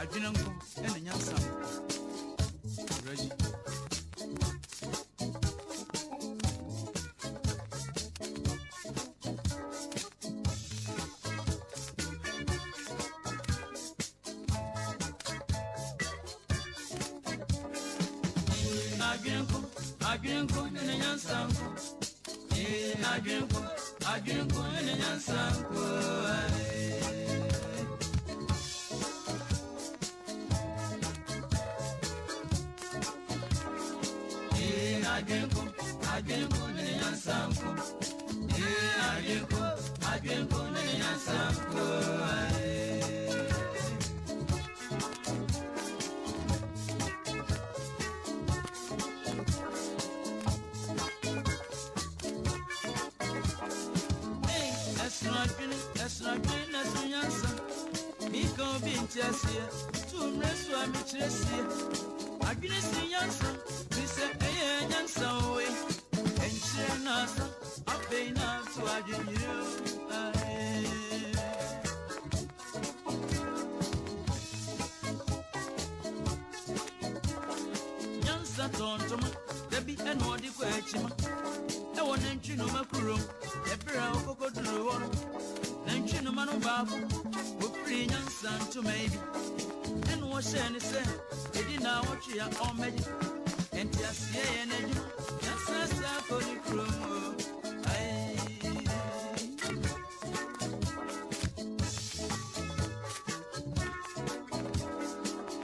adwenenko ene nyansa ready Agyenko ene nyansa agyenko ene nyansa agyenko ene nyansa agyenko ene nyansa That's not Nyansa. Miko Binchasia, two Reswa Michesia. I can see Yansa, we said, hey, Yansa away. And Shenasa, I pay now to Adin you. Yansa Tontoma, there be an order question. I want to know my crew. Every hour go to the one. Then no man of Babu, who free Yansan to maybe. And what Shanny said, they did not watch you on me. And just yea and you, just as I for the crew.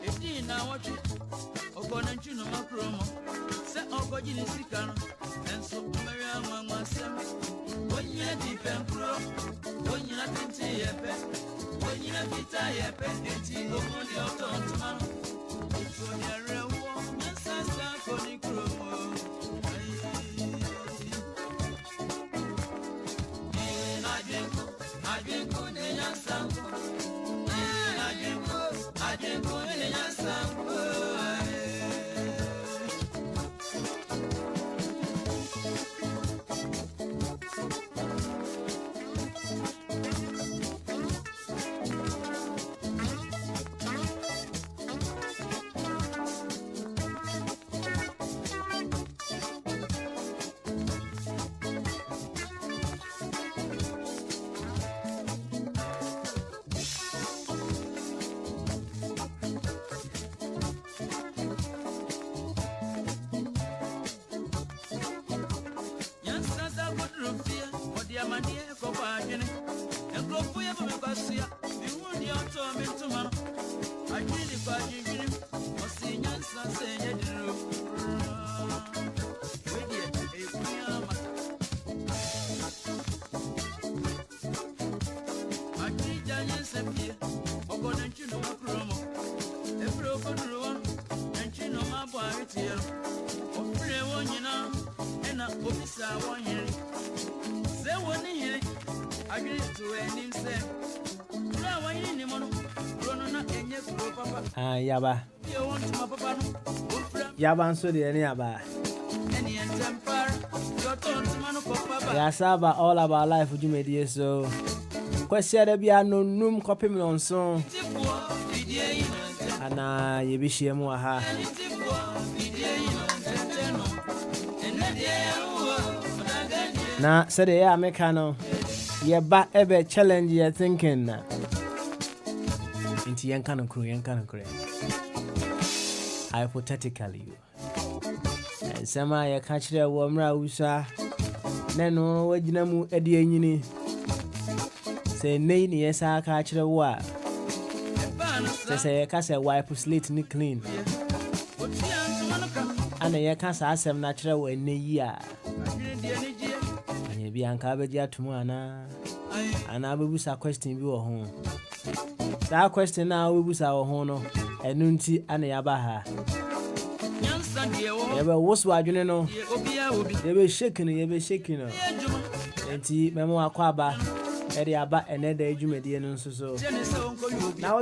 If you now watch it, Ogon you know my promo. Set Ogon in Sikan, and so Marian was sent. When you're deep and pro. When you're not into your pet, when you're not into your pet, it's in the money of Tontomano. It's on your real one, yes, I stand for the crew. I didn't go in your sample. I didn't go in your sample. Yaba. Yaba so the any yaba. Yasaba all about life with you media so. Question there be no room copy me on song. Ana ye be share mo ha. Na said ya mekano. Ye ba ebe challenge ye thinking na. Inti yankano kru. Hypothetically. Sama ya kachire wo mra usa. Neno wagina mu edi enyini. Se nei ni yesa kachire wo a. Se ka se wipe slate ni clean. Ana ye ka sa asem na kire wo eneyi a. Anye bi anka beji atumu ana bebusa question bi wo ho. That question now we busa wo ho no enunti ana yaba ha. Yebe wosu adwene no. Yebe shaking no. Enti memo akwaba eri aba eneda adwumedie no nso so. Now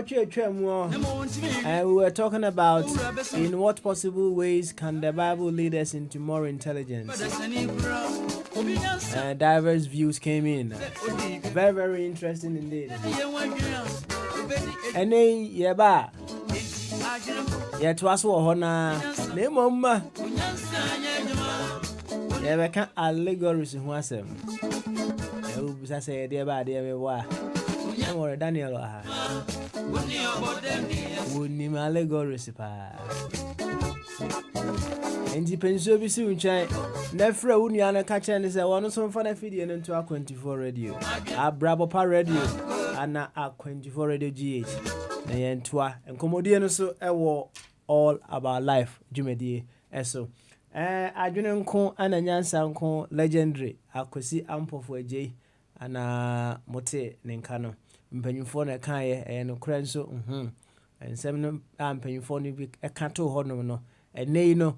we were talking about in what possible ways can the Bible lead us into more intelligence. Diverse views came in. Very, very interesting indeed. And yeba yet was Hona, name of ma. Never can allegories in Wassam. I say, dear bad, dear me, why? Or Daniel, wouldn't him allegories. And the pension be soon, chai. Never Uniana catch and is a one of some fun feeding into our 24 radio. Our Bravo Pa radio and our 24 radio GH. And Twa and Comodian so a war all about life, Jimmy Eso. I didn't call an anyansa legendary. I could see ample for a J and Mote Ninkano. Mpenyufone kaye no krenso and seven mpenyufone a canto hono no ene no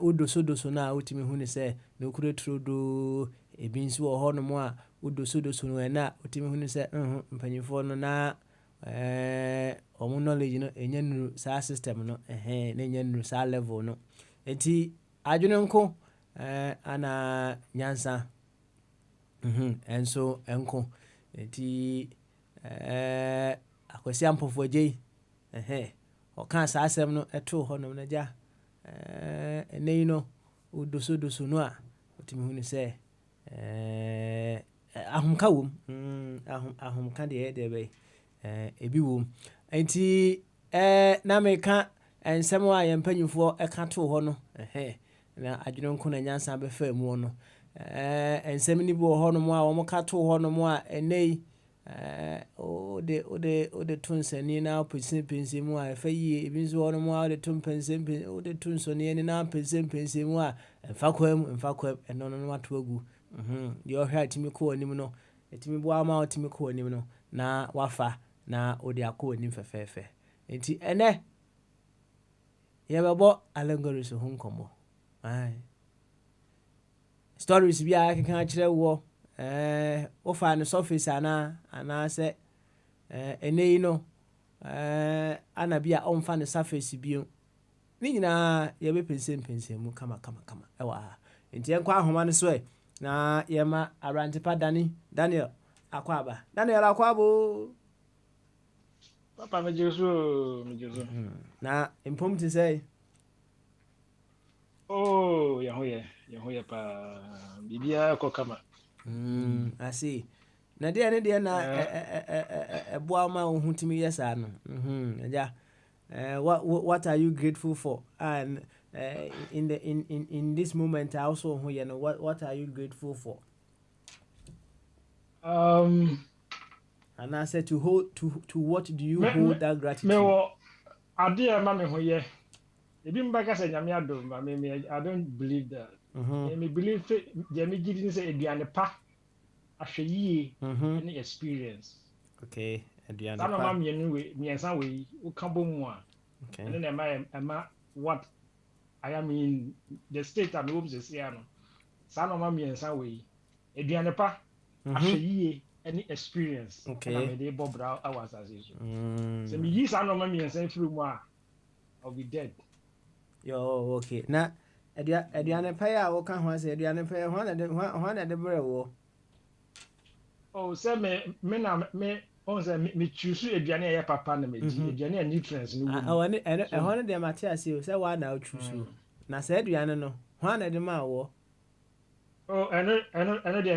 udo so na utimi huni se no kure trudo ebinsu hono mo a udo so no na utimi huni se mpenyufone na omo knowledge no enya nuru sa system no na enya nuru sa level no enti adwene nko ana nyansa enso enko enti akwasi ampofo gye o kan sa asem no eto ho no na ja enei no udoso no a otimi hu ni se ahumka wom ahumka de be ebi wom enti na meka ensem a yempanyufo eka to ho no na adwene nko na nyansa be fa mu no ensem ni bo ho no mo a wo mo ka to ho no mo a enei ode tunsani na pensi mu a fa yi ebinzo wono mu a ode tumpensi ode tunsoni ni na pensi mu a mfa kwam eno no mato agu de o hwa atimi ko anim no atimi bo ama atimi ko anim no na wafa na ode akọ anim fefefe enti ene ye bebo Allegories ho nkomo stories bi a kan kire wo ofa no surface ana se enei no ana bia onfa no surface bio ni nyina ye be pense mu kama ewa enti enkwa ahoma no so na ye ma arantepa Daniel akwabo papa mejesu na impom to say oh yahoye pa bibia ko kama I see. Na dia na boa ma ohutimi yesa no. Ja. What are you grateful for? And in this moment also you know what are you grateful for? And I said to what do you hold that gratitude? Me wo ade ma me hoye. Ebi mbaka say nyame adom ba me I don't believe that. Me believe je me gidi say eduane pa ahweyi any experience. Okay, eduane pa. Sama me nu we miensa we wo ka bomu a. Okay. And then am what I am in the state and hope say no. Sama miensa we eduane pa ahweyi any experience. Okay. Na me dey bobra hours as so. So me yi sama miensa free mu a I'll be dead. Yo, okay. Na eduane pa ya wo kan ho ase eduane pa ho na de bre wo. Oh, say me on say me choose eduane ya papa na me di eduane nutrients ni wo. Ho na de mate ase o say wa na choose. Na say eduane no ho na de ma wo. Oh, eno de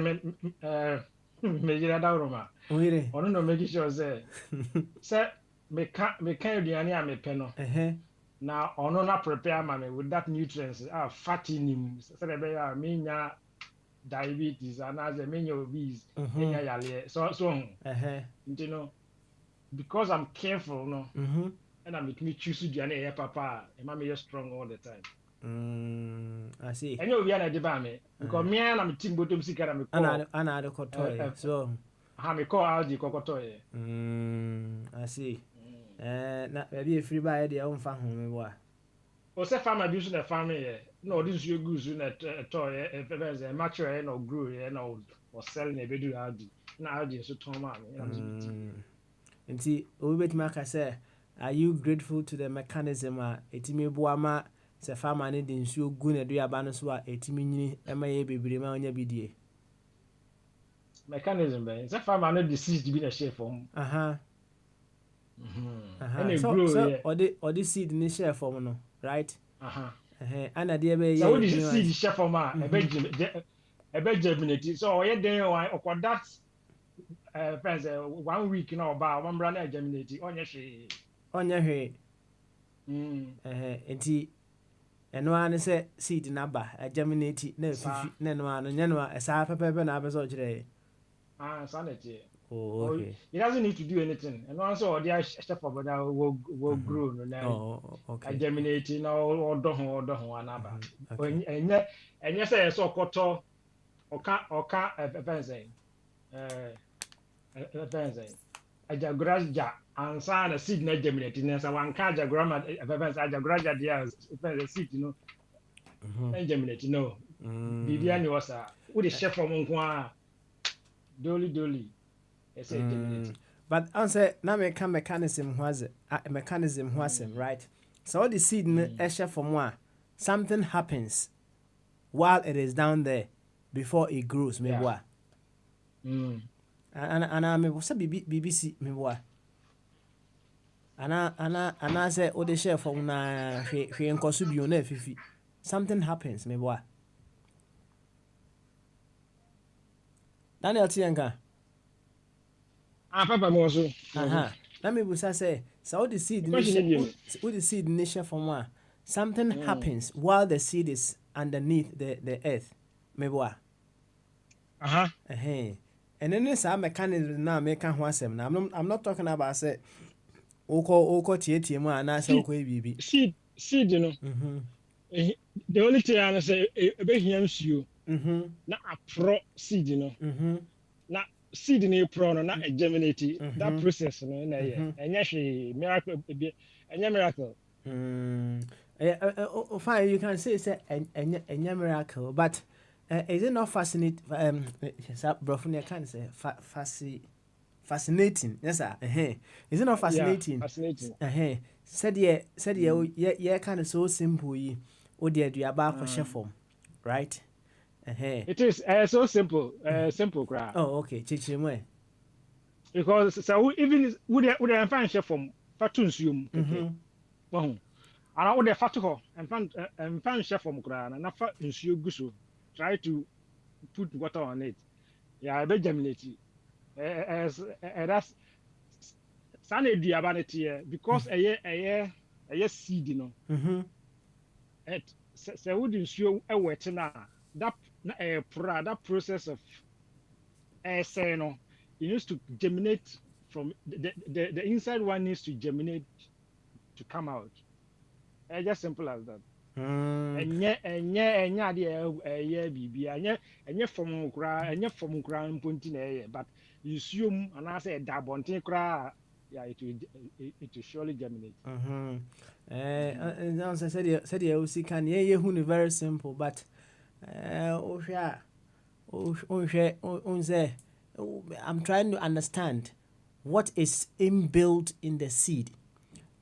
me jira da roma. Oire. Ono no make sure say me kan eduane a me pe no. Now, ono na prepare me with that nutrients fat in him. So that be me diabetes and as a me obese, me yale. So you know, because I'm careful, no, and I make me choose to do papa. And me strong all the time. I see. And you be an adibame because me and I'm team bottom sikara me call. Ana de kotoy. So, ha me call aldi kokotoy. I see. Na maybe free buy dey on fa ho me boa o se farmer bi so na farm here no this you go so na toy e mature no grow no or sell na be do aldi na aldi so ton ma me nti o bet maka say are you grateful to the mechanism etimi boa ma se farmer ne den su ogu na do aba no so etimi nyini e ma ye bebere ma onya bidie mechanism be se farmer no disease bi na share for And it so grow, so yeah. or the seed ni share form no, right? Ana de be So what is ye seed share for ma? A bed germinate. So yeah, then why or that friends 1 week now about one brand germinate on your she. onya hwe enti eno ane se seed na ba germinate na fifi na no ano nya no esa pepepe na abeso kire. Sanity. Oh, okay. It doesn't need to do anything. And also the share for but will grow no now. Oh, okay. Germinating or don't anaba. Okay. And yes, I saw koto oka fencing. Fencing. A jagraja and sign a seed net germinating as a one car diagram fence a jagraja dear seed, you know, and germinating. No, Bibiani was a with a chef from Unqua dolly. I said germinating. But answer na mechanism was mechanism was right. So all the seed share from one something happens while it is down there before it grows maybe what. And I me was BBC me what. And say all the share from na hwe nkoso bi na fifi. Something happens maybe what. Daniel Tienka. Papa Mosu. Let me say, so the seed with the seed nation from one. Something happens while the seed is underneath the earth. Maybe. And then this mechanism now make one. I'm not talking about say oko tietie and I say oko bibi. Seed, you know. The only thing I say about him you. Na a pro seed, you know. Na seed in a pro no na germinate that process no na yeah and actually miracle and miracle fine you can say a miracle but is it not fascinating can say fascinating yes sir is it not fascinating said yeah kind of so simple yi o de aduaba akọ form right. It is so simple, simple crap. Oh, okay. Chichimwe. Because so even would find chef from Fatunsium. And I would have fatuho and find chef from Kran and not ensure gusu. Try to put water on it. Yeah, I bet germinate. As that's Sunday diabanity because a year seed, you know. So would ensure a wet now. That process of say no, it needs to germinate from the inside one needs to germinate to come out. Just simple as that. And but you assume and I say that bonting cry, yeah, it will surely germinate. And I said you see can very simple, but I'm trying to understand what is inbuilt in the seed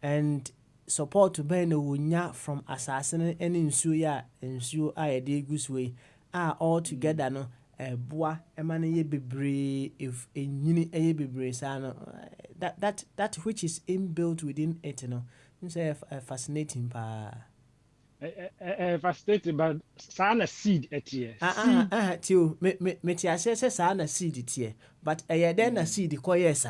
and support to be no wunya from assassin and ensure I digus way all together no boa emane ye bebre if a nyini ye bebre sana that which is inbuilt within it no say fascinating pa. Fascinating, but sana seed etier. Tio, me tia say sana seed etier, but then na seed ko yes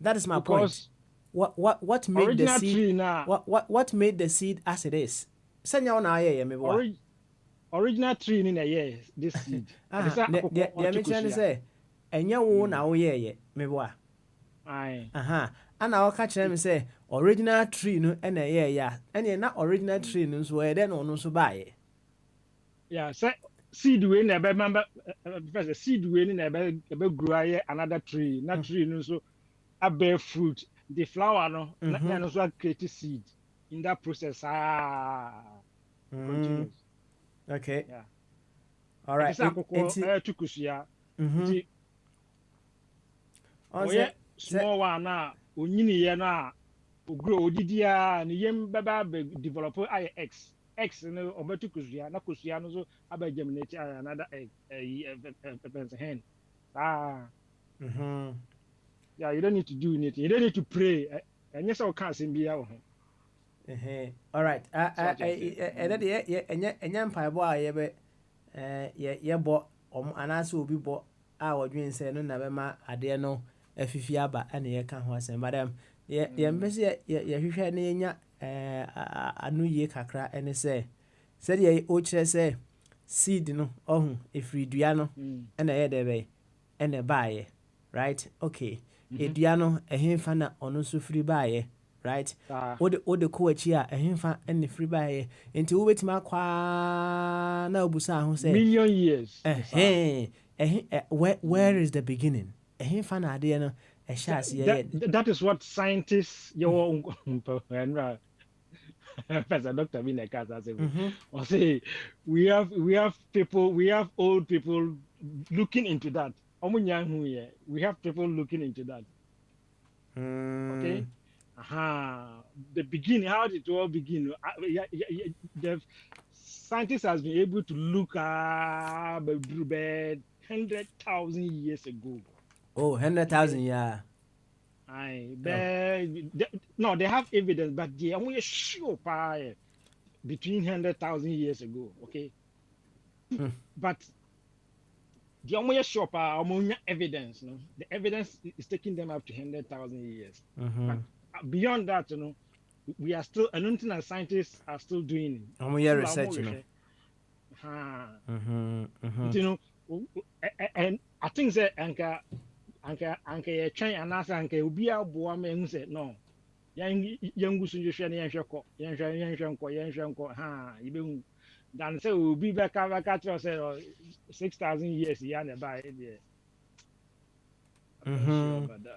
that is my point. What made the seed? What made the seed as it is? Senya na aye me boa. Original tree in a year this seed. The me tell say enya wo na wo ye me boa. Aye. And I catch them say original tree no and and not original tree no so then no so buy. Yeah, say seed we na be member first seed we na be grow another tree, not tree no so a bear fruit. The flower no na so create seed in that process continues. Okay. Yeah. All right. Small one now. Onyini ye na grow odidi a ne yem baba develop x no obetu kusua na kusua no so aba germinate another egg hen Yeah, you don't need to do anything. You don't need to pray. And yes, I can't sing be out. All right. And then enya mpaebɔ a yɛbɔ anaasɛ obi bɔ a wɔdwen sɛ no na bɛma adeɛ no afifi aba ɛne yɛka ho asɛm but yɛmpɛ sɛ yɛhwehwɛ na yɛnya ano yie kakra ɛne sɛ sɛdeɛ ɔkyerɛ sɛ seed no ɔho ɛfiri dua no ɛna ɛyɛ dɛ bɛyɛ ɛna baayɛ right okay edua no ɛhemfa na ɔno nso firi baayɛ right wode kɔ akyi a ɛhemfa ɛne firi baayɛ nti wobɛtumi akɔ na obusa ho sɛ million years where is the beginning ɛhemfa na adeɛ no ɛhyɛ aseɛ that is what scientists Professor Dr. Bineka say we have old people looking into that. We have people looking into that. Okay. The beginning, how did it all begin? The scientists has been able to look at 100,000 years ago. Oh, 100,000, yeah. No, they have evidence, but they are only sure between 100,000 years ago. Okay. But the only sure evidence. No? The evidence is taking them up to 100,000 years. But beyond that, we are still, I don't think that scientists are still doing it. Research, and I think that anka ye twen anasa anka obi aboa ma hu se no yangu so hwehwe na yenhwe nko ibehu dan say obi beka tell say 6,000 years ya na ba e de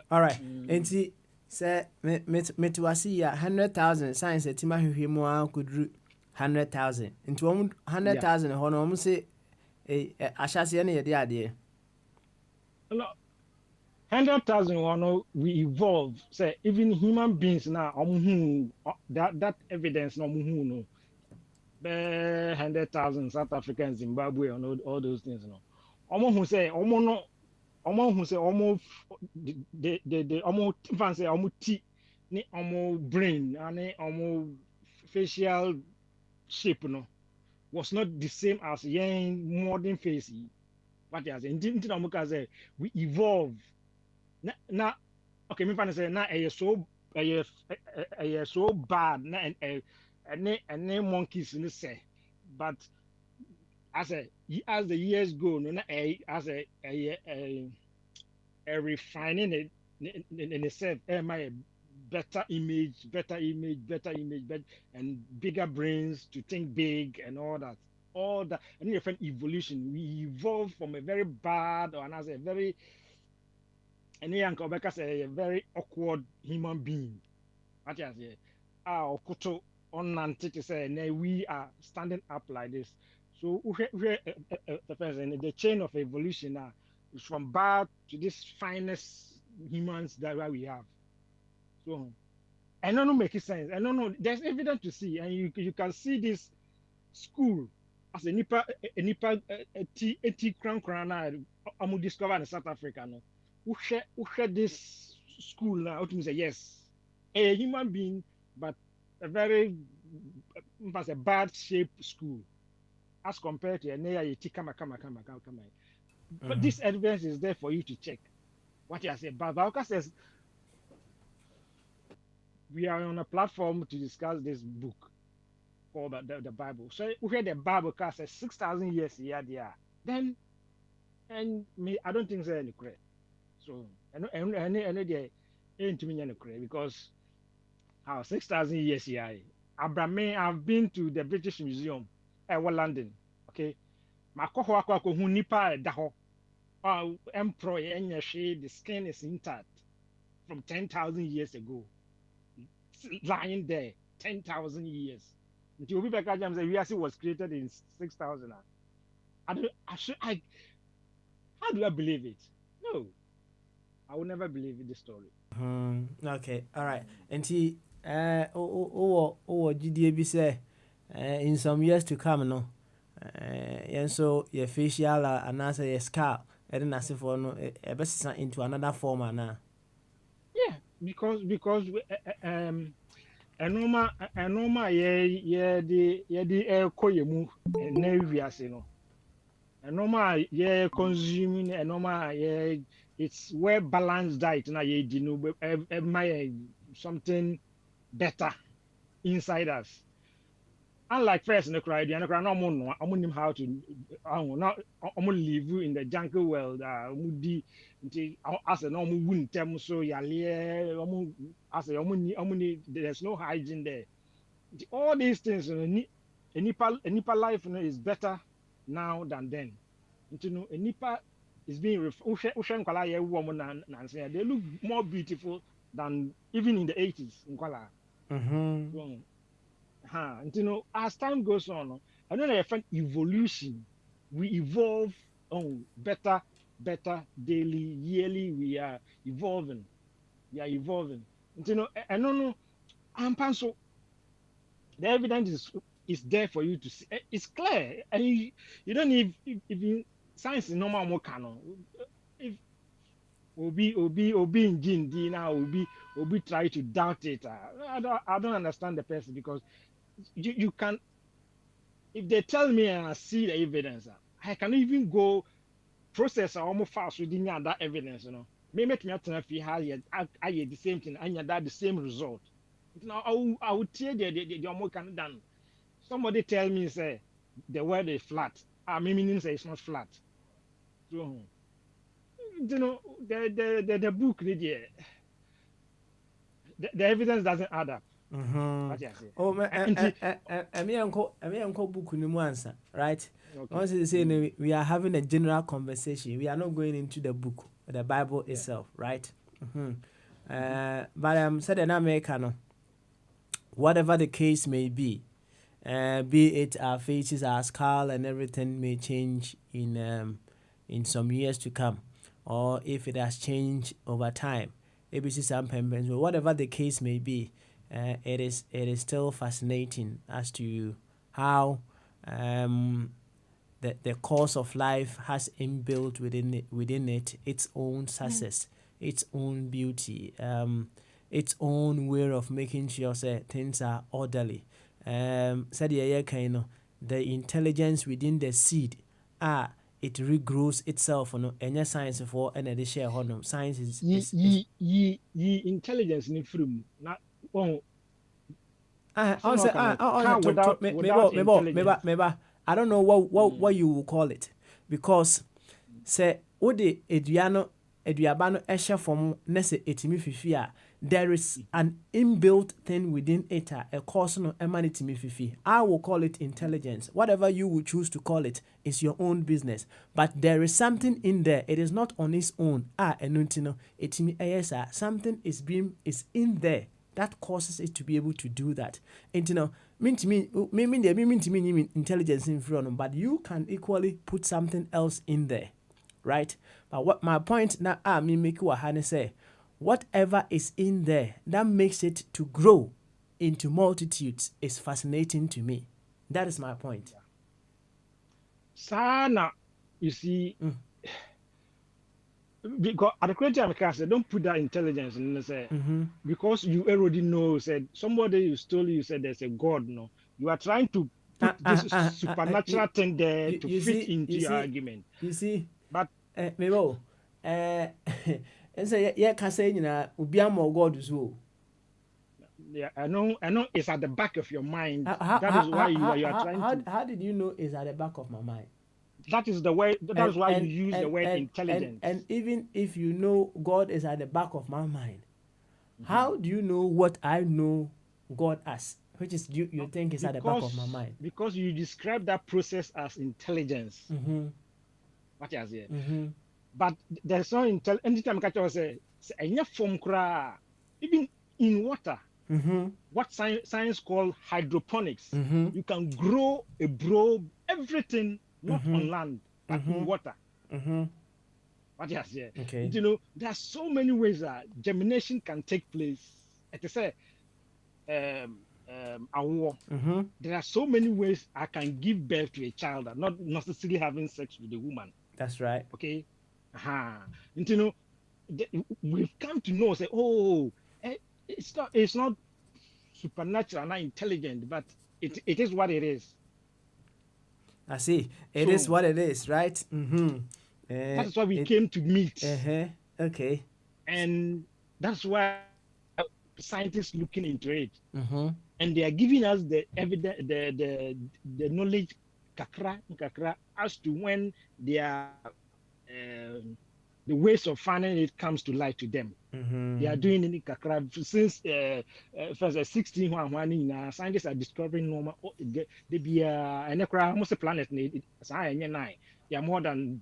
all right enti say metwasi ya 100,000 science etima hwehwe mu an kodru 100,000 enti 100,000 ho no say ahyase na ye de ade no 100,000 we evolve. Say even human beings now, that evidence no no. 100,000 South Africa and Zimbabwe and all those things no. Who say the fans say ti ni brain and facial shape no was not the same as young modern face. What you say? We evolve. Na okay, me find say na so bad na and monkeys in say, but as the years go, no na as a refining it in itself, my better image, and bigger brains to think big and all that, and different evolution. We evolve from a very bad or as a very and Uncle Becca say a very awkward human being. What you say? Koto on to say, nay, we are standing up like this. So the chain of evolution now is from bad to this finest humans that we have. So I don't know make sense. I don't know. There's evidence to see, and you can see this school as a nipa crown discover in South Africa no. Who share this school now? To say yes, a human being, but a very bad shaped school as compared to a near kama. But this evidence is there for you to check. What you say, Bauka says we are on a platform to discuss this book called the Bible. So we hear the Bible says 6,000 years there. Then and me, I don't think so any correct. So and there ain't to me because 6,000 years here. Abraham, I've been to the British Museum at London. Okay, Makoho who nipa daho. Emperor the skin is intact from 10,000 years ago, lying there 10,000 years. Until we was created in 6,000. How do I believe it? No. I will never believe in this story. Okay, all right. And he, GDA be say, in some years to come, no, and so your facial and answer your scalp, and then as if no, best into another form, now. because enoma ye koye mu na wiase no enoma ye consuming enoma ye it's where balanced diet na ye di no my something better inside us. Unlike first in the crowd, no no nim how to not live in the jungle world. Mudi as a normal wound tem so yale as a there's no hygiene there. All these things, a nipa life is better now than then. You know, a nipa is being they look more beautiful than even in the 80s. You know, as time goes on, I know that find evolution. We evolve better daily, yearly. We are evolving. You know, I don't know. I'm so the evidence is there for you to see. It's clear, and you don't need if science is normal more canon. If Obi in G now Obi try to doubt it. I don't understand the person because you can, if they tell me and I see the evidence, I can even go process almost fast within that evidence, you know. May make me turn feel how I the same thing and that the same result. Now I would tell the almost can done. Somebody tell me say the word is flat. I meaning say it's not flat. So you know the book the evidence doesn't add up. Oh, me uncle book no answer, right? Okay. Once they say we are having a general conversation, we are not going into the book, the Bible itself, right? But said in America, no, whatever the case may be it our faces, our skull, and everything may change in some years to come, or if it has changed over time, ABC some whatever the case may be. It is still fascinating as to how the course of life has inbuilt within it its own success, its own beauty, its own way of making sure things are orderly. Said the intelligence within the seed, it regrows itself. Any science for and the share science is intelligence in film not. I don't know what you will call it, because say ode eduabano esha from nese etimi fifi there is an inbuilt thing within it, a course no emanitimi fifi. I will call it intelligence. Whatever you will choose to call it is your own business, but there is something in there. It is not on its own. Enuntino etimi esa something is in there that causes it to be able to do that. And mean intelligence in front, but you can equally put something else in there, right? But what my point now, me make Wahane say, whatever is in there that makes it to grow into multitudes is fascinating to me. That is my point. Sana, you see. Because at the current time, I say don't put that intelligence in say because you already know said somebody you stole you said there's a God. No, you are trying to put this supernatural thing there to fit into your argument. You see, but maybe and say yeah, can say ubiamo God is who. Yeah, I know. It's at the back of your mind. That is why you are trying to. How did you know it's at the back of my mind? That is the way. That is why you use the word intelligence. And even if you know God is at the back of my mind, how do you know what I know God as? Which is you think is at the back of my mind? Because you describe that process as intelligence. What you say? But there's no intelligence. Anytime I say, even in water. What science called hydroponics. You can grow everything. Not on land, but in water. What you say? Okay. You know, there are so many ways that germination can take place. Like I say, there are so many ways I can give birth to a child and not necessarily having sex with a woman. That's right. Okay. And you know, we've come to know, say, oh, it's not supernatural, not intelligent, but it is what it is. I see. It is So what it is, right? that is what we It. came to meet, Okay. and that's why scientists looking into it, Mm-hmm. and they are giving us the evidence, the knowledge, kakra, as to when they are the ways of finding it comes to light to them. They are Mm-hmm. doing it kakra since first 16 one scientists are discovering normal they be and almost a planet they are more than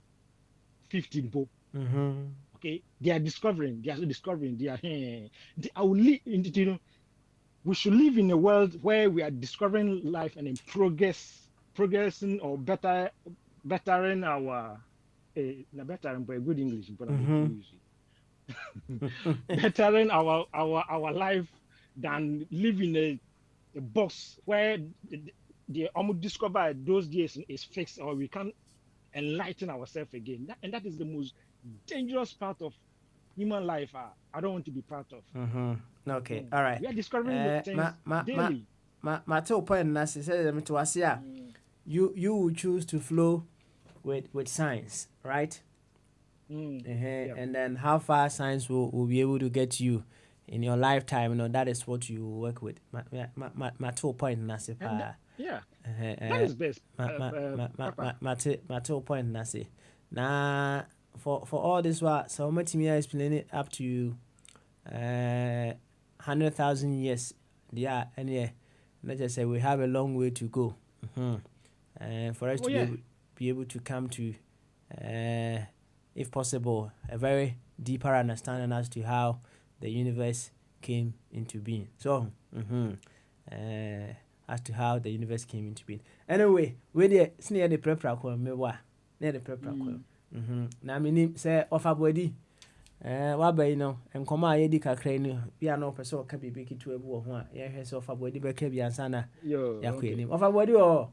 15 po. Mm-hmm. Okay, they are discovering, they are I will live in, we should live in a world where we are discovering life and in progressing or bettering our bettering by good English, but Mm-hmm. bettering our life than living a box where they almost discover those days is fixed or we can't enlighten ourselves again. And that is the most dangerous part of human life. I don't want to be part of. Mm-hmm. Okay. All right. We are discovering Ma things ma ma daily. ma tell point na say them to us here. Mm, You will choose to flow with science, right? yeah. And then how far science will be able to get you in your lifetime, that is what you work with. My two point na say And pa. yeah, that Uh, is best. Papa. my two point na say. Na for all this what so much me explain it up to you 100,000 years. Yeah, and yeah, let's just say we have a long way to go. And for us Oh to yeah. be able to come to, if possible, a very deeper understanding as to how the universe came into being. So, as to how the universe came into being. Anyway, we the sneer the prepper me wa near the prepper. Na minim say offer body. Waba yi no nkɔmɔ a yɛdi kakra yi no bia na ɔpɛ sɛ ɔka biribi ketewa bi wɔ ho a yɛhwɛ sɛ ɔfa bɔdi bɛka bi ansa na Yo, yɛakɔ okay. anim ɔfa bɔdi wɔ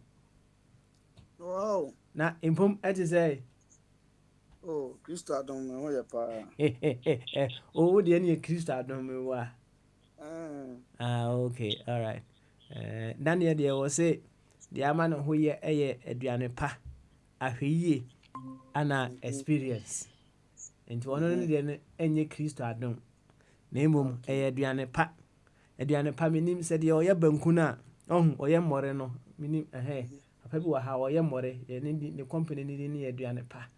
Wow. na mpom ɛte sɛ Oh, Kristo adom me ho yɛ paa. ɔwo deɛ ne yɛ kristo adom me wɔ a okay, alright. Daniel deɛ wɔ sɛ deɛ ama ne ho yɛ ɛyɛ aduane pa ahwɛ yie ana experience nti ɔno no deɛ no ɛnyɛ kristo adom na mmom ɛyɛ aduane pa menim sɛ deɛ ɔyɛ banku no a ɔyɛ mmɔre no menim papa bi wɔ ha ɔyɛ mmɔre ne company no di ne yɛ aduane pa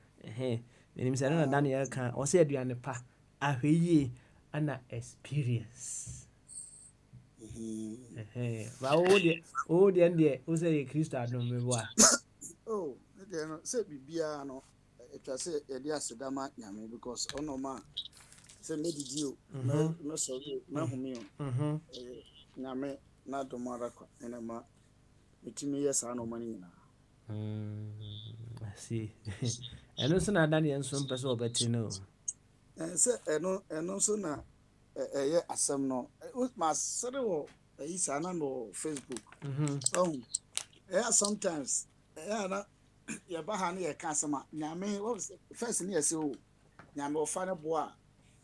menim sɛ no na Daniel ka ɔsɛ aduane pa ahwɛ yie ana experience ba wo deɛ deɛ wo sɛ yɛ kristo adom mebɔ a Oh, deɛ no sɛ biribiara no ɛtwa sɛ yɛde aseda ma Nyame because ɔnɔma sɛ mɛdidi o mɛsɔre o mɛhome o Nyame n'adom ara kwa ɛna ma metumi yɛ saa nɔɔma no nyinaa. see ɛno nso na Daniel nso mpɛ sɛ ɔbɛte no sɛ ɛno nso na ɛyɛ asɛm no masere wɔ ɛyi saa na no Facebook sometimes na yɛba ha no yɛka asɛm a Nyame first ne yɛsɛ o Nyame ɔfa no boa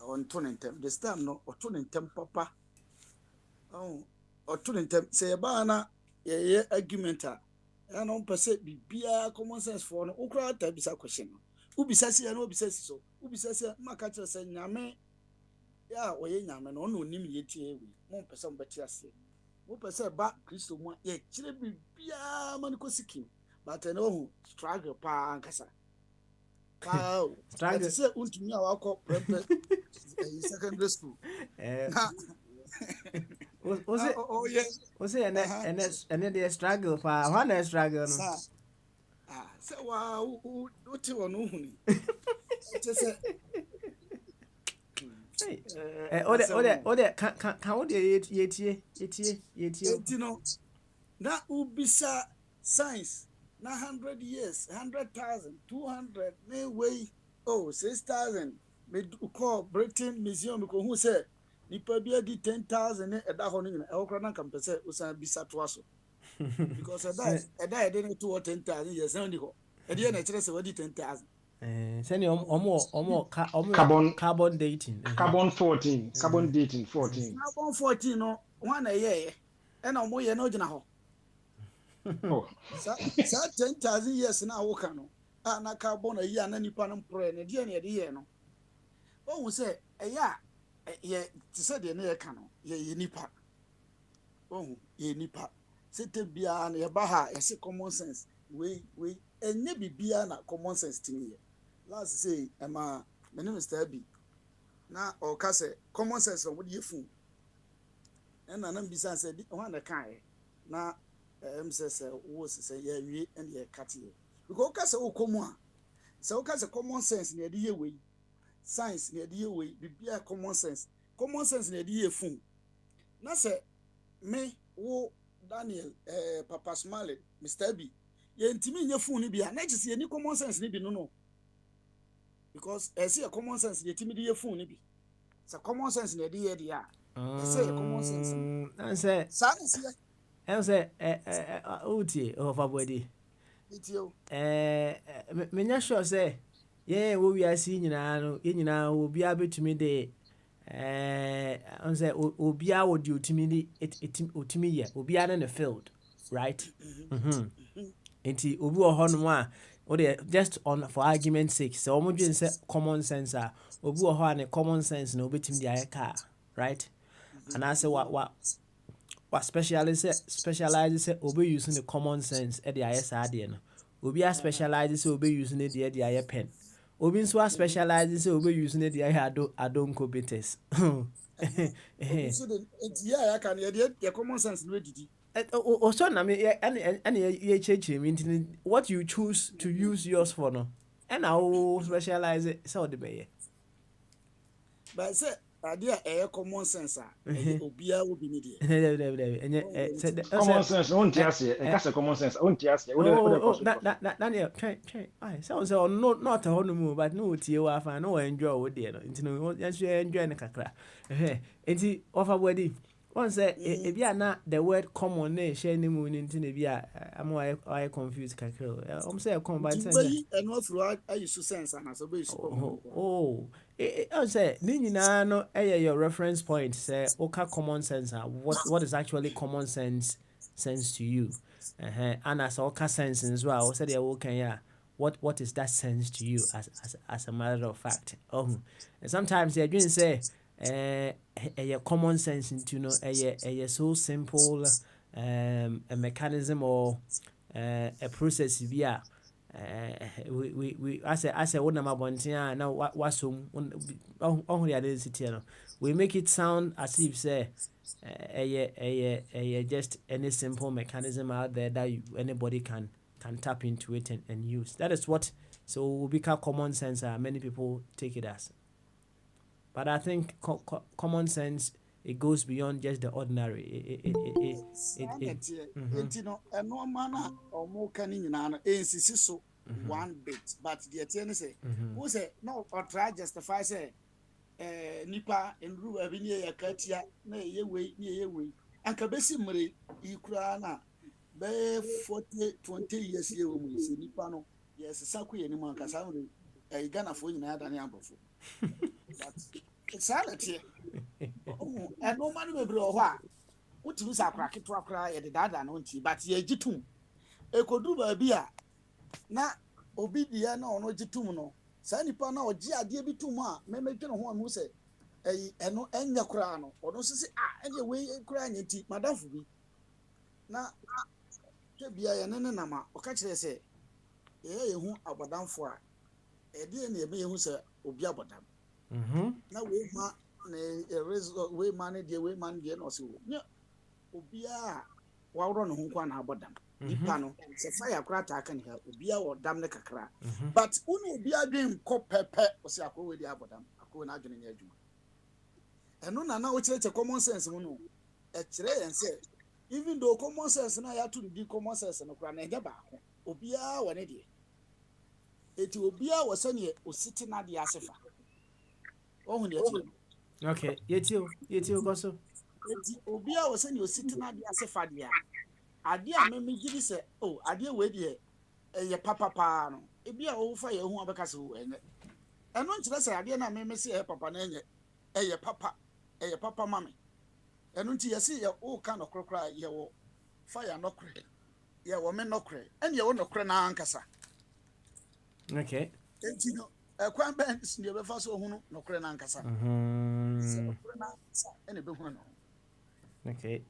a ɔnto ne ntɛm this time no ɔto ne ntɛm papa ɔto ne ntɛm sɛ yɛba na yɛyɛ argument a ɛna ɔmpɛ sɛ biribiara common sense foɔ no wokora ta bisa question no wobisa si no wobisa si so wobisa si maka kyerɛ sɛ Nyame a ɔyɛ Nyame no ɔno onim yɛtie wi mompɛ sɛ mbɛte ase wopɛ sɛ ba Kristo mu a yɛkyerɛ biribiara ma no kɔsikim but ɛno struggle paa nkasa struggle sɛ wontumi a wakɔ prɛmpɛ secondary school wo sɛ ɛne deɛ struggle paa hɔ na struggle no sɛ wote wɔ no wohuni kyɛ sɛ ode ka wo deɛ yɛtie no na wobisa science na 100 years 100,000 200 na way 6,000 me call Britain museum ko hu sɛ nipa bi adi 10,000 ne ɛda hɔ no nyina ɛwɔ kora na nka mpɛ sɛ wosan bisa to aso because ɛda ɛde ne to 10,000 years na ndi hɔ ɛde yɛ na kyerɛ sɛ wadi 10,000 Send you carbon dating. Carbon 14. Carbon dating 14. Carbon 14 no one a year. And I'm way no jina. Oh. Sa 10,000 years na woka no. Na carbon a year na nipa no pro na die na de no. Oh say eya ye ti say de na ye ka no ye nipa. Oh ye nipa. Sete bia na ye ba ha ye say common sense. We enye bibia na common sense timi ye. Last say my name is Tabi. Na o ka say common sense what ye fun. And na bisa say one the kind na say wo say ye wi and ye cut ye. Because ka say o komu a. Say o ka say common sense na de ye we. Science na de ye we bibia common sense. Common sense na de ye fun. Na say me wo Daniel Papa Smale Mr. B ye ntimi nye fun ni bia na chise ye ni common sense ni bi no because see a common sense ye timi de ye fun ni bi so common sense na de ye dia say common sense and say uti of abodi itio menya sure say ye wo wi asi nyina no ye nyina obi abetumi de on say obi a wo di otimi ye obi a na field right enti obi wo ho no a o de just on for argument's sake so omo dwen say common sense a obi wo ho an common sense na obetimi de aye car right and I say what specialize say obi using the common sense e de aye sa de no obi a specialize say obi using the de aye pen obi nso a specialize say obi using the aye adonko betes so the yeah can ye common sense no didi so na me and ye cheche me what you choose to use yours for no and I specialize it so the be but say idea common sense obia wo bi ni de Common sense won't yes e ka say common sense won't yes e Daniel try ai so not a honeymoon but no tie wa fa no enjoy wo de no ntino enjoy ne kakra enti offer body one say e bia na the word common na share ni mu ni ntino bia am I confused kakra say come by sense and what through I use sense and so be I say ni nyina no your reference point say oka common sense what is actually common sense to you and as oka sense as well say they okay yeah what is that sense to you as a matter of fact and sometimes they dream say a common sense into no a so simple a mechanism or a process via we I say what am abontia now wasum on the identity no we make it sound as if say just any simple mechanism out there that anybody can tap into it and use. That is what so will become common sense. Many people take it as, but I think common sense it goes beyond just the ordinary. One bit, but the attorney say, who say no or try justify say nipa in ru abinia katia na ye we and kabesi mre ikura na be 20 years ye wo mu se nipa no yes saku ye ni man kasa mre Ghana fo nyina da ne abofo but it's sanity and no man me bre o ho a utimi sakra ketwa ye de dada no nti but ye gitum ekodu ba bi a na obi dia na ono gitum no sa nipa na ogi ade bi tum a memedwe no ho anu se eno enya kura no ono sisi ene we kura nyenti madamfo bi na ke bia ye ne na ma o ka kire se ye hu abodamfo a ede ne ebe ye hu se obi abodam na we ma na we ma ne de we man de no se wo obi a wawro no ho kwa na abodam nipa no se fire kura ta aka ne ha obi a wodam ne kakra but unu obi adwen ko pepe o se akowe di abodam akowe na adwene ne adwuma eno na o kire common sense mu no e kire yen se even though common sense na ya to di common sense no kura na eje ba ko obi a wone de eti obi a wo se ne o siti na de asefa ohun de eti okay yeti go so eti obi a wo se ne o siti na de asefa de a ade a me gidi se ade we de ye papa no ebi a wo fa ye hu abeka se wo enye eno nkyerɛ sɛ ade na me se papa na enye eye papa mame eno nti yesi ye wo ka no krokra ye wo fa ya nokre ye wo me nokre ene ye wo nokre na ankasa okay enti no ekwan ben sin ye be fa so hunu nokre na ankasa nokre na ankasa ene be hunu no okay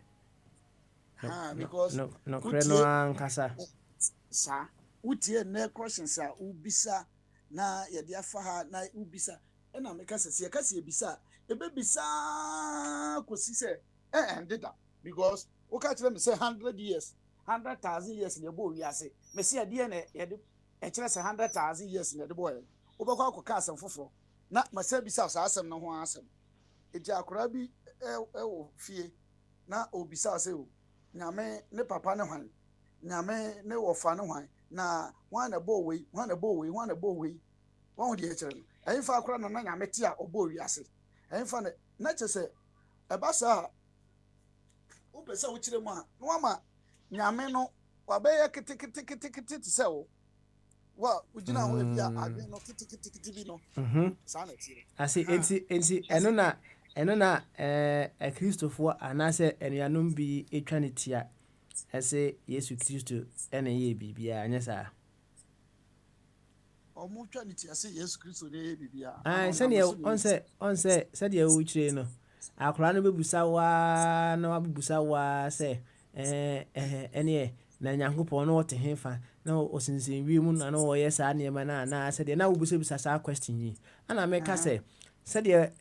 because nokre no ankasa sa utie na questions a ubisa na ye dia fa ha na ubisa na me kasa se kasa ebisa ebebisa kosi se endeda because o ka kire me say 100 years 100,000 years na bo wiase me se ade na ye de e kire se 100,000 years na de boy o be kwa akọ asem foforo na ma se bisa so asem na ho asem eji akora bi wo fie na obisa se o nyame ne papa ne hwan nyame ne wofa ne hwan na wan na bo we wan na bo we wan de kire no ayi fa akora no na nyame ti a obo wiase ayi fa na chese e ba sa o pese wo kire mu a no ama nyame no wa be ye kete se wo wa ugina ho e bia adwen no kete bi no sa na tire ase enti eno na Kristofo anase enuanom bi etwa ne tia ese Yesu Kristo ene ye bibia anya sa omo twa ne tia se Yesu Kristo ne ye bibia se ne onse se de wo kire no akora no bebusa wa na wabusa wa se ene na Nyankopɔn no wote hefa na osinsin wi mu na no wo yes a ne ma na se de na wobusa sa question yi ana meka se de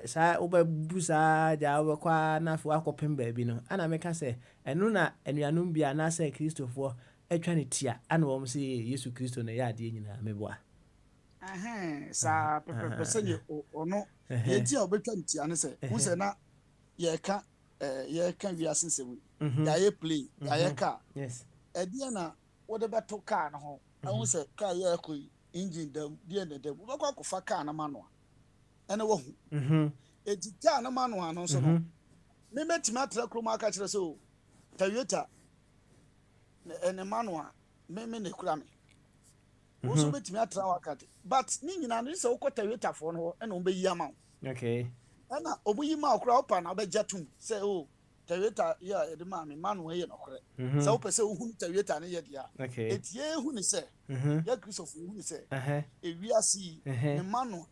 sa obabusa ja obekwa na afo akopem ba bi no ana meka se eno na enuanom bia na se Kristofo atwa ne tia ana wo se Yesu Kristo na ya ade nyina meboa sa pepe se ye ono ye ti obetwa ne tia ne se hu se na ye ka wiase nsewu ya ye play ya ye ka yes ede na wo de beto car no ho hu se car ye ko engine dam de na dam wo bekwa kofa car na manual ene wo hu edi car na manual no so no me metima atra krom aka kire se o Toyota ene manual me ne kura me wo so betimi atra wakati but ni nyina no se wo ko Toyota fo no ene wo be yi ama okay ana obuyi ma okura opa na be jatum se o Toyota ya ede ma me manual ye no kore se wo pese wo hu Toyota ne ye dia etie hu ni se ya Christopher hu ni se ewiasi ne manual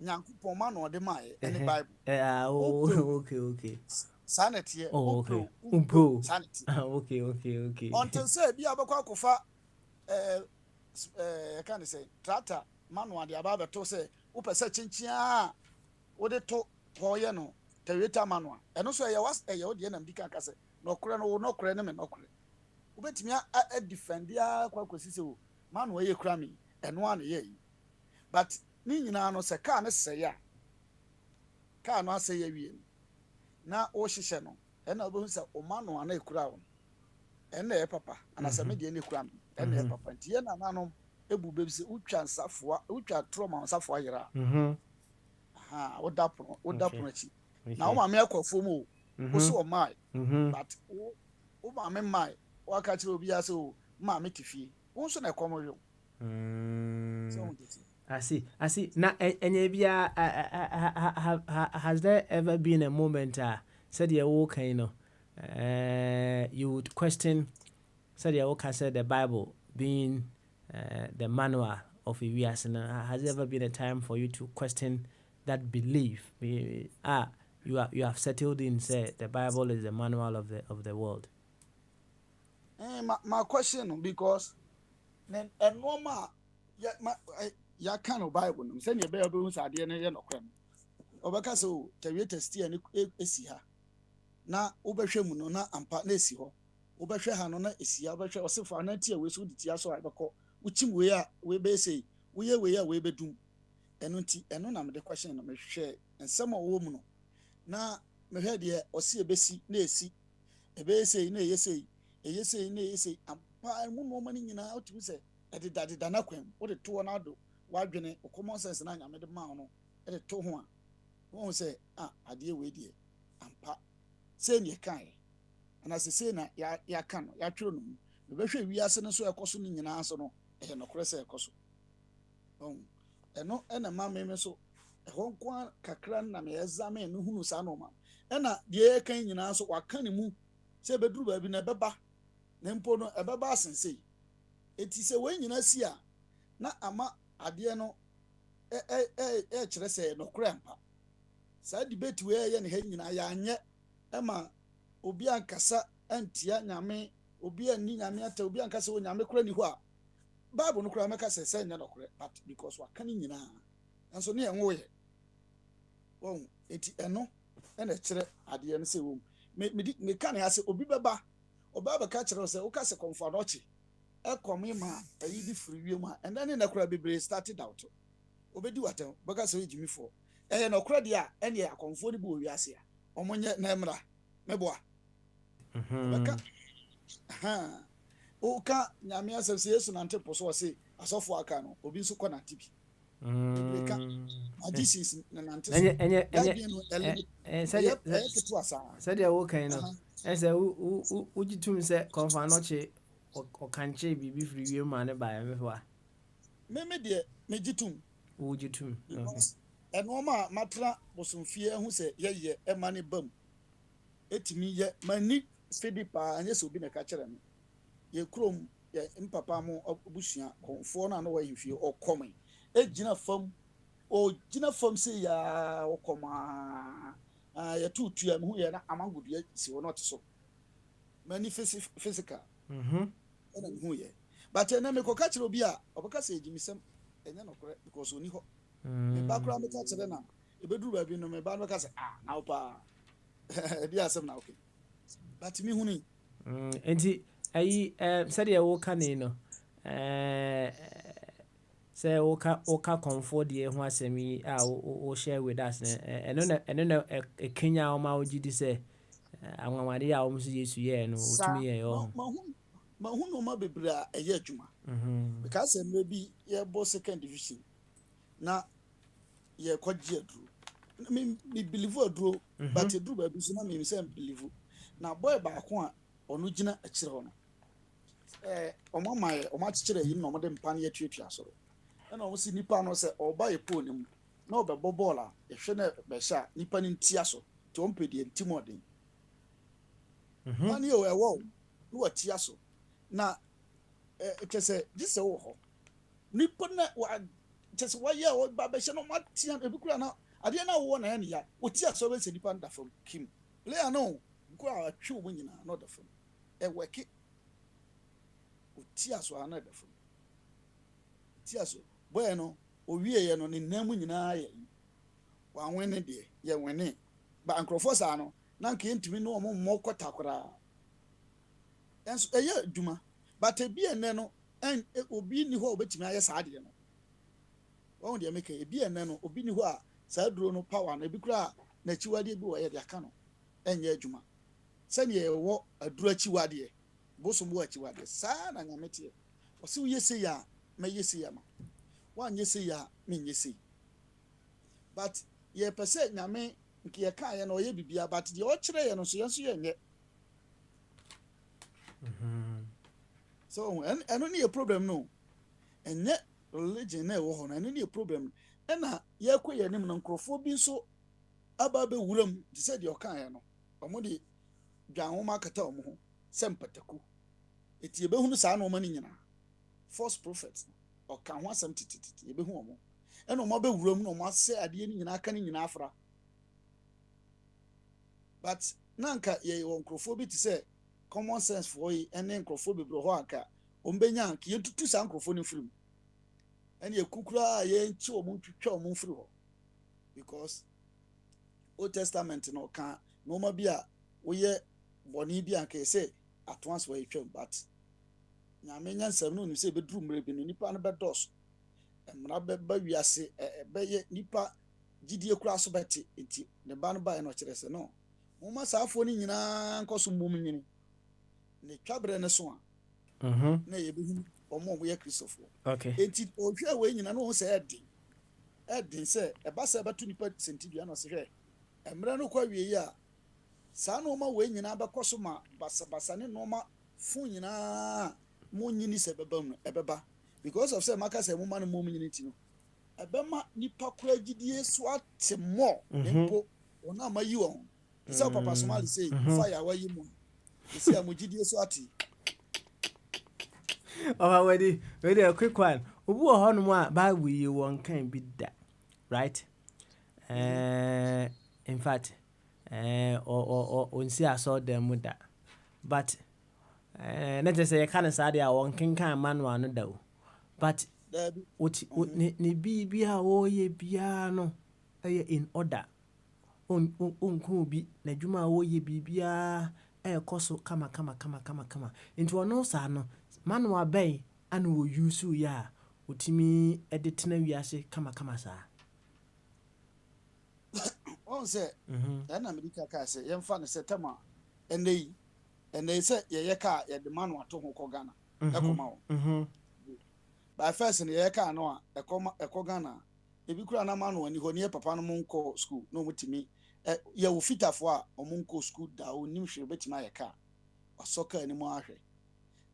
Nyankopɔn manual de ma ye ene Bible okay sanity okay sanity okay until say bia be kwa kofa can say tractor manual de aba beto say wo pese chinchia wo de to hoye no Toyota manual eno so ye wo de na mdika ka say no kore no no kore ne me no kore wo betimi a defend ya kwa kwesi o manual ye kura mi eno an ye but ni nyina no say car ne say ya car no say ya wie na o hihye no ena obo nsa o manual na ekura wo ena e papa anasa me de ne kura me ena e papa tie na nanom ebu bebisi utwa nsafoa utwa trauma nsafoa yera odapono chi na o ma me akofo mu o so o mai but o ma me mai o aka kire obi ase o ma me tifie wo so na ekomo yo so I see. Now, has there ever been a moment, said you're okay, you would question, said you're okay, said the Bible being the manual of a Viasana? Has there ever been a time for you to question that belief? You have settled in, say the Bible is the manual of the world. My question, because a normal, ya kind of Bible no say ne be obo hu ade ne ye nokwam obeka so Toyota stia ne esi ha na obehwe mu no na ampa na esi ho obehwe ha no na esi ha obehwe osefo na tie we so ditia so abeko uchim we a we be say we a we be dum eno nti eno na me de question no me hwe ensem owo mu no na me hwe de osi ebesi na esi ebesi na eyesi na eyesi ampa mu no mani nyina otu se edida na kwam wo de to na do wadwene common sense na nyame de ma no e de to ho a won say ade we die ampa say ne kan ana say na ya kan no ya twero no me be hwe wiase no so ekoso no nyina so no ɛyɛ nɔkorɛ sɛ ɛkɔ so ɛno ɛna ma me so ɛhɔ nko kakra na me examine no hunu saa no ma ɛna deɛ yɛka nyinaa so waka ne mu sɛ bɛduru baabi na ɛbɛba na mpo no ɛbɛba asensei eti sɛ wɔn nyinaa si a na ama adeɛ no kyerɛ sɛ nɔkorɛ mpa saa debate wei yɛ ne ha nyinaa yɛanyɛ ɛma obi ankasa antia nyame obi anni nyame ata obi ankasa wɔ nyame kora ni hɔ a Bible no kora mɛka sɛ nyɛ nɔkorɛ but because waka ne nyinaa nso ne ɛnwo yɛ wɔn eti ɛno ɛna kyerɛ adeɛ no sɛ wɔm me ka ne ase obi bɛba ɔbaa bɛka kyerɛ sɛ woka sɛ kɔmfo adɔkye ɛkɔme ma ayi bi firi wiem a ɛnda ne nakora bebree started out obedi watam bɛka sɛ ɔgyimi fo ɛyɛ nɔkorɛ deɛ a ɛne akɔmfo no bi wɔ wiase a ɔmo nyɛ na mmra mɛboa bɛka woka nyame asɛm sɛ Yesu nante po so ɔse asɔfo aka no obi nso kɔ nante bi ka magicians na nante so sɛdeɛ wokan no ɛsɛ wogye tum sɛ kɔmfa nɔkye ɔkankye biribi firi wiem ma ne baeɛ mehɔ a meme deɛ megye tum wogye tum ɛnoɔma a matra bosomfie ho sɛ yɛyɛ ɛma ne bam ɛtumi yɛ mani fedi paa anyɛ sɛ obi na ɛka kyerɛ me yɛ kurom yɛ mpapa mo abusua kɔmfoɔ no a na wɔyɛ fie ɔkɔme ɛgyina fam ɔgyina fam sɛ yaa ɔkɔmaa yɛto tua me ho yɛ na amangodua si hɔ no ɔte so mani physical ɛna me ho yɛ but ɛnɛ mekɔka kyerɛ obi a ɔbɛka sɛ ɛgyimisɛm ɛnyɛ nɔkorɛ because ɔni hɔ meba koraa meka kyerɛ na ɛbɛduru baabi no meba no bɛka sɛ na wo paa ɛdi asɛm na woke but me huni enti ayi sɛdeɛ woka ne no sɛ woka kɔmfoɔ deɛ ho asɛm yi a wo share with us ɛno na ɛkenya wɔn a wogye di sɛ anwanwadeɛ a wɔn nso Yesu yɛɛ no wotumi yɛɛ hɔ mahu nneɛma bebree a ɛyɛ adwuma because mmerɛ bi yɛbɔ second division na yɛkɔgye aduro me believe aduro but aduro baabi so na me sɛ believe na boy baako a ɔno gyina akyire hɔ no ɔmo amae ɔmo akyekyere yi na ɔmo de mpa no yɛtuatua soro ɛna ɔmo si nipa no sɛ ɔba yɛ pole ne mu na ɔbɛbɔ bɔɔl a yɛhwɛ na bɛhyɛ a nipa no ntia so te ɔmo pɛ deɛ nti mu ɔden pani yɛ ɛwɔ na watia so na kyɛ sɛ gye sɛ wɔ hɔ nipa na kyɛ sɛ wɔyɛ a ɔba bɛhyɛ na ɔmo atia ebi kura na adeɛ na wɔwɔ na yɛ ne ya wɔtia so bɛsɛ nipa no da fam kim player no nkura atwe ɔmo nyinaa na ɔda fam ɛwɛke tia so ana da fam tia so boy no owie ye no ne nam nyinaa yɛ wanwe ne de yɛ wene ba ankrofo saa no na nka ntumi no ɔmo mmɔ kɔtakora enso ɛyɛ adwuma but ebi ene no en obi ni hɔ obetumi ayɛ saa de no wɔn de meka ebi ene no obi ni hɔ a saa duro no power na ebi kura na chiwade bi wɔ yɛ de aka no ɛnyɛ adwuma sɛnea ɛwɔ aduro chiwade bosom wo achiwade saa na nyamete ɔse wo yɛse ya ma yɛse ya ma wan yɛse ya me yɛse but ye pɛsɛ nyame nke ye ka ye na ɔyɛ bibia but de ɔkyerɛ ye no so yɛnso yɛ nyɛ so ɛno ne yɛ problem no ɛnyɛ religion na ɛwɔ hɔ no ɛno ne yɛ problem ɛna yɛkɔ yɛ nim no nkurɔfoɔ bi nso aba bɛwuram te sɛ deɛ ɔka yɛ no ɔmo de dwan ho ma kata ɔmo ho sɛ mpataku eti ebehunu saa na ɔmo ne nyina false prophets ɔka ho asɛm tititi ebehu ɔmo ɛna ɔmo abɛwuram na ɔmo asɛ adeɛ ne nyinaa aka ne nyinaa afra but nanka yɛ wɔ nkurɔfoɔ bi te sɛ common sense for yi ɛne nkurɔfoɔ bebree hɔ anka ɔmo bɛnya anka yɛtutu saa nkurɔfoɔ no mfirim ɛne yɛkukura a yɛnkyi ɔmo twitwa ɔmo mfiri hɔ because Old Testament no ɔka nneɛma bi a woyɛ bɔne bi anka yɛ sɛ atoa so yɛtwam but nyame nyansam no nim sɛ bɛduru mmerɛ bi no nipa no bɛdɔɔso mmara bɛba wiase ɛbɛyɛ nipa gyidie kura so bɛte enti ne ba no baeɛ no ɔkyerɛ sɛ no moma saafoɔ no nyinaa nkɔ so mmom nyini ne twaberɛ no so a na yɛbɛhu ɔmo yɛ kristofoɔ enti ɔhwɛ wei nyina no ɔhu sɛ ɛden sɛ ɛba sɛ ɛbɛto nipa sentidua no ɔsɛ hwɛ mmerɛ no kɔ awie yi a saa nneɛma wei nyinaa bɛkɔ so ma basabasa ne nneɛma fun nyinaa mo nyini sɛ bɛba mu ɛbɛba because of say maka say mama no mom nyiniti no ebema nipa kura gidie so atemo nempo ona amayi won say papa somali say fire wa yi mu say amugidie so ati oh we a quick one obu ho no a bible yi won kan bi da right in fact on see aso dem mu da but na just say kan sa dia won kan manual no da o but ni bibia wo ye bia no in order on ko bi na dwuma wo ye bibia koso kama into ono sa no manual bay and wo use ya otimi edit na wiase kama sa on say na medical ka say yemfa no say tema enei say ye ka ye de manual to ho ko Ghana ekoma wo by first ye ka no a ekoma Ghana ebi kura na manual ni ho ne papa no monko school no mutimi ye wo fitafo a omonko school da onim hwe betima ye ka osoka ni mo ahwe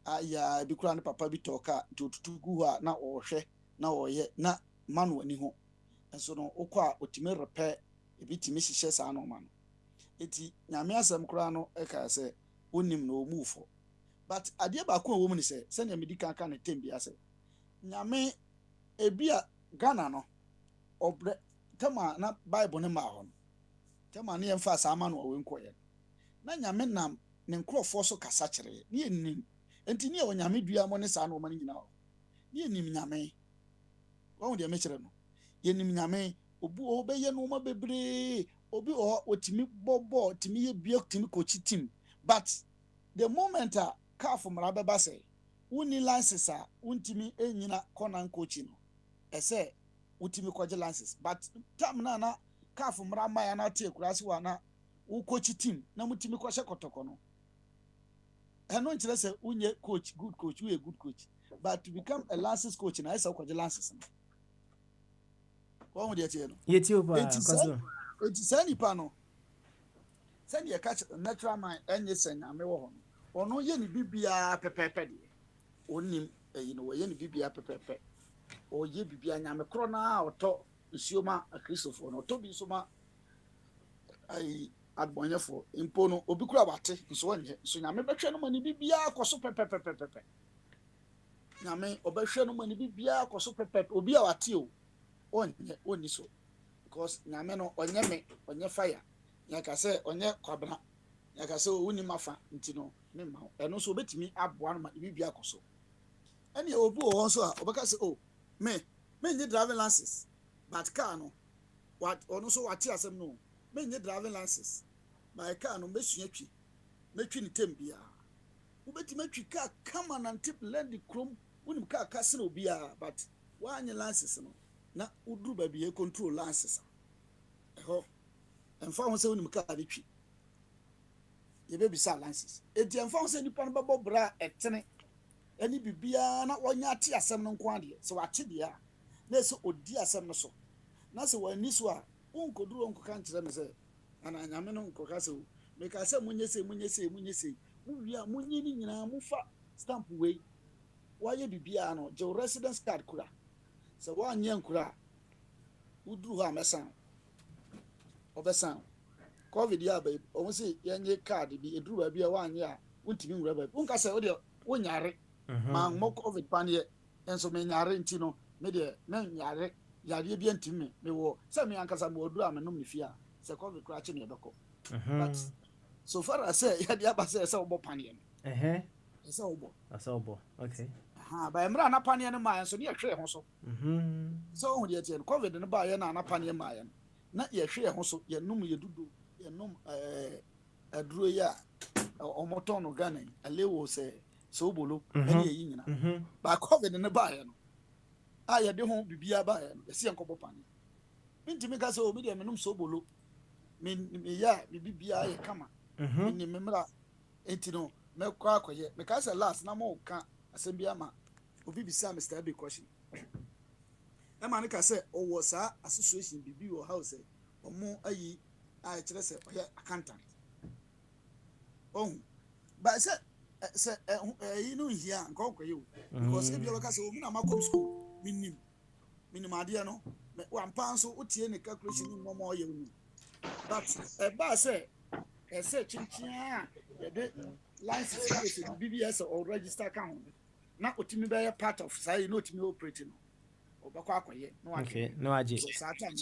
aya ebi kura ne papa bi toka tututu gu ha na ohwe na oye na manual ni ho enso no okwa otimi repair ebi timi hihye sa no ma no eti nyame asem kura no eka se onim no omufo but ade ba ko wo mu ni se na medika kan na tembi ase nyame ebi a Ghana no obre tema na bible ne ma ho no tema ne yemfa sa ma no we nkoye na nyame nam ne nkrofo so kasa kire ne enim enti ne onyame dua mo ne sa no ma ne nyina ho ne enim nyame wo de me kire no yenim nyame obu obeye no ma bebre obi otimi bobo timi ye bia timi coach team but the moment a car from rabeba say uni license a untimi enyina kona coach no ese utimi kwaje license but tam na car from rama ya na tie kurase wa na u coach team na mutimi kwashe kotoko no eno nkire se unye coach good coach we good coach but to become a license coach na ese kwaje license no what would you no yeti opa kwaso enti sani pa no sani e catch natural mind enye senya me wo ho no ono ye ni bibia pepepe de onim ye ni bibia pepepe o ye bibia nyame kro na oto nsioma Christopher no to bi soma ai adbonyefo impo no obi kura wate nso onye so nyame behwe no mani bibia akoso pepepe nyame obehwe no mani bibia akoso pepepe obi a wate o onye so because nyame no onye fire nyaka se onye kwabra nyaka se owuni mafa ntino memma eno so obetimi aboa no ma bibia akoso ene obi o so a obeka se me nye driving license but car no what ono so wate asem no me nye driving license my car no metwi ni tembia obetimi atwi car kama na tip land chrome unim car kase no bia but wanye license no na udru ba bi e control license eho emfa ho se unim car twi ye be bisa license enti emfa ho se nipa no babo bra etene eni bibia na wonya ate asem no nko ade se wate dia na se odi asem no so na se wani so a unkoduru onkoka nkire me se ana nyame no nkoka se me ka se munye se muwia munye ni nyina mufa stamp we waye bibia no je residence card kura se wanye nkura uduru ha mesan obesan covid ya ba o se yenye card bi eduru ba bia wanye a untimi nwura ba unka se ode wonyare ma mo covid panie enso me nyare ntino me de na nyare yare bi ntimi me wo se me ankasa me odu amenom ne fia se covid kura che me ebeko but so far as say ya dia ba se obo panie no se obo okay ba emra na panie no ma enso ne yehwe ho so so hu de tie covid no ba ye na panie ma ye na yehwe ho so ye num ye dudu ye num aduro ya omoton no Ghana alewo se so bolo ene yi nyina ba covid ne ba ye no ya de ho bibia ba ye no esi enkobo pani ntimi ka se obi de menum so bolo me ya bibia ye kama ni memra etino me kwa akoye me ka se last na mo ka asem ama obi bisa Mr. Abi question e ma ne ka se owo sa association bibi wo house omo ayi kire se oye accountant ba se say you know here nko kwa you because if you look say we na makom school minim ade no wan pan so utie ne calculation ni mo ye unu but ba say say chinchin a de license BBS or register account na otimi be part of say you know otimi operating obakọ akoye no age okay no age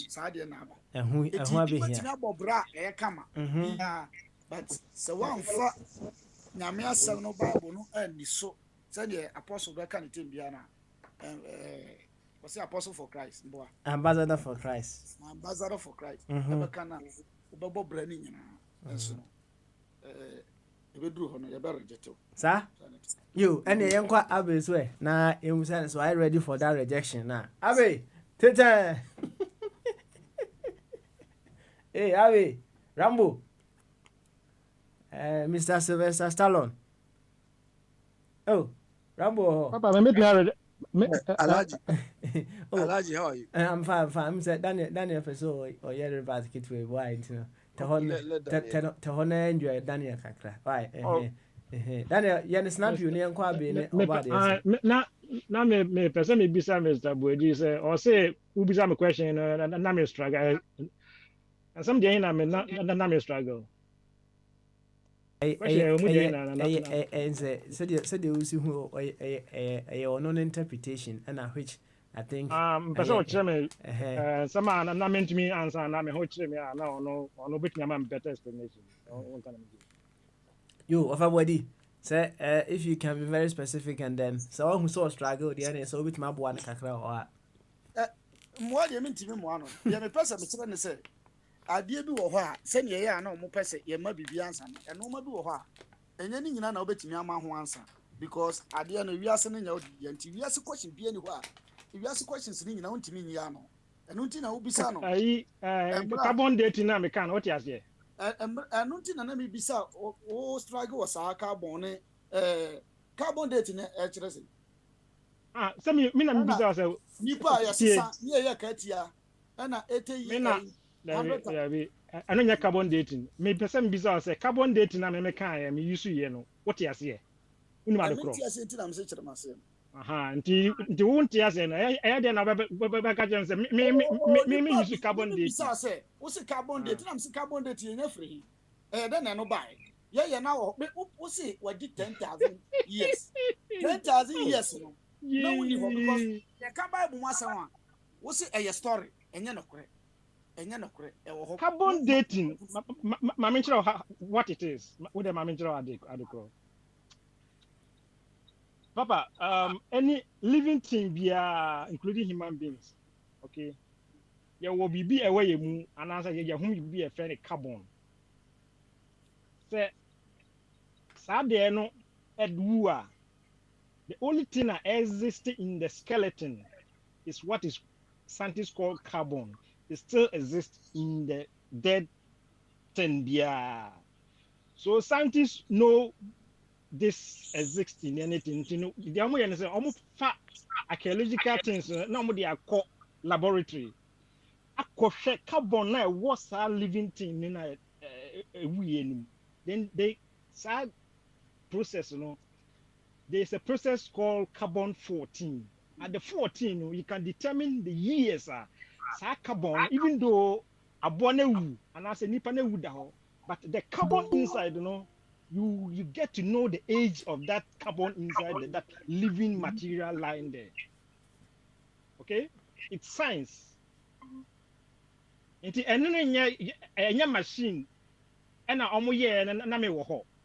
saa de na aba ehun abehia otimi abobra kama yeah but so one fa nyame asem no bible no ani so say the apostle be kan tem bia na was apostle for Christ boa ambassador for Christ ebe kana obebo bra ni nyina enso no ebeduru ho no ye be reject sa yo ene yenkwa abe so na emusan so I ready for that rejection na abe tete hey abe Rambo Mr. Sylvester Stallone oh Rambo Papa me Alaji Alaji how are you I'm fine I'm said Daniel Peso or yellow basket way why you know to honor enjoy Daniel kakra why Daniel you snap you near kwa be na me person me bisa Mr. Boedi say or say who bisa me question na me struggle and some day na me struggle said you see who a non interpretation and which I think person will tell me some are not meant to me answer na me ho tell me no bit me better explanation you of body say if you can be very specific and then so who saw struggle the end so bit my boy kakra or mo de minti me mo ano ye me person me tell me say ade bi wo ho a se ne ye na mo pese ye ma bibi ansa no eno ma bi wo ho a enye ni nyina na obetimi ama ho ansa because ade no wiase no nya odi nti wiase question bi ani ho a wiase questions ni nyina untimi nyi ano eno nti na ubisa no ayi carbon dating na me kan what you say eno nti na me bisa o struggle was a carbon carbon dating e kire se se me na me bisa say nipa ya sisa ye ka tia na ete I know carbon dating. Me person bizarre say carbon dating na me kan me use ye no. What you say? Unu ma de kro. I say na me say chirema say. Aha, nti won tia say na e dey na be ka jen say me use carbon dating. Bizarre say, wo say carbon dating na me say carbon dating ye free. Then na no buy. Ye na wo say we di 10,000 years. 10,000 years no. No we for because the Bible mo asem a wo say e story enye no kore. Carbon dating, what it is. With the Papa, any living thing including human beings, okay? There will be a way you move, and answer you whom be a friend carbon. Say, Sadia no Edwua. The only thing that exists in the skeleton is what is scientists call carbon. It still exists in the dead tenbia. So scientists know this exists in anything. You know, they are say almost archaeological things. No, they are called laboratory. Akoshe carbon na what's a living thing in a then they sad process. You know, there's a process called carbon 14. At the 14, you can determine the years. Carbon, even though a bonewu and as a nipa newu da ho, but the carbon inside, you know, you get to know the age of that carbon inside that living material lying there. Okay, it's science. It's a machine, and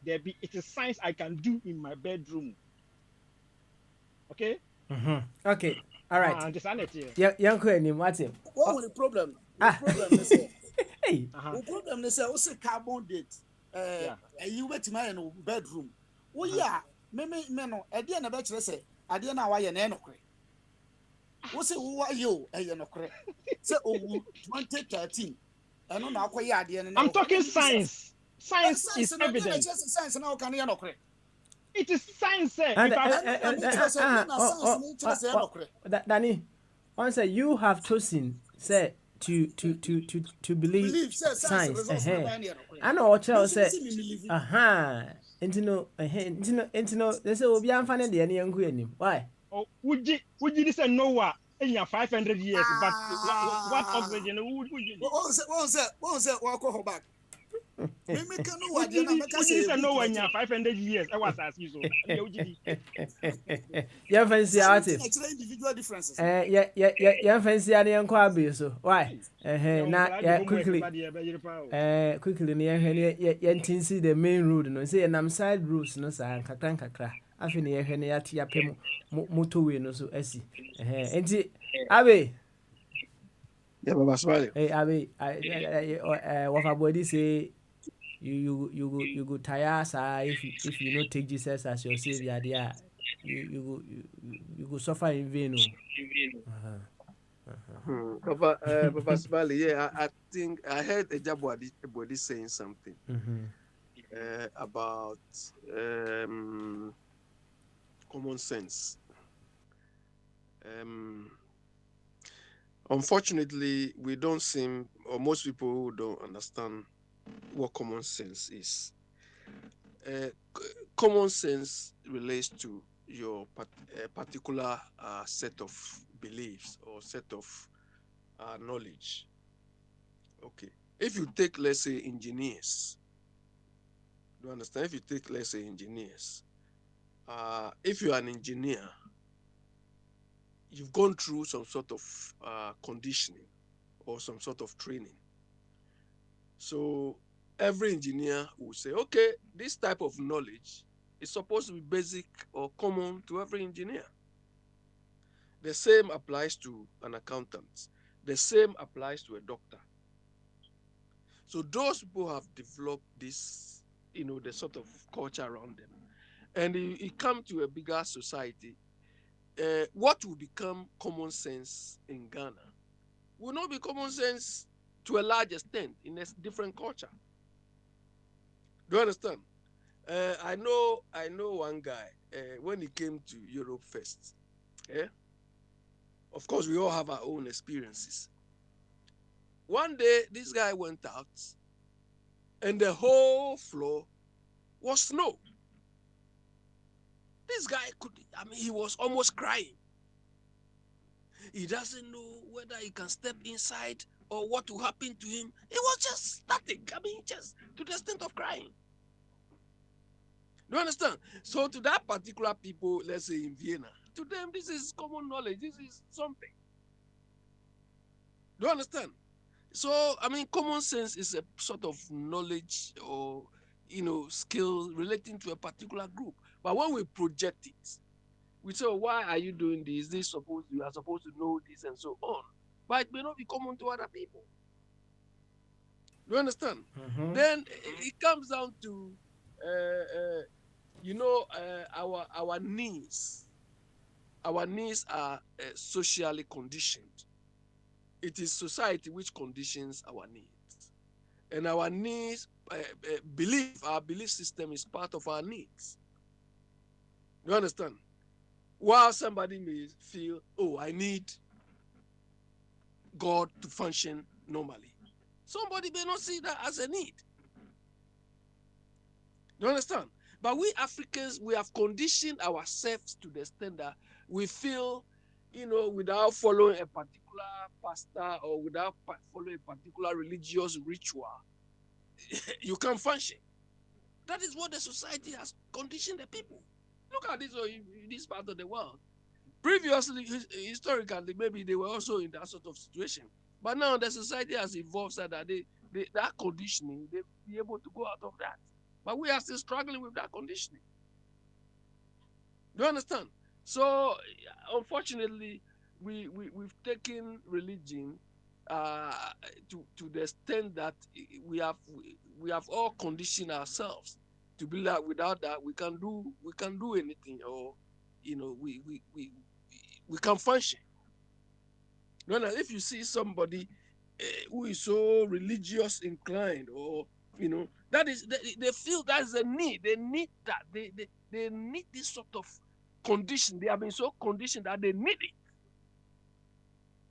it is science I can do in my bedroom. Okay. Okay. All right. Yeah, young queen, what's it? What was the problem? The problem is hey. The problem is also carbon date. You wait my bedroom. Oh yeah, me no. At the end of the say, at the end of why you no correct. What say who are you? You no correct. Say 2013. I don't know why you are. I'm talking science. Science is evidence. Science now can you no correct. It is science. Danny, once you have chosen, say to believe science. I know what you say. Intino, they say, will be unfunded the any young. Why? Oh, would you say Noah in 500 years, but what Ah, oxygen would you need? one say, walk her back. Me can know what you make us Would you say say book Noah na in chire. 500 years? I was as you so. Yeah, fancy Say out anything it. na chire individual differences. Yeah, fancy any uncle so. Why? Now, yeah, quickly. Quickly, near see the main road, no say, and I'm side roads, no, sir, and kakra. I feel near Henriati Yapem motorway, no so, Essie. And it, Abbey, Yeah, Baba Smiley. Abbey, what a body say. You go tire sir if you not take Jesus as your savior there you go suffer in vain. Papa Smiley, yeah, I think I heard a body saying something about common sense. Unfortunately, we don't seem, or most people don't understand what common sense is. Common sense relates to your particular set of beliefs or set of knowledge. Okay. If you take, let's say, engineers, do you understand? If you take, let's say, engineers, if you're an engineer, you've gone through some sort of conditioning or some sort of training. So every engineer will say, okay, this type of knowledge is supposed to be basic or common to every engineer. The same applies to an accountant. The same applies to a doctor. So those people have developed this, the sort of culture around them. And it comes to a bigger society. What will become common sense in Ghana will not be common sense to a large extent in a different culture. Do you understand? I know one guy when he came to Europe first. Of course, we all have our own experiences. One day, this guy went out, and the whole floor was snow. This guy he was almost crying. He doesn't know whether he can step inside or what will happen to him. It was just static. Just to the extent of crying. Do you understand? So to that particular people, let's say in Vienna, to them, this is common knowledge. This is something. Do you understand? So, common sense is a sort of knowledge or, skill relating to a particular group. But when we project it, we say, why are you doing this? You are supposed to know this and so on. But it may not be common to other people. Do you understand? Then it comes down to, our needs. Our needs are socially conditioned. It is society which conditions our needs. And our needs, our belief system is part of our needs. You understand? While somebody may feel, I need God to function normally, somebody may not see that as a need. You understand? But we Africans, we have conditioned ourselves to the extent that we feel, without following a particular pastor or without following a particular religious ritual, you can't function. That is what the society has conditioned the people. Look at this in this part of the world. Previously, historically, maybe they were also in that sort of situation. But now the society has evolved so that that conditioning, they'll be able to go out of that. But we are still struggling with that conditioning. Do you understand? So, unfortunately, we've taken religion to the extent that we have all conditioned ourselves to be like, without that we can do anything, or we can function. No, if you see somebody who is so religious inclined, or that is they feel that is a need. They need that. They need this sort of condition. They have been so conditioned that they need it.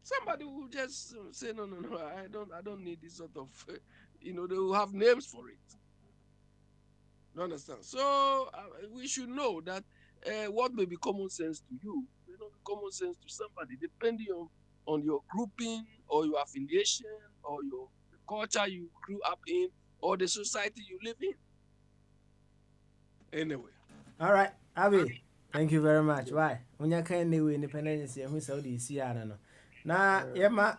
Somebody will just say, no, I don't need this sort of, they will have names for it. You understand? So we should know that what may be common sense to you may not be common sense to somebody, depending on your grouping or your affiliation or your culture you grew up in or the society you live in. Anyway. All right, Abby. Thank you very much. Why? When you can't do independence, who saw the Siana. Na yema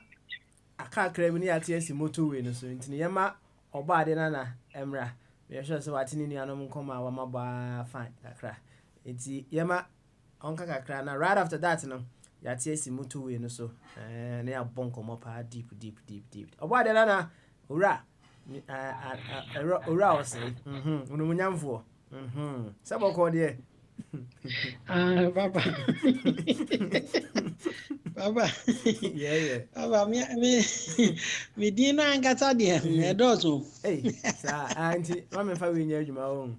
aka krabini ati esi motorway no so ntini yema oba de na emra. Me sure so watini ni anom nkoma wa maba fine kakra. Nti yema onka kakra na right after that no yati esi motorway no so na ya bonko mo pa deep. Oba de na ora ora o say unumunyamfo sabo ko de Baba. Baba. Yeah. Baba, me dina angata de me dozo. Hey, sa auntie, mama fa we nya adwuma o.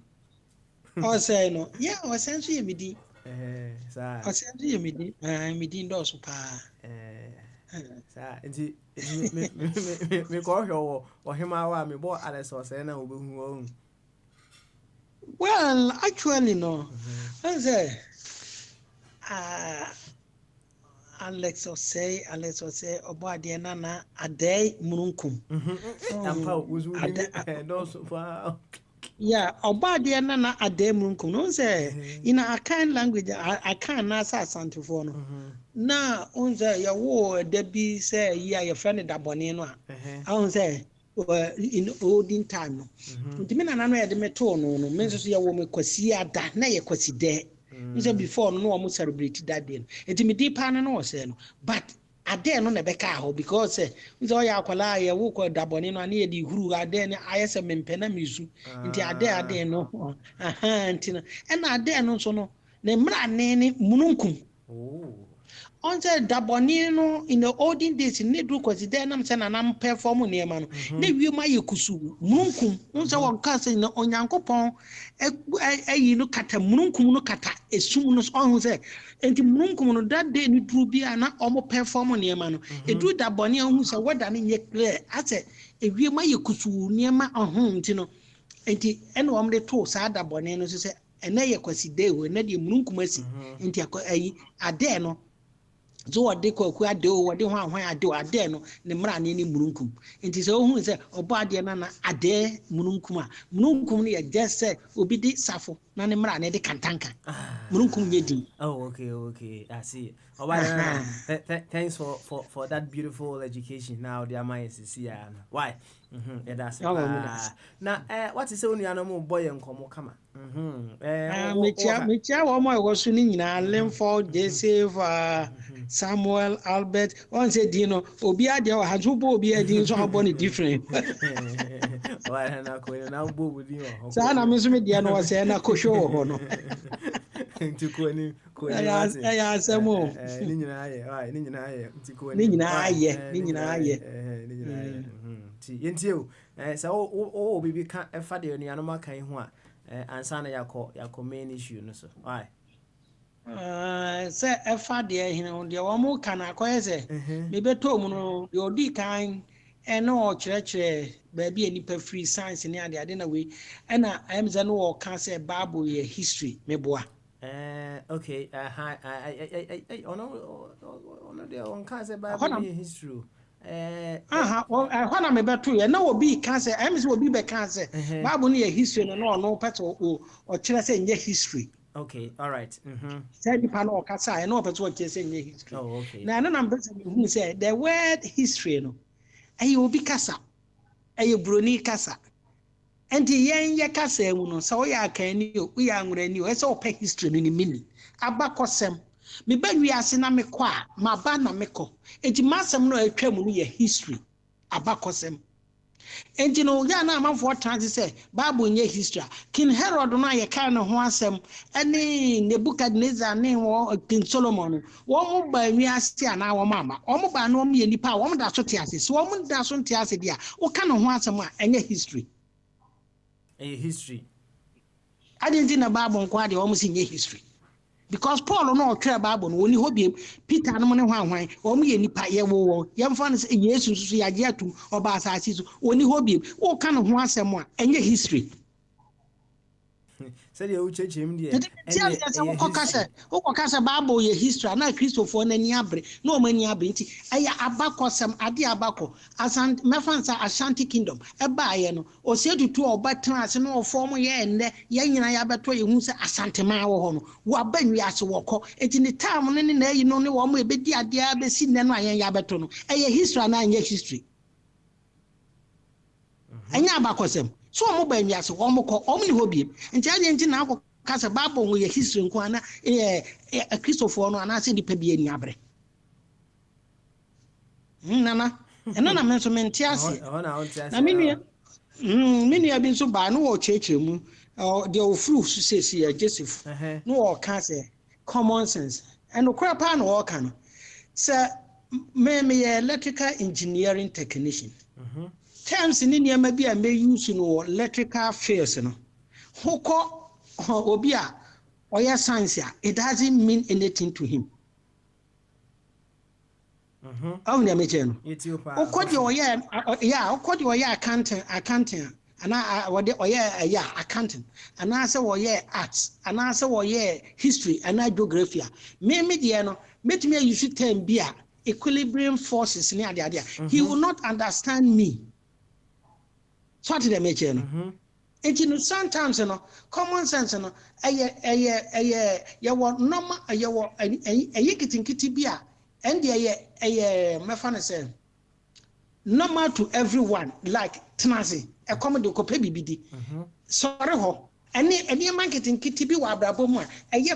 O say no. Yeah, o say so ye me di. Sa. O say so ye me di. Me di ndoso pa. Sa auntie me ko hwo o hema wa me bo ales o say na obehu o. Well, actually no. I say Alex will say obo de na adai mununkum. Ampa uzu no so far. Yeah, obo de na adai mununkum. No say in a kind language I can na sa santifo no. Na unze ya wo de bi say ya your friend da bone no a. I say in olden time no. Ntimi na no ya de meto no me so ya wo me kwasi ada na ye kwasi de. Say before no one celebrate that day. Enti me deep pan no say no. But ade no na beka ho because say oya akwala ye wo ko dabone no na ye di huru ade ne ayese mempena misu. Enti ade no enti no e na ade no so no ne mra ne mununkum. On said daboni no in the olden days ne do kwasi de nam se na nam perform ne ma no ne wi ma yekusu mununkum on say won ka say na onyankopon ayi no kata mununkum no kata esum no on say enti mununkum no that day ni duru bia na omo perform ne ma no e do daboni on say wada ne nye clear ase e wi ma yekusu ne ma enti no enti ene wom de to sa daboni no so say ene ye kwasi de ho ne de mununkum asi enti ayi ade no so what they call ade o what they hwan ade no ne mra ne ni mununkum enti so hu se obo ade na ade mununkum a mununkum ne just say obi di safo na ne mra ne de kantanka mununkum ye di. Oh, okay, I see. Thanks for that beautiful education. Now the amount is here. Why? Yeah, that's it. Now, what is only animal boy and come kama? Micha wo mo go so ni nyina Lemford Joseph Samuel Albert on say dino obi ade o hazubo obi ade so abo ni different. Why na ko na bo budi o. Sa na me so me dia no wo say na ko show ho no. Nti ko ni ya asemo ni nyina aye ni nyina aye nti ko ni nyina aye ti yenti o sa o bibi ka efa de ni anoma kan ho a ansa na yakọ main issue no so why say efa de hin de wo mo kan akoye se me beto mu no de odi kan ene o kire ba bi enipa free science ni ade na we na emze no o kan say bible ye history me boa. Okay, ono de on can say Bible history. When me beto ye na obi can say am say obi be can say Bible no history no peto o kire say nye history. Okay, all right. Say di pa no kasa e no peto o kire say nye history. Oh, okay. Na na be say the word history no ayi obi kasa ayi broni kasa. Enti yen ye kasa emu no so ya kan ni o ya nwura ni o e so pe history no ni mini abakosem me ba wi ase na me kọ a ma ba na me kọ enti masem no atwa mu no ye history abakosem enti no ya na amanfo trans say bible nye history King Herod no ye kan no ho asem ene Nebuchadnezzar ne wo King Solomon wo mo ba wi ase ana wo mama wo mo ba no mo ye nipa wo mo da so te ase so wo mo da so te ase dia wo kan no ho asem a enye history. A history. I didn't think about Bible almost in history. Because Paul no care Bible no ni hobby Peter no ne hwan o mu ye nipa ye wo ye mfa no Yesu so ya je atum oba asase so oni hobby o ka no ho asem a enye history. Said you church him dear. Tell us Okasa Bible ye history na Christopher na niabre no mani abenti aya abako sam ade abako asant mefansa Ashanti Kingdom eba ye no o se tutu obatan ase no form ye enne ye nyina ya beto ye hu se Asante man wo ho no wo abanwi ase woko enti ni time ne na yi no ne wo mo ebedi ade abesi ne no ayen ya beto no eye history na anye history anya abako sam so mo ba nwi ase wo mo ko o mo ni hobie enti ade enti na akọ kasa Bible wo ye history nko ana Christopher no ana se dipa bi ani abre nana ena na menso mente ase na menua bi nso ba no wo cheche mu de ofru su sesi ya Joseph no wo ka se common sense and okra pa no wo ka no se me electrical engineering technician terms ni niam bi a me use no electrical fields no hoko obia oya science it doesn't mean anything to him only me cheno okodi oya accounting ana wode oya accounting ana say oya arts ana say oya history ana geography me de no metimi use term bia equilibrium forces ni ade he will not understand me so to them cheno no sometimes common sense no wo normal wo kitinkiti bia and me say normal to everyone like tenase e come de ko pe bibidi sorry ho any marketing kiti bi wa abrabo mu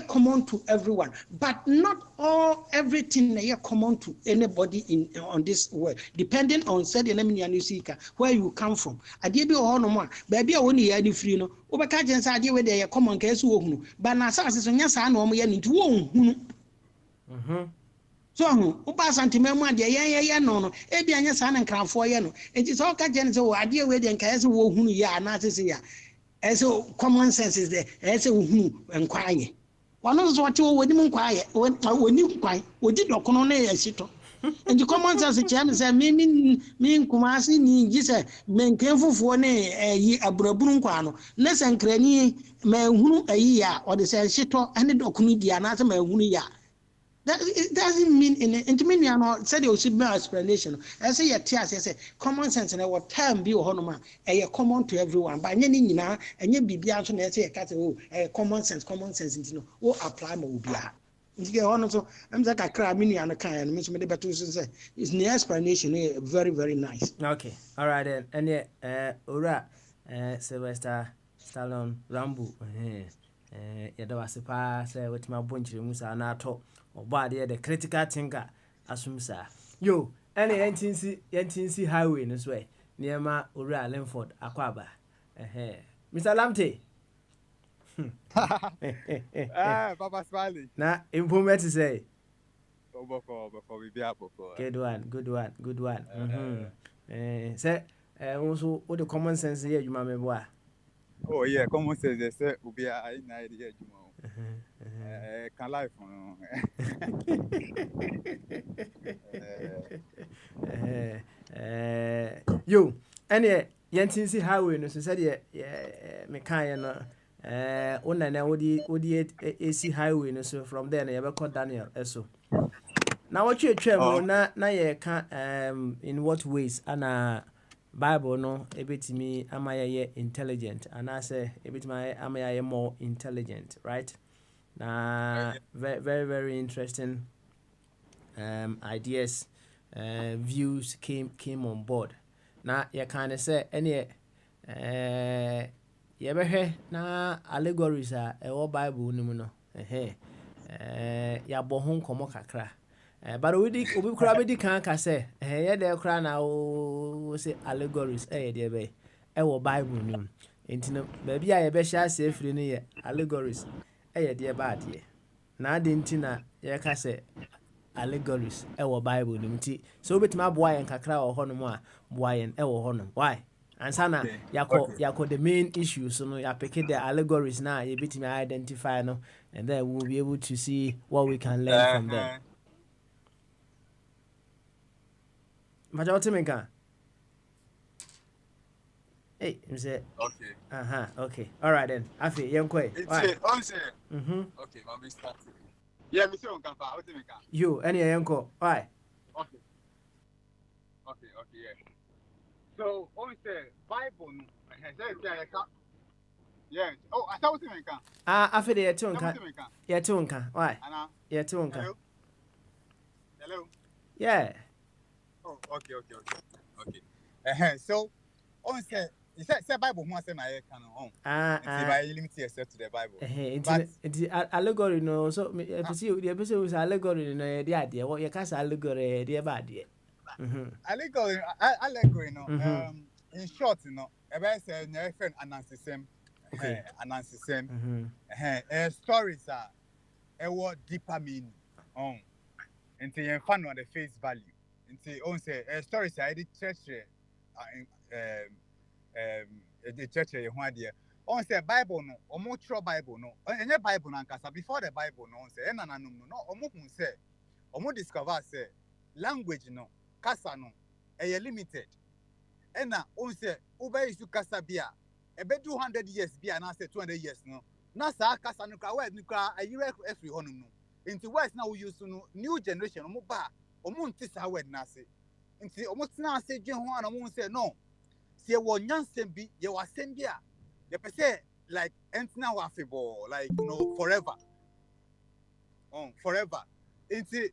common to everyone but not all everything common to anybody in on this world depending on said enemy and usika where you come from ade bi ho no mu ba bia woni ya ni free no wo be ka gen say ade we dey common ka so wo hunu but na sa so nya sa na o mo ye ni nti wo hunu so hu ba santima mu ade ye no e bia nya sa na nkranfo ye no enti so ka gen say wo ade we dey nka so wo hunu ya na se ya so common sense is there so who enquire one of what you would inquire when you quite would did not come on a shito and the common sense say mean kumasi ni jisa men careful for ye a brabunquano less and cranny man who a year or the say shito and the documedia another man who ya that it doesn't mean in intimate said you should make explanation. I say your tears, I say common sense and what time be honoma, a common to everyone. By any now, and you be beyond to say a cat, common sense, you know, apply more be. You get on so I'm like a crab mini and a kind, Miss Medibatu say it's the explanation very, very nice. Okay, all right then. And yet, Ura, Sylvester Stallone, Rambo, Yadawasipa, say what my bunch of Musa and I talk. Body the critical thinker asumsa yo any NTC highway this way near ma Ura Linford Akwaba Mr. Lamte Papa Smiley na implement to say before we be up good one say also what the common sense here you mama boy oh yeah common sense they say we be I na idea you can life yo any NTC highway no so said me kan no una na wodi AC highway no so from there na you be call Daniel eso na what you twem na ye kan in what ways ana Bible no ebetimi amaye intelligent and I say ebetimi amaye more intelligent right very very very interesting ideas views came on board na you kind of say any you ever na allegories a Bible no no ya bo ho nkomo kakra but obi kura be di kan ka say ye dey kura na o say allegories dey be Bible no enti no ba bia ye be sha say free no ye allegories dey bad ye na ade nti na ye ka say allegories Bible no nti so obetima aboa yen kakra wo hono mu a boa yen hono why ansana yako the main issue so no ya pick the allegories now you bit me identify no and then we'll be able to see what we can learn from them. Majority menka Hey, you say. Okay. Okay. All right then. Afi, yenkwe. It's on say. Mhm. Okay, I'm start. Yeah, me say on can pa. What me can? You, any yenko. Why? Okay. Okay, yeah. So, on say Bible no. Say yeah. Oh, I thought what me can. Afi de yetu What nka. me can? Yetu nka. Why? Anna. Yetu nka. Hello. Hello. Yeah. Oh, okay. So, on say Bible who say na ye can on. It's by limit yourself to the Bible. It's allegory no. So if you see the episode was allegory no, the idea. What you cast allegory, the bad idea. Allegory no. In short, you know, about say your friend announce same. Okay. Announce same. Stories are a deeper meaning. Into your fan on the face value. Into on say stories are the church the church you want there. On say Bible no, or more true Bible no. Any Bible na nkasa before the Bible no say na no omo kun say omo discover say language no kasa no limited. Ena on say ube isu kasa bia ebe 200 years bia na say 200 years no. Na sa kasa no ka word no ka ayire every hono no. Into words now we use no new generation omo ba omo nti sa word na say. Nti omo tena say dwen ho ana omo say no. Se wo nyansem bi ye wasem bi a ye pese like entina wa febo like you know forever forever into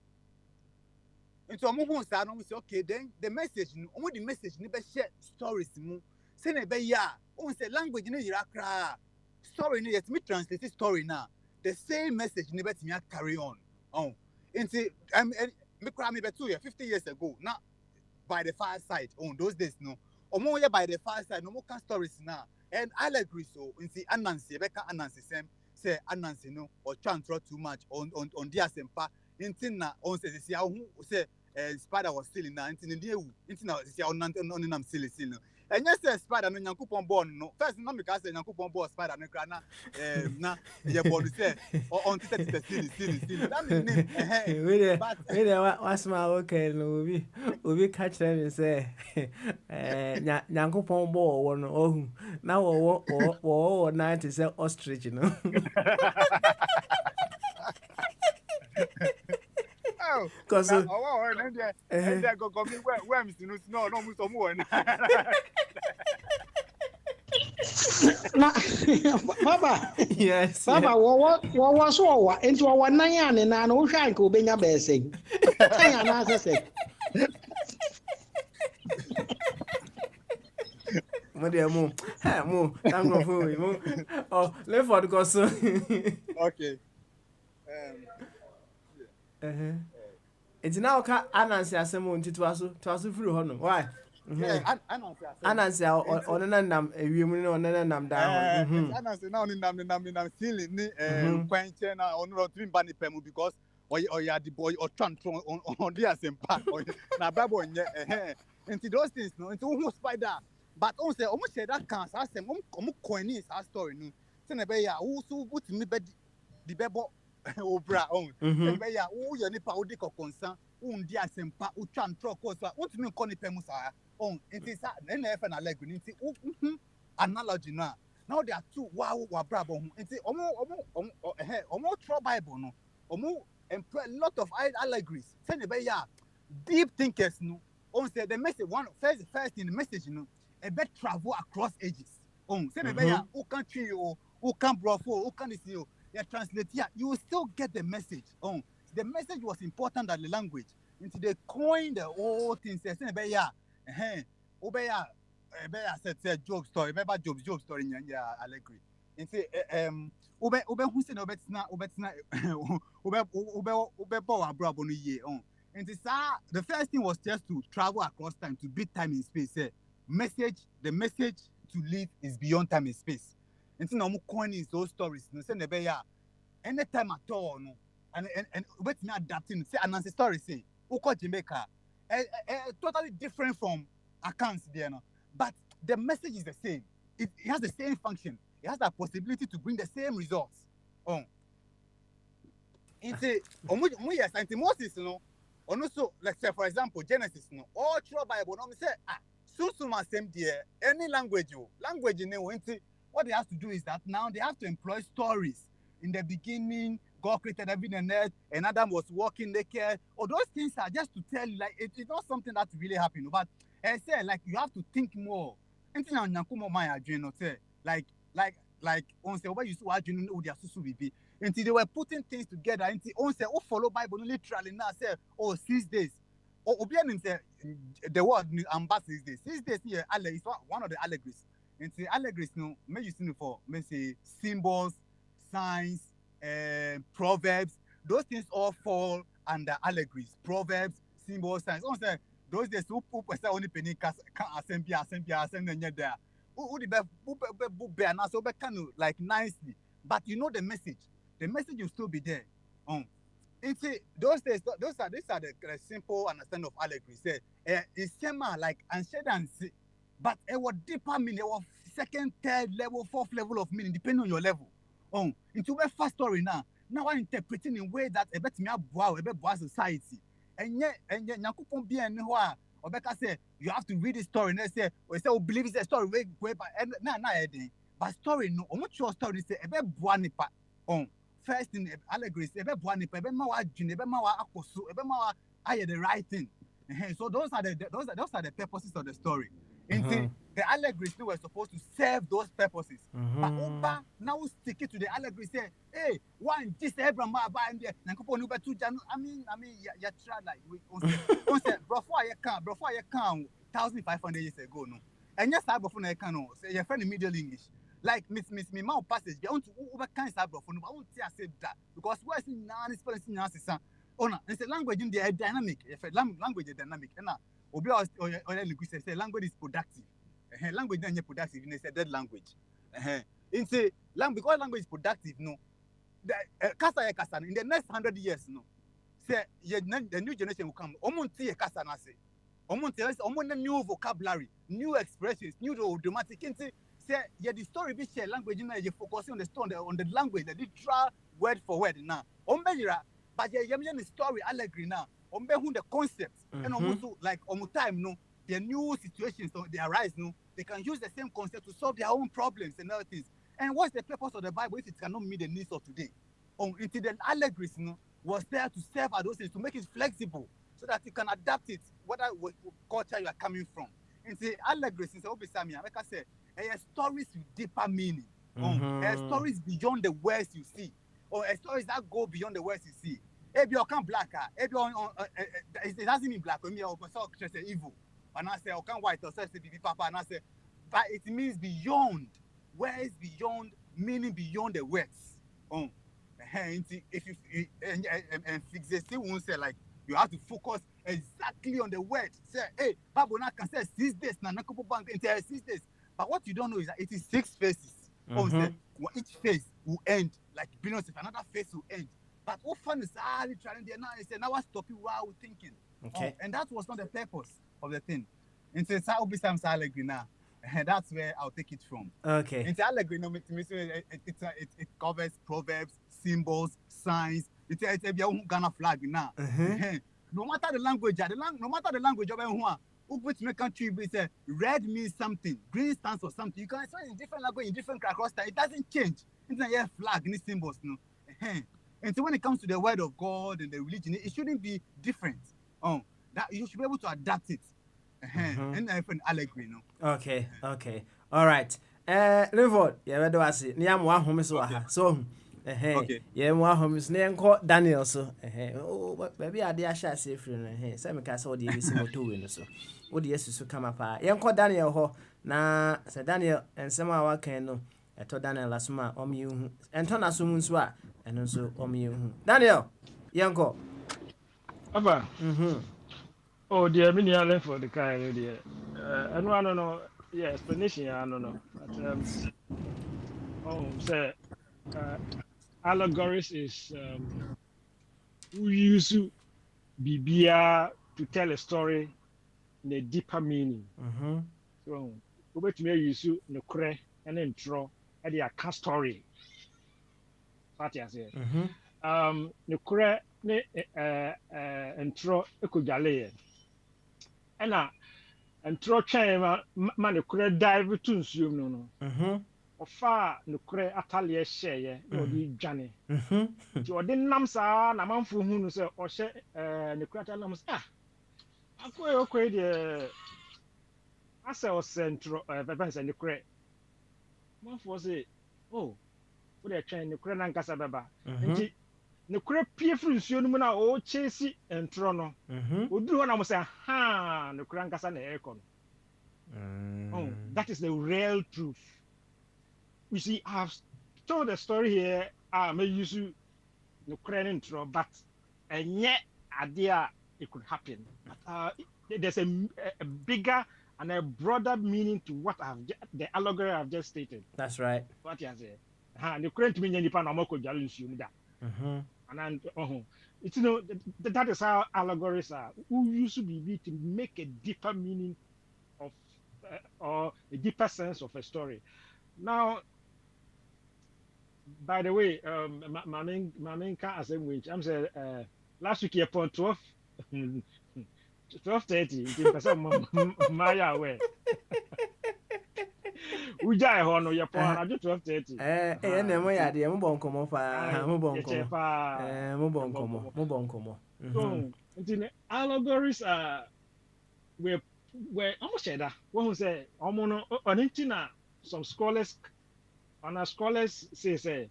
omo hu sa no say okay then the message omo the message ni be share stories mu say na be ya o say language ni yira kra story ni yet me translate story na the same message ni bet me carry on into me cry me be 50 years ago now by the far side on those days no omo ye by the far side no more can stories now and allegories so into anansi beka anansi same say anansi no or chantro too much on dia sempa into na on say spider was stealing na into na say on nam stealing no and yes say spider no nyankopon born no first no me ka say nyankopon born spider no kra na na ye born say on stealing that mean we what's my okay no we catch them and say nyankopon bo wo no ohu na wo 90 say ostrich no. Oh, because and there go me where Mr. No so more Baba. Yes. Baba, what so into our nine and an ocean could be your best. Mo thank God for you. Oh, let for the course. Okay. It's now ka anansi asemo nti to aso firi ho no. Why? Anansi onena nam ewiem ni onena nam da ho. Anansi na onena nam ceiling ni kwenche na onro trim ba ni pemu because ya the boy or tran on dia sempa na bible nye into those things no into who spider but on say omo share that can say omo coin is our story no say na be ya who so put me be the bebo obra on say be ya who your nipa wo de kokonsan undi asempa utwan tro ko so untumi nko ni pemu sa on into sa na efe na leg into analogy na now there are two wow bra bo into omo tro bible no omo employ a lot of allegories say na be ya deep thinkers no on say the message first in the message no a bit travel across ages on say na be ya who can tree you who can brofo who can see you translate here you will still get the message on the message was important than the language into they coined the whole thing say na be ya obeya said Job story remember Job story nya allegory into ube hu say na obetina ube bo abrabo no ye on and the first thing was just to travel across time to beat time in space the message to live is beyond time and space and so now coining those stories no say na be ya anytime at all no and wait me adapting say an story say uko Jamaica totally different from accounts there no but the message is the same it has the same function it has the possibility to bring the same results on into yes and Moses no also like say for example Genesis no all through Bible no me say Susuma same there. Any language, what they have to do is that now they have to employ stories. In the beginning, God created heaven and earth, and Adam was walking naked. All those things are just to tell you, like it's not something that really happened. But I say, like you have to think more. Like on say what you see what you know their susu bibi. Until they were putting things together. Until on say oh follow Bible literally now say 6 days. Obianim say the word ambassadors 6 days. 6 days here is one of the allegories. Until allegories no may you see for may say symbols, signs, proverbs. Those things all fall under allegories. Proverbs, symbols, signs. On say those days who say only penny can assembly there. Who the book bear now so kind of like nicely, but you know the message. The message will still be there. It's those days. These are the simple understanding of allegory. Say it's similar like and see, but it was deeper meaning. It was second, third level, fourth level of meaning depending on your level. Into a first story now. Now I'm interpreting in a way that a better me a society. And yet Nakupon be and Obeka say you have to read the story and they say believe it's a story but story no your story say ebe buanipa first in allegories ebe buanipa ebe ma wa adwene ebe ma wa akoso ebe ma wa aye the right thing. So those are the purposes of the story. The allegories were supposed to serve those purposes. But Oba now stick it to the allegory say, hey, one just Abraham and there. I mean, you try like we say, before you can 1,500 years ago, no. And yes, I before I can say your friend in Middle English. Like Miss me mouth passage, you want to over kind of before, but I won't say that because what's in now is spelling answers. It's a language in the dynamic. If a language is dynamic, and now Obi or linguist say language is productive. Language is not productive. It's a dead language. In say language because language is productive. No, the kasa in the next 100 years, no. Say the new generation will come. Omunti kasa na say. Omunti new vocabulary, new expressions, new dramatic. Say the story be share language. You focusing on the language, the literal word for word now. But the story allegory now. The concepts and also like time no the new situations they arise no they can use the same concept to solve their own problems and other things. And what's the purpose of the Bible if it cannot meet the needs of today? Into the allegories was there to serve at those things to make it flexible so that you can adapt it whatever culture you are coming from. Into allegories since Obisami, like I said, stories with deeper meaning. Stories beyond the words you see, or stories that go beyond the words you see. If you can black, it doesn't mean black. Me, I say evil, and I say I can white or say baby papa, and I say, but it means beyond words, beyond meaning, beyond the words. If you and fix it, won't say like you have to focus exactly on the words. Say, hey, Bible now can say 6 days, na nakupo bank entire 6 days. But what you don't know is that it is 6 phases. Each phase will end like billions. If another phase will end. But often is trying there now. They say now what's stopping while we're thinking. Okay. And that was not the purpose of the thing. And so I'll be some allegory now. And that's where I'll take it from. Okay. It's allegory, no, it covers proverbs, symbols, signs. It's a Ghana flag now. No matter the language, no matter the language of everyone. Which my country say red means something, green stands for something. You can explain in different language, in different characters. It doesn't change. It's a flag, any symbols, no. And so when it comes to the word of God and the religion, it shouldn't be different. That you should be able to adapt it. And an allegory, no. Okay. All right. Rivard, yeah, do I see? Niam wa home so. Okay. Yeah, wa home is name called Daniel so. Oh, baby, I dare share say free. Say me ka say the ABC moto win so. What the yes to come up. Yan called Daniel ho na say Daniel and some wa kan no. Eto Daniel asuma omiyu ento na so munso a eno so omiyu Daniel yanko aba oh dear me near for the kind dear and one no yeah explanation I don't know but say allegories is we use bibia to tell a story in a deeper meaning so we bet me use no kre and intro and the cast story. What you say? The kure ne intro ekujale. And and throw chain man could dive to nsuom no ɔfa ne korɛ ataleɛ hyɛeɛ na ɔde dwane nti ɔde nam saa na amanfo hu no sɛ ɔhyɛ ne korɛ ataleɛ nam sɛ akɔɛ deɛ asɛ ɔsɛ ntoro bɛbɛn sɛ ne korɛ amanfoɔ sɛ oh wode twɛn ne korɛ nankasa bɛba nti ne korɛ pie firi nsuo no mu na ɔkyɛ si ntoro no ɔduru hɔ na mo sɛ ha ne korɛ ankasa na ɛrekɔ no that is the real truth. You see, I have told a story here. I may use you Ukrainian intro, but and yet idea it could happen. But, there's a bigger and a broader meaning to what the allegory I've just stated. That's right. What you say? The Ukrainian meaning you pan amoko jalusi that. And it's that is how allegories are. Who used to be to make a deeper meaning of or a deeper sense of a story. Now. By the way, my main car as which I'm saying last week upon 12:30. My way. We die on your phone at 12:30. No, yeah, dear, Muboncomo, Muboncomo. So, allegories are where almost said that one say, on some scholars. And our scholars say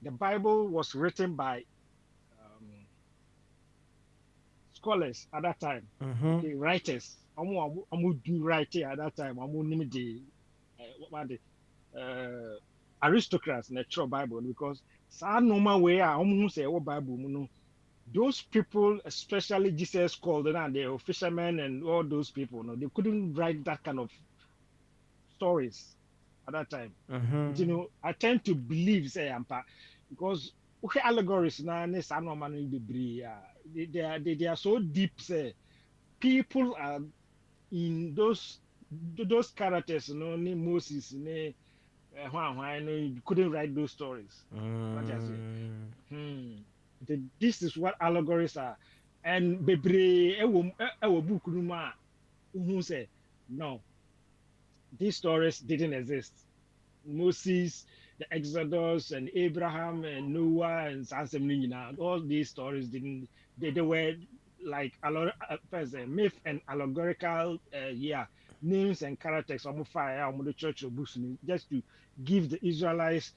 the Bible was written by scholars at that time, okay, writers. I'm do writing at that time. I'm name the aristocrats in the true Bible because some normal way I'm say what Bible. Those people, especially Jesus called and the fishermen and all those people, they couldn't write that kind of stories. At that time, I tend to believe say because allegories now they are so deep. Say people are in those characters. Moses, you couldn't write those stories. This is what allegories are, and bebre book who say no. These stories didn't exist. Moses, the Exodus, and Abraham, and Noah, and Sansemnina, all these stories didn't. They were like myth and allegorical, names and characters on fire on the church of books, just to give the Israelites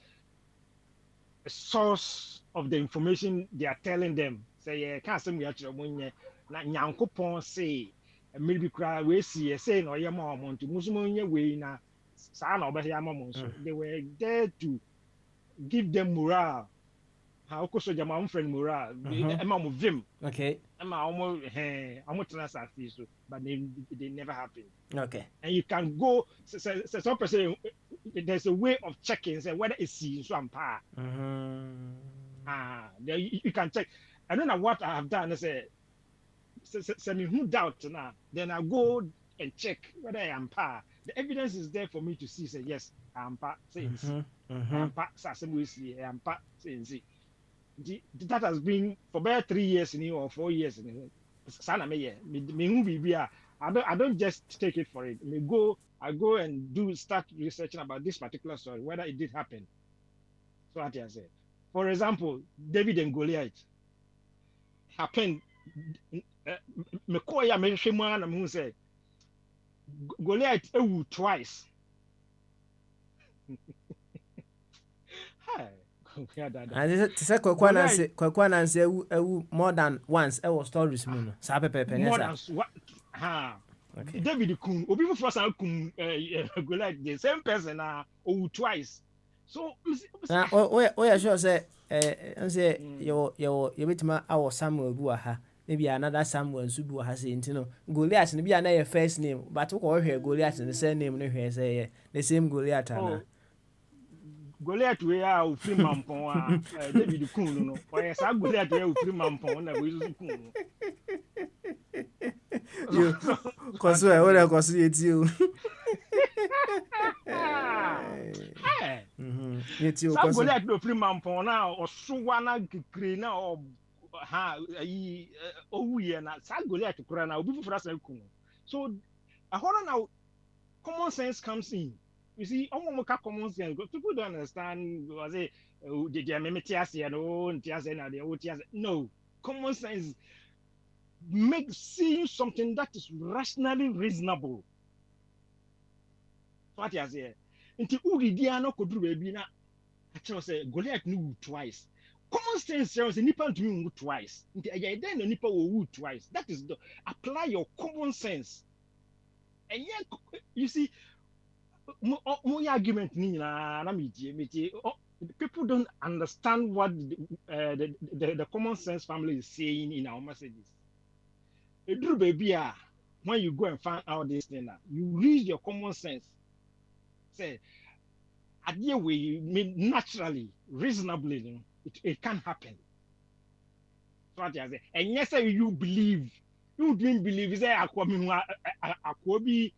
a source of the information they are telling them. Say, can't say we actually when Nyankopon say. And maybe cry we see a saying or your mom to Muslim way na son or better mom. They were there to give them morale. How could so your mom friend morale? Mom of them. Okay. I'm almost but they never happened. Okay. And you can go some person there's a way of checking say whether it's seen so you can check. I don't know what I have done. I say me who doubt now, then I go and check whether I am par. The evidence is there for me to see. Say yes, I am par. Say I am par. I am par. Say that has been for about 3 years or 4 years. Sana me who be I don't just take it for it. I go and start researching about this particular story, whether it did happen. So what I say. For example, David and Goliath happened. Mekoya mehwemu na me say Goliath ewu twice. And this is Kwakwa Nancy ewu more than once. I was stories moon. Sabe pepe more than okay. David kun obi for san kun Goliath the same person owu twice. So oh sure say say you betima our Samuel bu ha. Maybe another Samuel Subu has it, Goliath and be another first name, but who here Goliath and the same name, no, say the same Goliath. Goliath, we are free mampon, David Kuno, or yes, I Goliath, we are free mampon, and we you, because I would have considered you. It's you, Goliath, no free mampon now, or Suwana Krina or. So now common sense comes in. You see, almost common sense because people don't understand. Was it did you no common sense make seeing something that is rationally reasonable. What you say? Until Uridiano could do baby na. I say Goliath knew twice. Common sense says nipa to me twice. Until I then nipa will twice. That is the apply your common sense. And yet you see. My argument people don't understand what the common sense family is saying in our messages. Baby, when you go and find out this thing, you read your common sense. Say, idea way naturally, reasonably, it can happen. So what I say, and yes, you believe, you didn't believe. Say, Akwabi.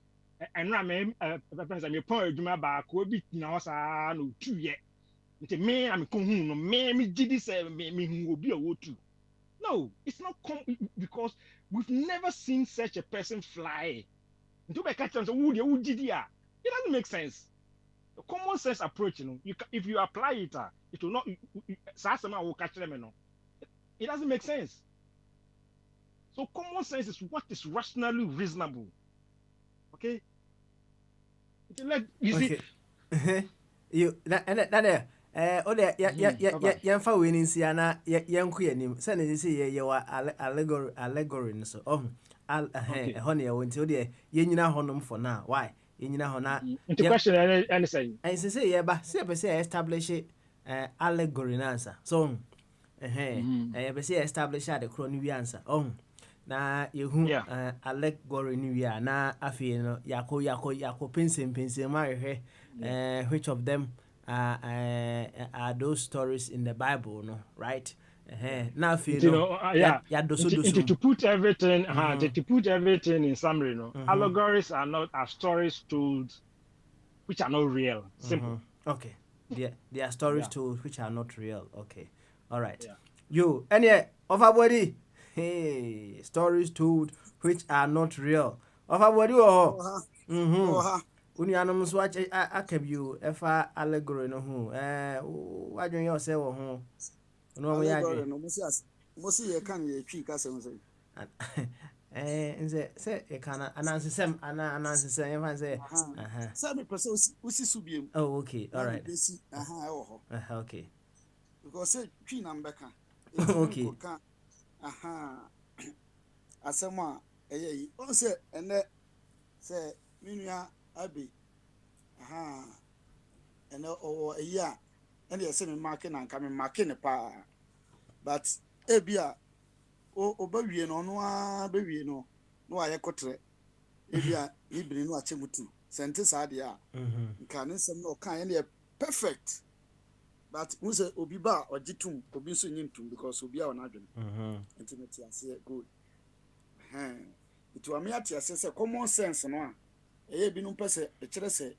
And I'm a point of my back, will be now, no 2 years. Me, I'm going no me did this, me will be a wood too. No, it's not because we've never seen such a person fly. Do I catch them? So, would you did ya? It doesn't make sense. The common sense approach, if you apply it, it will not. Sasama will catch them, It doesn't make sense. So, common sense is what is rationally reasonable. Okay. You see, you that oh ya fa we ni sia na ya nko yanim se na say ye wa allegory so ho na ye wonti o de ye nyina honom for now why ye nyina ho na the question and say I say ye ba se be say establish allegory na answer so ye be say establish the chrono wi answer na yehu allegory ni wi na afie no yako pensem ma hwe which of them are those stories in the Bible, no, right? Now, if you know, to put everything, to put everything in summary, allegories are stories told which are not real. Simple. Okay. They are stories told which are not real. Okay. All right. You any of our body? Hey, stories told which are not real. Of our body, Uni anum so akabu efa allegory no ho wadwen yo se wo ho no mo ya dwen no musi ye kan ye twi ka se mo se nze se e kana anansesem anansesem ye fan say se me pese usi subiem. Oh, okay, all right. E wo ho Okay, because say twi na mbeka okay asema eyi on se ene se minua abi and oh yeah and you say me marking and coming marking pa but ebia o bawie no no a bawie no no aye kotre ebia ibiri no achemutu sente saade a nka ne nsem no kan ye perfect but we say obi ba ogitum obi so nyintum because obi a ona adwen intimate ase good it wa me atiase say common sense no a eye bi no pese e kire se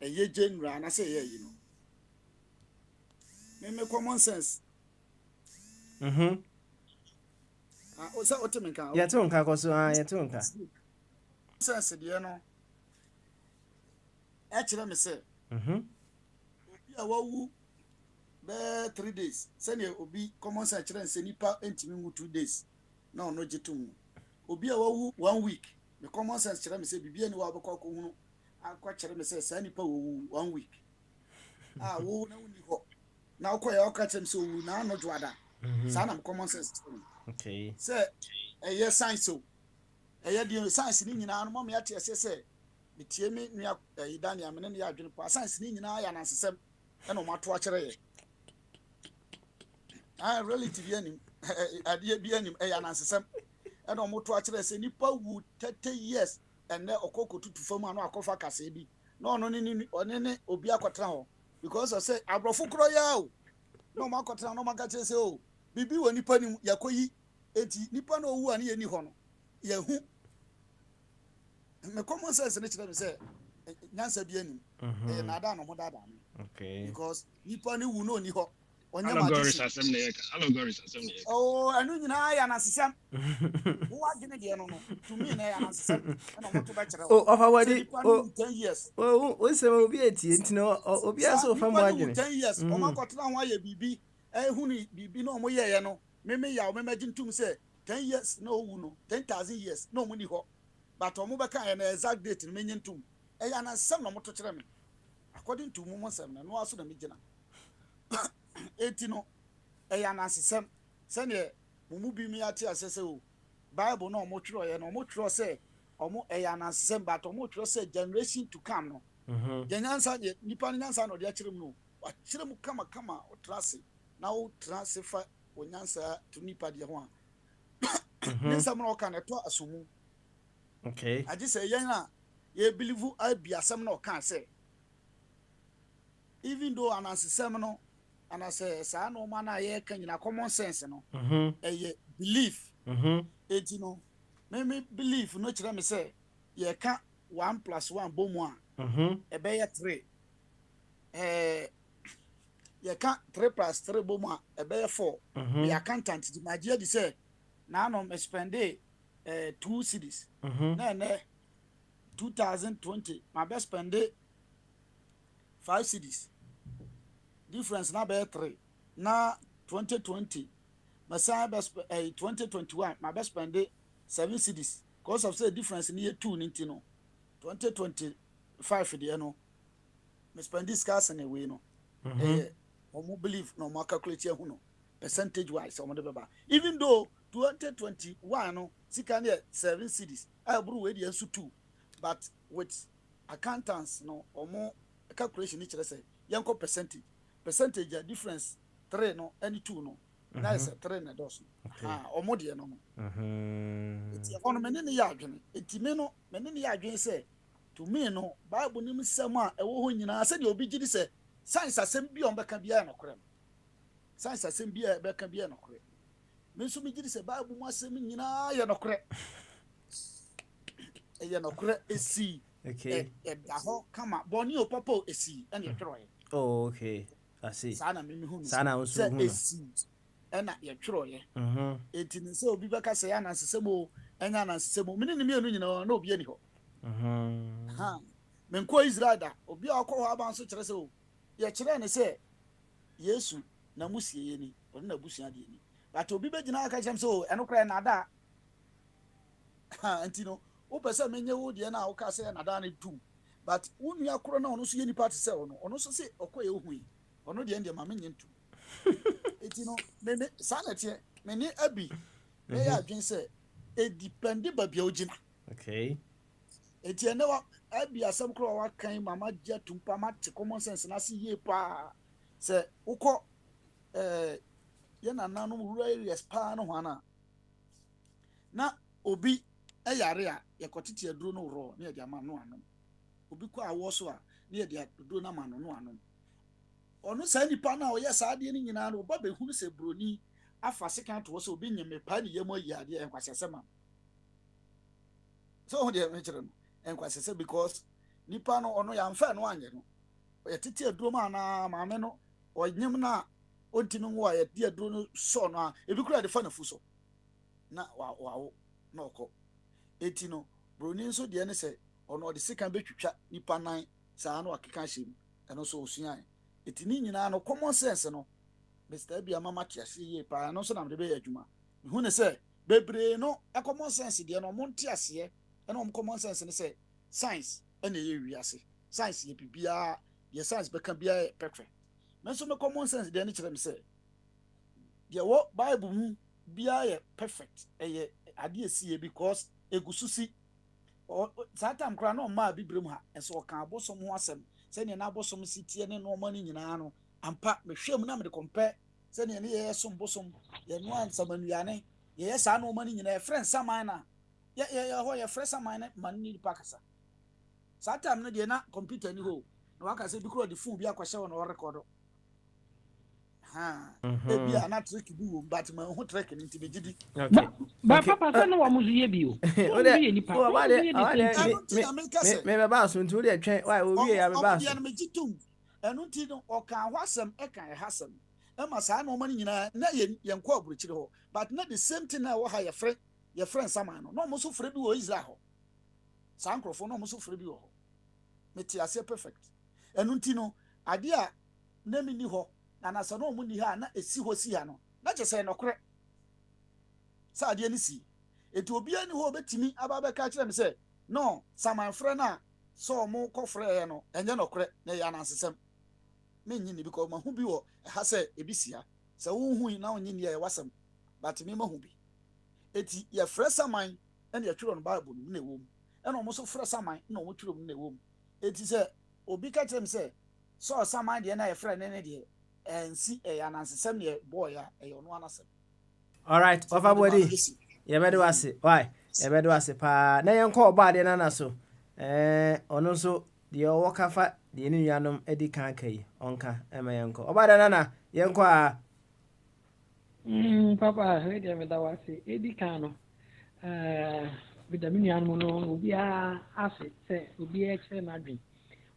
eye general na say eye yi no me common sense o sa otemenka ya to nka koso ya to nka sense de no e kire me say obi a wawu be 3 days say ne obi common sense kire se nipa entimi mu 2 days na ono gitum obi a wawu 1 week me common sense kire me say bibia ni wa bekọ ko hunu akwa kire me say sa nipa wo 1 week wo na woni ho na okọ ya oka chem so wu na no dwada sa na common sense okay say eye science so eye di science ni nyina no mo ya tie say bitie me nua idani amene ne ya adwene pa science ni nyina ya na nsesem e no mato akire ye relative anim adie bi anim e ya na nsesem e no moto akire say nipa wu 30 years ene okoko tutu fam anu akofa kase bi no no ni onene obi akotra ho because I say abrofo kro ya o no makotra no makache say o bibi wo nipa nim yakoyi enti nipa no owu ani ye ni ho no ye hu me common sense ne kire me say nyansa bi anim na ada no mo dada no okay because nipa ni wu no ni ho onye Allegories magician asem na yeka. Allegories asem na yeka. oh anu nyina ya na sesam wo adwene de no no to me na ya na sesam na mo to ba kire Oh, wo of our say day. nipa no Oh, 10 years we say we be 80 no obi aso fa mo nipa no adwene. 10 years o ma kotena ho aye bibi hu ni bibi no mo ye no me ya o me magintum say 10 years no wu no 10,000 years no mo ni ho but o mo be kan na exact date no menyintum ya na sesam na mo to kire me according to mo sesam na no aso na me gina eti no ya na sesam se ne mo bi mi ate asese o Bible no mo twiro ye no mo twiro say omo ya na sesam but omo twiro say generation to come no yanyansa de nipa nyansa no de akirem no wa kirem kama o trase na o trase fa o nyansa to nipa de ho a nsam no ka na to asomu okay agi say yan a ye believe abiasam no ka say even though anansesam no anase sa no ma na ye ka nyina common sense no ye belief eti no me belief no kire me say ye ka 1 + 1 bomu a ebe ye 3 ye ka 3 + 3 bomu a ebe ye 4 the accountant di magia di say na no me spend 2 cedis na 2020 my best spend 5 cedis difference na be 3 na 2020 my son best 2021 my best spend 7 cedis because of say difference ni 2 ninti no 2025 de no me spend this gas in a way no omo believe no mo calculate hu no percentage wise omo de beba even though 2021 no sika na 7 cedis buru we de ensu 2 but with accountants no omo calculation ni kire say yanko percentage difference 3 no any 2 no na is 3 na dos omo de no eti ono menene ya adwene eti me no menene ya adwene say to me no Bible nim sem a ewo ho nyina se de obi gidi say science asem bi on beka bia no korem science asem bi beka bia no korem me so mi gidi say Bible mu asem nyina ye no korem ye no korem esi okay da ho kama boni o popo esi ene ye twero ye oh okay I see sana me hu sana unsu hu no esi ena ye twero ye eti ni say obi beka say anansesem o enya anansesem o me ne me anu nyina na obi ani ho menko Israel da obi akọ ho aban so kire se o ye kire ne se Yesu na musie ye ni o na busua de ni but obi be gina aka chem se o eno kra na da antino o pese menye wo de na o ka se na da na tu but unu akoro na ono so ye ni part se ono so se okoye ohui ono de ende ma menye ntu etino me sanete me ni abi me ya adwen se e depend ba bia ogina okay eti ene wa abi asem kro wa kan mama gya tumpa ma te common sense na se ye pa se ukọ ye na nanu rural areas pa no hwana na obi eyare a ye kotete aduro no ro na ye de ama no anom obi kọ awo so a na ye de aduro na ma no no anom onu sa nipa na o ye sa de ni nyina no ba be hunu se broni afa sekan to so obi nyeme pa ni ye mo yi ade en kwase sema so ho de me kire no enkwasese because nipa no ono ya mfa no anye no yetete aduro ma na maame no onyem na ontimi wo a yete aduro no so no a ebi kura de fa na fu so na wa na okọ eti no broni nso de ne se ono de sika betwitwa nipa nan saa no akeka hyem eno so osuan eti ni nyina no common sense no Mr. Bia mama tiase ye pa no so na me be adwuma hu ne se bebre no common sense de no monte ase and common sense and say science and ye ase science ye bibia ye science beka bia perfect men so me common sense de ni kire me say ye wo Bible mu bia ye perfect ye ade esi because egususi satam kra no ma bibrem ha enso ka abosom ho asem se ne na abosom si tie ne no mani nyina no ampa me hwem na me de compare se ne ye som bosom ye no ansamanuane ye sa no mani nyina friend samana ya ho ya fresa mine man ni pakasa satam no de na computer ni ho na waka se bi kro de phone bi akwahye won o record e bi ana trick bi wo but man ho trick ni tibe gidi okay ba papa se no wa muzu ye bi o o ye ni pa o ba de me ba so nti o de twen why o wie ya me ba so me gitum enu ti no o kan hwasem e kan hasem Emma sa no man nyina na yen ko aburukyire ho but na the same thing na wo ha your friend Saman no mo so frɛ bi wo Israel ho sa nkrofo no mo so frɛ bi wo ho meti ase perfect enu nti no ade a na mi ni ho na sa no mo ni ha na esi ho si ha no na je sɛ no korɛ sa ade ni si eti obi ani ho betimi aba be ka kyerɛ me sɛ no Saman frɛ na so mo kɔ frɛ no enye no korɛ na ya na nsesem me nyini because mahu bi wo ha sɛ ebisia sɛ wo hu na onyi ne ya wasam but me mahu bi eti ye frɛ Saman ɛna ye twiro no Bible no na ewom ɛna ɔmo so frɛ Saman na ɔmo twiro no na ewom eti sɛ obi ka kyerɛ me sɛ so Saman de na ye frɛ ne de ensi ya na nsesem ne boy ya ɛyɛ no anasem. All right, ofa body ye bedo wase why ye bedo wase pa na yen ko oba de na so ono so de o kafa de ni nuanom edi kan kai onka ema yen ko oba de na yen ko a papa he de me da wase edi kan no vitamin nuanom no obi a ase se obi e kire na adwen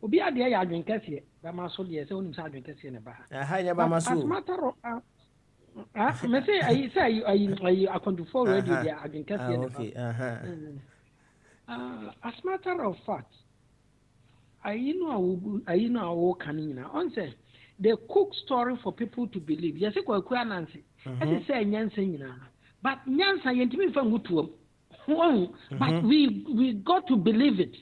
obi ade ya adwen kase ba ma so de se onim sa adwen kase ne ba ha nya ba ma so me say I control radio there adwen kase ne ba okay as matter of fact I know on say they cook story for people to believe. Yes, kwa Nancy. I say nyansa nyina. But nyansa yentimi fa ngutuom. But we got to believe it.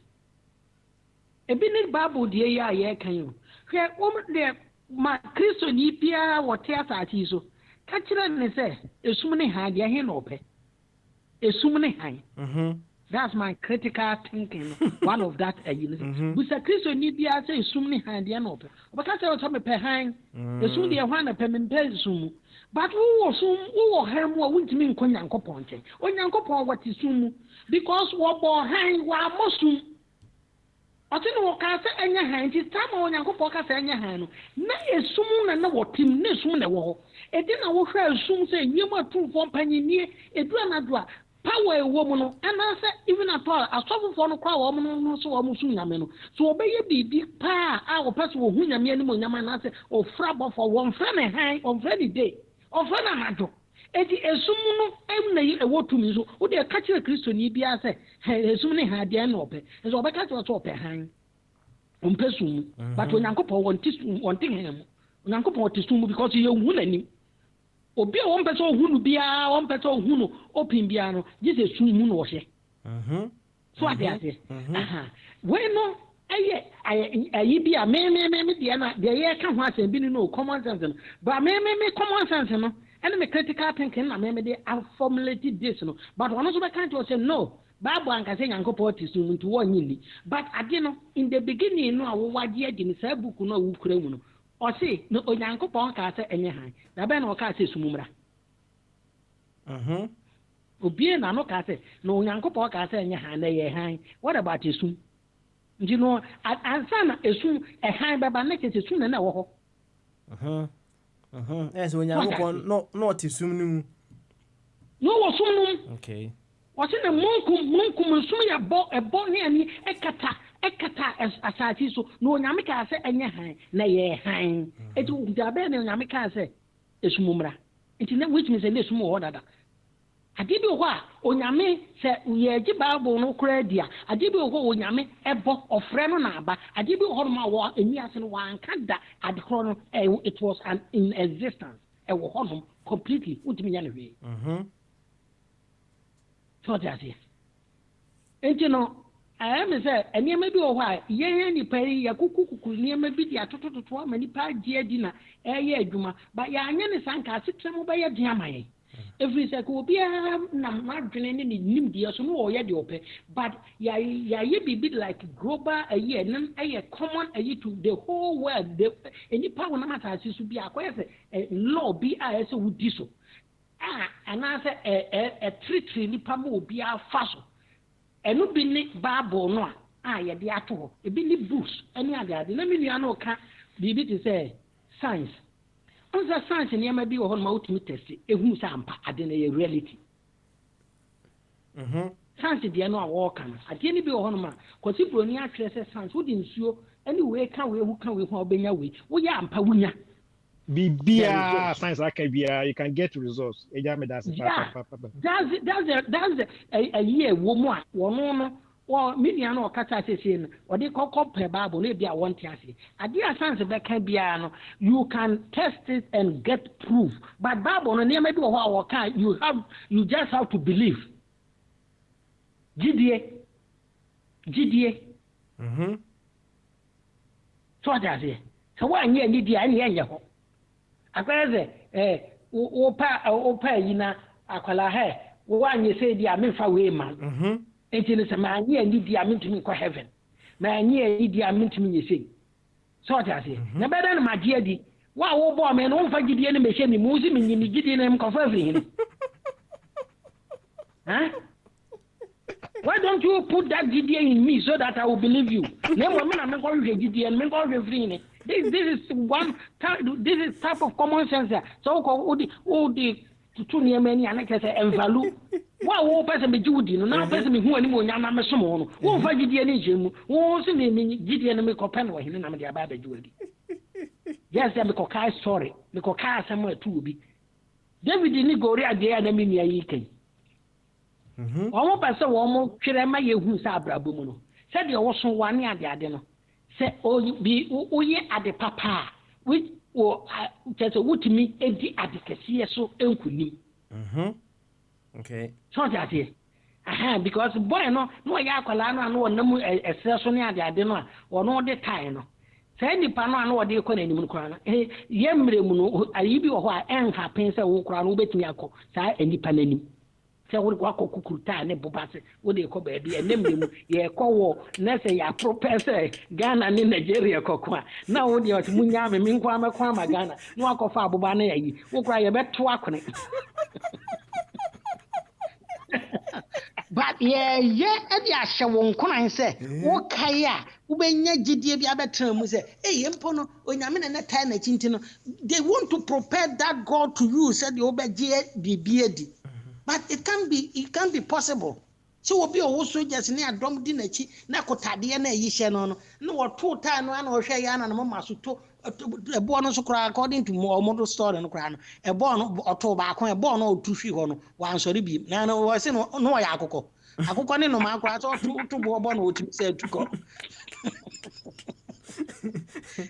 Ebini Bible die ya ye kan yo. Hwe de ma Kristo ni bia wo te asati so. Ka kire ne say esum ne ha de he no pe. Esum ne han. That's my critical thinking. One of that, with a Christian need be as a sumni hand the open. But I tell me per hang, the soon the one a payment sum. But who was him or wouldn't mean Konyanko Ponte? When Yanko Pon what is sum, because what bore hang while Mossum. I think what can say in your hand is time on Yanko Poca in your hand. Nay, a sum and no team, no soon a wall. A dinner will soon say, you might prove one penny near a drama. Power a woman, and I said, even at all, I suffer for no crowd, woman, so almost soon, so obey a big pa, our person will win a minimum, Yaman, or frabber for one friend and hang on Friday day, or friend a matter. Eti esumu emna e wotu mi so wo de ka kire Kristo ni bia se esumu ne ha de na ope so obeka to so ope han ompesum but onyankopon wonti hem onyankopon tisum because ye hu nani obi a won pese ohunu bia won pese ohunu open bia no Jesus sumu no wo hye so ade ade we no ayi bia me dia na de ye ka ho asem bi no common sense no but me common sense no and me critical thinking na me dey formulated this no but one also be kind to say no Bible anka say Nyankopon tisum nti wo nyini but ade no in the beginning no awo wade ade ni sa book no awu kura mu no o say no Nyankopon ka say enye han da be na o ka say sumumra obi na no ka say no Nyankopon ka say enye han na ye han what about esum nti no ansa na esum e han baba na ke esum na wo ho yes Nyankopon no tisum nu no wo sum nu okay what's in the monkum so ya bo e bo ne ani ekata asati so no nyame ka se enye han na ye han eti da be ne nyame ka se esumumra eti na which means na esumu ho dada ade bi ho a onyame se ye gi Bible no kura dia ade bi ho onyame ebo ofre no na aba ade bi ho ma wo eni ase no wan kada ade kro no it was an in existence e wo ho no completely utimi ya ne we so that's it. And you know, I am say, and you may be a while, ye pay ya kuku near maybe the atoto many pa dear dinner, juma, but ya any sanka sits by a diamay. Every second be a not drinking any nim dear so no ya open, but ya be bit like global a year, none a common a year to the whole world. Any power no matter to be acquired a law be as a would do so. And I say a treaty nipa mo be a faso. And no be ni Bible no ya de ato. E be ni books any other. Na me nua no ka bibi to say science. On the science ni ma bi wo ma ultimate test. Ehun sa ampa ade na ye reality. Science de no a wo kan. Ade ni bi wo no ma. Kwasi broni atwe say science wo di nsuo anyway kan we hu obenya we. Wo ya ampa wunya. Bibia science akabia you can get results. Eja me that's That's a year woman one or million or kata session or they call per Bible maybe I want to say. Idea science that can be you can test it and get proof. But Bible no name do how can you just have to believe. GDA. So what I say. So why you need the any akwese opa yina akwala he wo anye say dia me fa we man enti ne se ma anye ni dia me ntimi ko heaven ma anye ni dia me ntimi nyese so ta say na beda na magie di wa wo bo me no mfa gidie ne me hye ni mu si me nyini gidie ne mko fa free ni huh? Why don't you put that gidie in me so that I will believe you? Nemo me na me ko hwe gidie me ko hwe free ni. This is type of common sense. So odi to near many and and value. Why won't person be Judy? No person who any more yama mesomo. Won't find any gym. Won't see me Gideon make a pen with him and the Abba Judy. Yes, I'm a cockeye story. The cockeye somewhere to be. David didn't go there and I mean ye almost by so almost Chirema who sabra bumuno. Said you also 1 year the adeno. Say ye at the papa which or just a wood to me empty at the cassia so uncle. Okay. So that here. Because boy no yakalana no no a session at the adeno or no the time. Say any pano and what they call any mucrana. Yemremuno, I be or why and happens a walk around with me. Say any panini. Say what kukuta ne bobase wo de ko baby enem ye ko na say ya propese Ghana ni Nigeria kokwa na wo de otimunya me nkwa makwa ma Ghana no akofa aboba na yayi wo kra ye beto akone but e di ahye wo nkonan say wo kai a wo benya gidie bi abetra mu say mpo no onyame na tai na chinti no they want to prepare that God to you said you obeje bibie di. But it can be possible. So we be also just near drum dinachi, na kotade na yishe no no 2 time no na ohwe ya na no maso to a bonus according to more model story no kra no e bon oto ba kon e bon no otuhwi ho no wan sori bi na no wo se no ya akoko ne no ma akra so to bo bon no otimi se tuko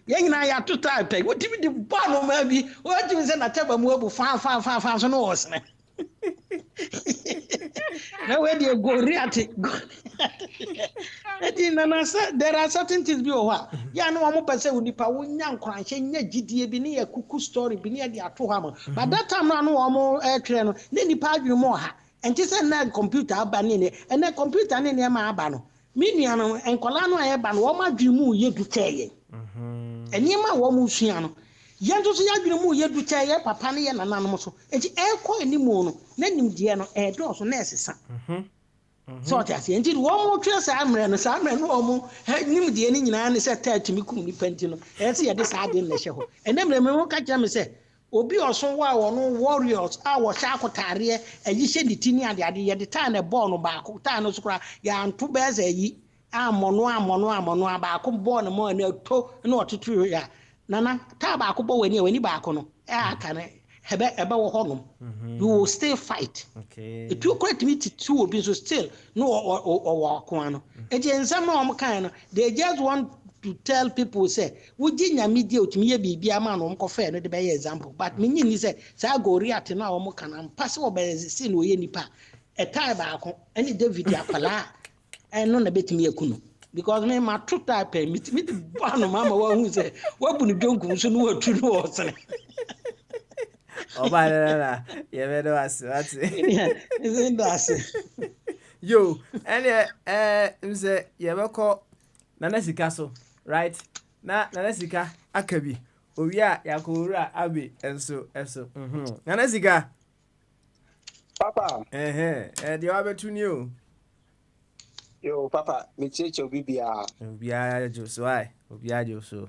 yengina ya to type otimi di bon no ma bi otimi se na taba mu abu fa so no osne. Now where do you go? There are certain things be over. Ya no one person will nipa wunyan kwanche nya gidie bi ne kuku story bi ne dia to ha. But that time no one tire no ne nipa adwene mo ha. Enti se na computer aba ne and na computer ne ma aba no. Me nua no enkola no aba no wo ma dwene mu ye du teye. Eni ma wo mu sua no. Yanto so yadwene mu ye du teye papa ne ye nananom so. Enti ekọ enimu no na nimdie no do so na esesa. So that enti wo mo twa sa amre no wo mo nimdie ni nyina ne se tatimi kum ni panti no. Se ye de sa ade na hye ho. Enemre me ho ka kira me se obi oso wa wo no warriors a wo sha akotare ayi hye di tini ade ye de ta na ball no ba ko ta no so kra ya nto be za yi amono ba ko ball no mo na to na ototo ya nana ta ba ko bo wani ba ko no aka ne ebe wo honom you will still fight. Okay, if you correct me to will be so still no or no ensam no am kan no they just want to tell people say we ginya media otimi ye bibia ma no mko fe no de be example but me nyi ni say sa go react na o mo kan am pass wo be si no ye nipa e time ba ko any David akwala no na betimi akuno because me ma true type me no mama wa hu say wa bu ni donku so no atu no osene Oba na ye be do ase what isn't that yo and say ye be ko nana sika so right na nana sika akabi owi a yakowura abi enso nana sika Papa the abetu ni o yo papa me cheche obibia joso ai obia joso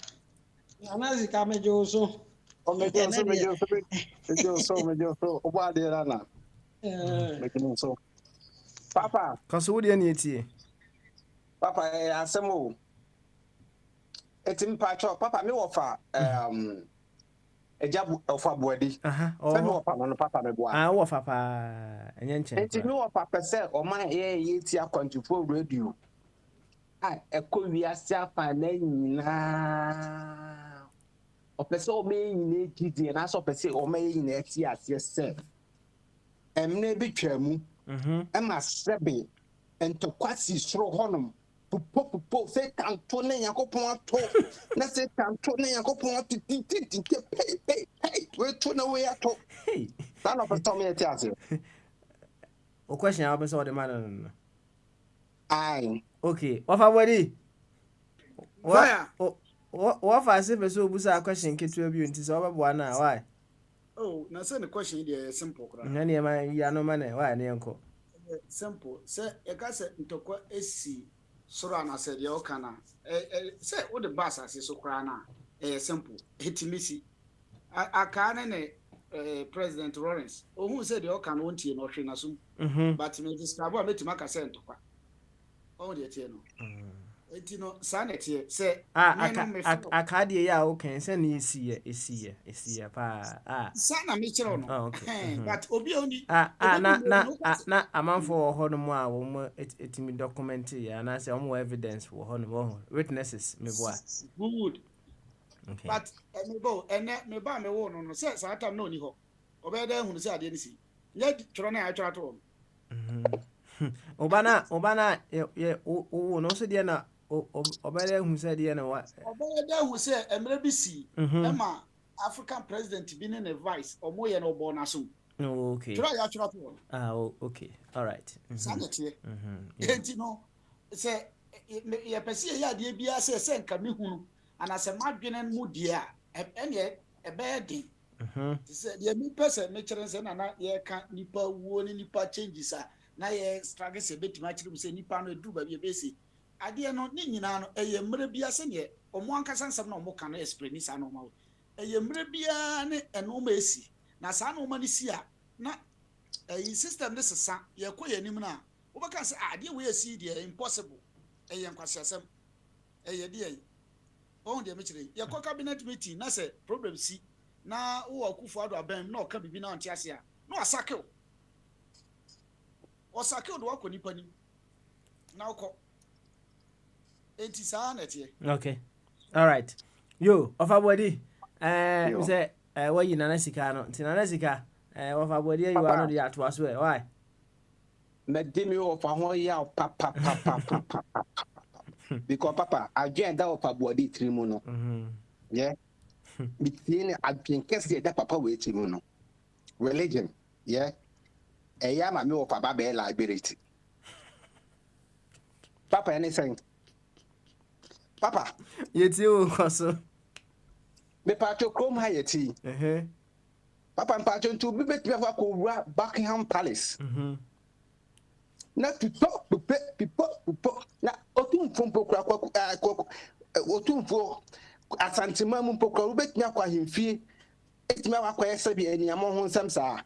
nana sika me joso o me joso oba de rana me joso papa kaso wo de na etie papa asemo etim pacho papa me wofa eja of a body. Send no papa no papa me boa. Wo papa enye nchen. Enti no papa say o man yeti akwantifo radio. Ekọ wiase afa na nyina. Opese o me nyina gidi na so opese o me nyina ati ase se. Emne bi twamu. Ema sebe entokwasi soro honom. Popo say tanto na yakopon ato. Na say tanto na yakopon ato titi pay. We to na we ato. Hey. That no person me ati ase. O question how person the man no. Aye. Okay. What for body? Fire. What for say person obusa question ketu abi nti so obebo na why? Oh, na say the question dey simple kra. Na ne ma ya no ma na why na enko. Simple. Say e ka say ntokwa esi soro ana say dey o kana. Say wo the bass ase so kra na. Simple. Hitimisi. Aka ne President Lawrence. Ohun say dey o kana wontie no hwe na so. But me describe am metima ka say ntokwa. Oh dey tie no. Enti no sanete say aka de ya o kan say na esi pa sana me kire no. But obi oni na amanfo wo ho no mu a wo mu etimi document ya na say wo evidence wo ho no witnesses me boa. Good. Okay. But me ba me wo no say sa time no ni ho. Obeda hu say ade ni si. Nya tworo na ya tworo to. Obana ye o no so de na obeda hu say de na wa. Obeda hu say emre bi si ema African president bi ne vice omo ye no bo na so. Oh, okay. Tworo ya tworo to. Okay. All right. Sanete. Enti no say ye pese ye ade bia say nka me hunu ana say madwene mu de a ene ebedi. Say ye mi person me kire say na ye ka nipa wuo ni nipa changes a na ye struggle say betima kire mu say nipa no edu ba bi ebesi ade no ni nyina no eye mre bia se ne omo ankasa nsam na omo ka no explain sa no ma eye mre bia ne eno ma esi na sa no ma ni si a na system this is ye ko ye nim na wo baka say ade we esi de impossible eye nkwasiasem eye de on de me kire ye ko cabinet meeting na say problem si na wo akufo ado abem na oka bibi na onte ase a na wasake osake do akọ nipa ni na okọ enti sa na tie. Okay. All right. Yo, of body we say what you na sika no nti na sika of body you are no dey ato aso why Me dimi of ho ya papa because papa agenda of body trimu no. Yeah. Between adwen kese da papa we trimu no. Religion, yeah. Eya ma me of papa be liability. Papa anything. Papa, yeti o koso me pacho krom ha yeti. Papa pacho to be bet me for Buckingham Palace. Na to talk to people na otum fompo kra otum fo asantima mu pokra wo bet me akwa hemfie etime akwa yesa bi aniamo ho nsam saa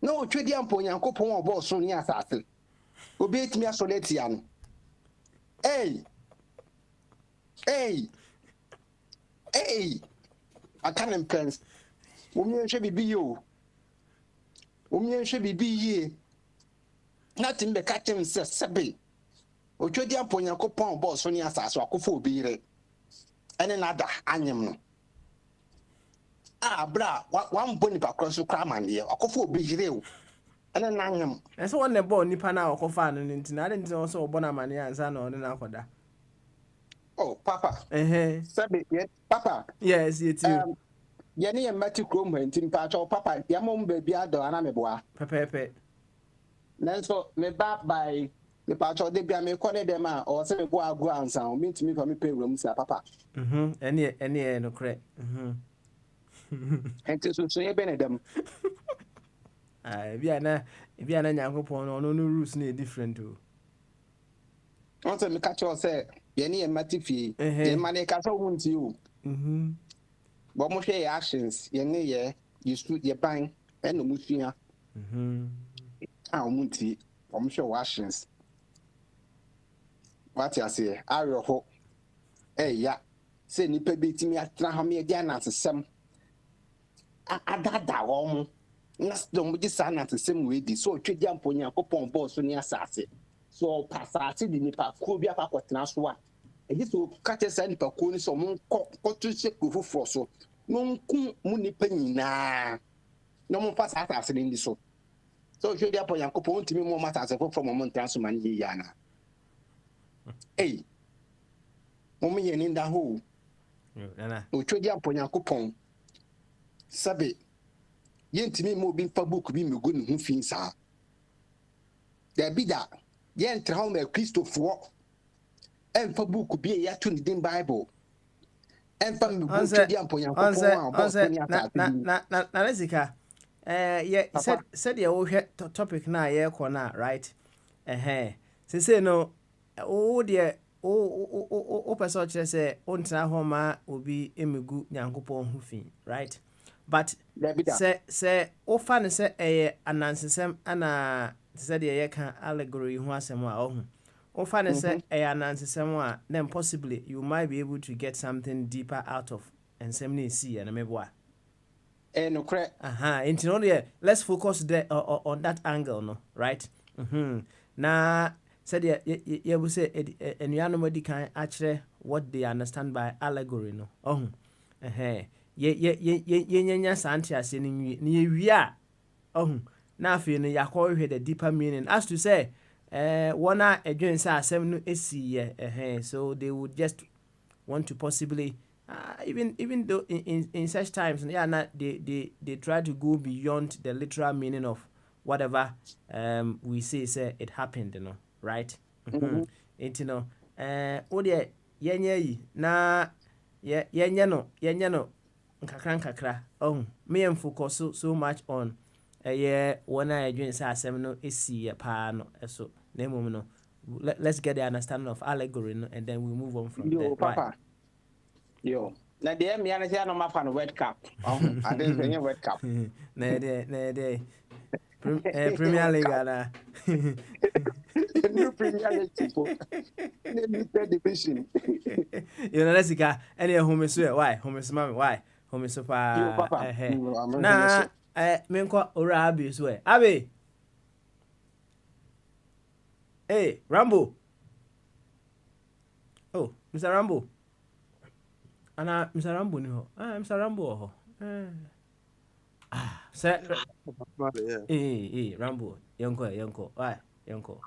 na otwedi ampo Nyankopon obo so ni asase obi etime asoleti ya no Hey, I can't impress. Women should be you. Women should be ye. Nothing but catching Sabi. Ochodia Ponyaco Pon boss on your sass or Kofo be and another animal. Bra, one bonny across the cram and dear, or Kofo be real. And an animal. And so on the bone Nipana or Kofan and I didn't also Bonamania and San on an aquada. Oh, Papa. Sabi, yet, Papa. Yes, you too. Yanni and Matthew Crum and Tim Pacho, Papa, Yamon baby, Adonameboa. Pepe. Then so, me back by the Pacho, they be a me corner them or say go ground sound, mean to me for me pay rooms, Papa. Any no credit. And to say Benedum. If you are not Yankopon or no rules need different too. Also, me catch you say. Yenny and Matifi, the money castle won't you. But most actions, Yenny, you stood your bank and the Musia. Munti, I'm sure actions. What I say, I hope. Hey, yeah, say Nipper beating me at Trahami again as a sum. adada wɔn na dɔm gye saa na asɛm wei di so ɔtwa di ampo Nyankopɔn bɔɔ so ne asase so ɔpa asase de nipa kuo bi akɔ akɔtena so a ɛgye sɛ ɔka kyerɛ saa nipa kuo no sɛ ɔmo nkɔto hyɛ kuro foforɔ so na ɔnko mu nipa nyinaa na ɔmo mfa saa asase no ndi so ɔtwa di ampo Nyankopɔn ntumi mu ɔmo asase foforɔ ma ɔmo ntena so ma no yie ana ei ɔmo yɛ ne nda hɔ ɔtwa di ampo Nyankopɔn sabe yɛntumi ma obi mfa book bi megu ne ho fi saa dabi da yɛntra hɔ ma kristofoɔ ɛmfa book bi a yɛato ne din Bible ɛmfa megu twadi ampo Nyankopɔn a ɔbɔ ne atase na lesika said you wohwɛ topic na yɛkɔ na right sese no wo deɛ wo pɛ sɛ ɔkyerɛ sɛ wontena hɔ ma obi emegu Nyankopɔn ho fi right but say ofa ne say eye anansesem ana say de ye kan allegory ho asem a ohu ofa ne say eye anansesem a then possibly you might be able to get something deeper out of ensem na esi ya na meboa no correct into no there let's focus there on that angle no right na said ye bu say enuanom di kan a kire what they understand by allegory no ohu ye santi ase ni wi a ohun na afi no yakọ the deeper meaning as to say one a adwen say asem no esi so they would just want to possibly even though in such times they try to go beyond the literal meaning of whatever we say it happened right you know o de yenye yi na yenye no nkakra me am focus so much on one I join say asem no esi pa no so na mum no let's get the understanding of allegory no, and then we move on from there papa right. Yo na de me ana say no ma fa no word cap I dey say word cap na de Premier League ana new Premier League tipo new third division you know let's go any home so why home so mama why home so pa na me nko ora abi so abi hey Rambo oh Mr. Rambo ana Mr. Rambo ni ho Mr. Rambo ho sir Rambo yanko why yanko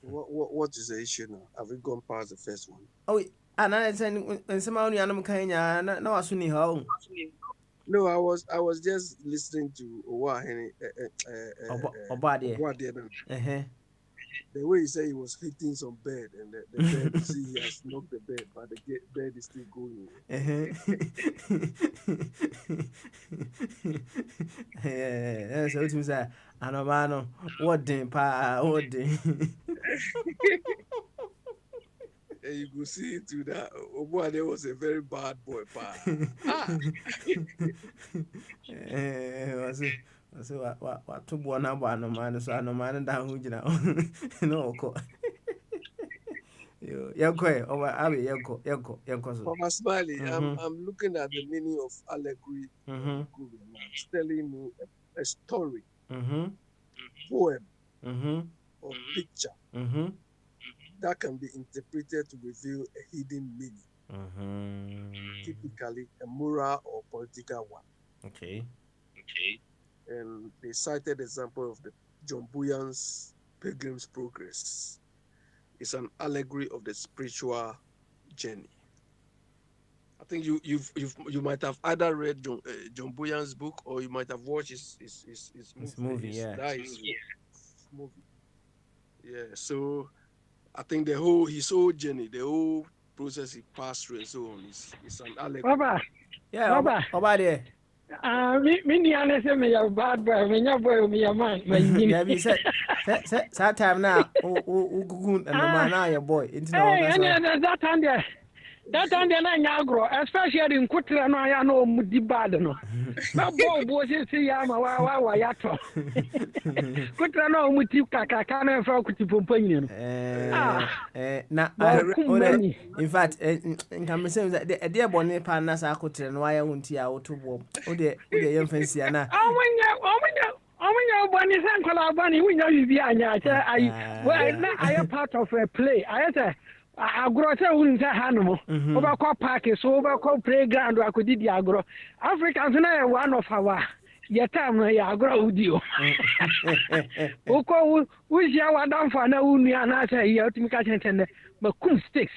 What is the issue now? Have we gone past the first one? Oh, and I said, and somehow you know, Kenya, no, I soon home. No, I was just listening to the way he said he was hitting some bed, and the bed, he has knocked the bed, but the bed is still going. That's what you say. Anomano, what day, what day? And you could see to that. Obuade was a very bad boy, pa. So what to one about no man, so no man down who you know. No, Yanko, over Abby, Yanko. Mama Smiley, I'm looking at the meaning of allegory. It's telling me a story, poem, or picture that can be interpreted to reveal a hidden meaning, typically a moral or political one. Okay. And they cited example of the John Bunyan's Pilgrim's Progress. It's an allegory of the spiritual journey. I think you might have either read John Bunyan's book or you might have watched his movie. Movie. Yeah. So I think his whole journey, the whole process he passed through and so on is an allegory. Baba. Yeah. Baba. There. Me say me a bad boy, me a boy, me a man. Yeah, we said that time now. Oh, good, and the man now your boy. Hey, that time there. That time they na nyagro, especially in Kutra no ya no mudi bad no. Na bo si ya ma wa ya to. Kutra no muti kaka na fa kuti pompanyi no. Na in fact nka me say the dey bone pa na sa akotre no aya wonti a woto bo. O de yem fancy ana. Omunya boni san kola boni wunya bibi anya cha I well na I part of a play. I say agro say won say hanom. Oba kwa park so oba kwa playground akodi agro. Africans na one of our your time na ya agro udio. Oko wuzia wadam fa na unua na say ya otimi ka chentende makum sticks.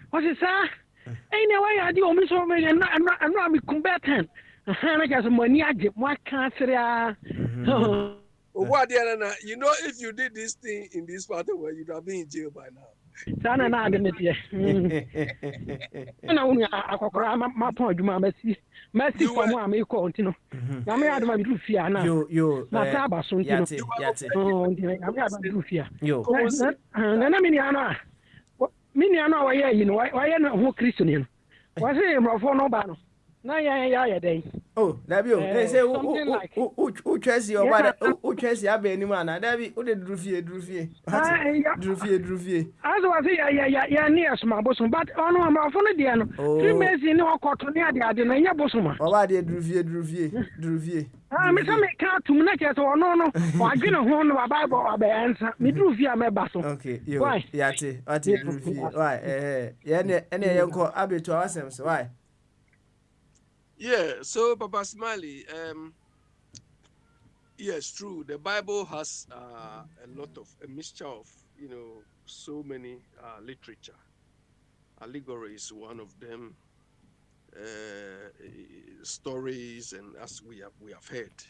What is that? Ain't way I do me so me na me combatant. Na just money age mo kan sere you know, if you did this thing in this part of the world, you'd have been in jail by now. Sana na admit na unu akokora ma pon adwuma Messi for mo am e ko ntino na me adama bi fia na yo na ta ba so ntino yate ntino na me adama bi fia yo na me ni ana wa ye yi no wa ye no ho Kristo ni no wa se mrofo no ba no na ya den oh dabi o say o chesi o ba o chesi abeni ma na dabi o de drufie aso wa say ya ni asma bosom but ono mrofo no de no 3 months ni okoto ni ade na nya bosoma o ba de drufie me say me ka tum na che so ono no wa gene ho no bible abayansa me drufie me ba so okay yo yate ate drufie why ye ne yenko abeto awasem so why. Yeah, so Papa Smiley, yes, true. The Bible has a mixture of, so many literature. Allegories is one of them. Stories, and as we have heard.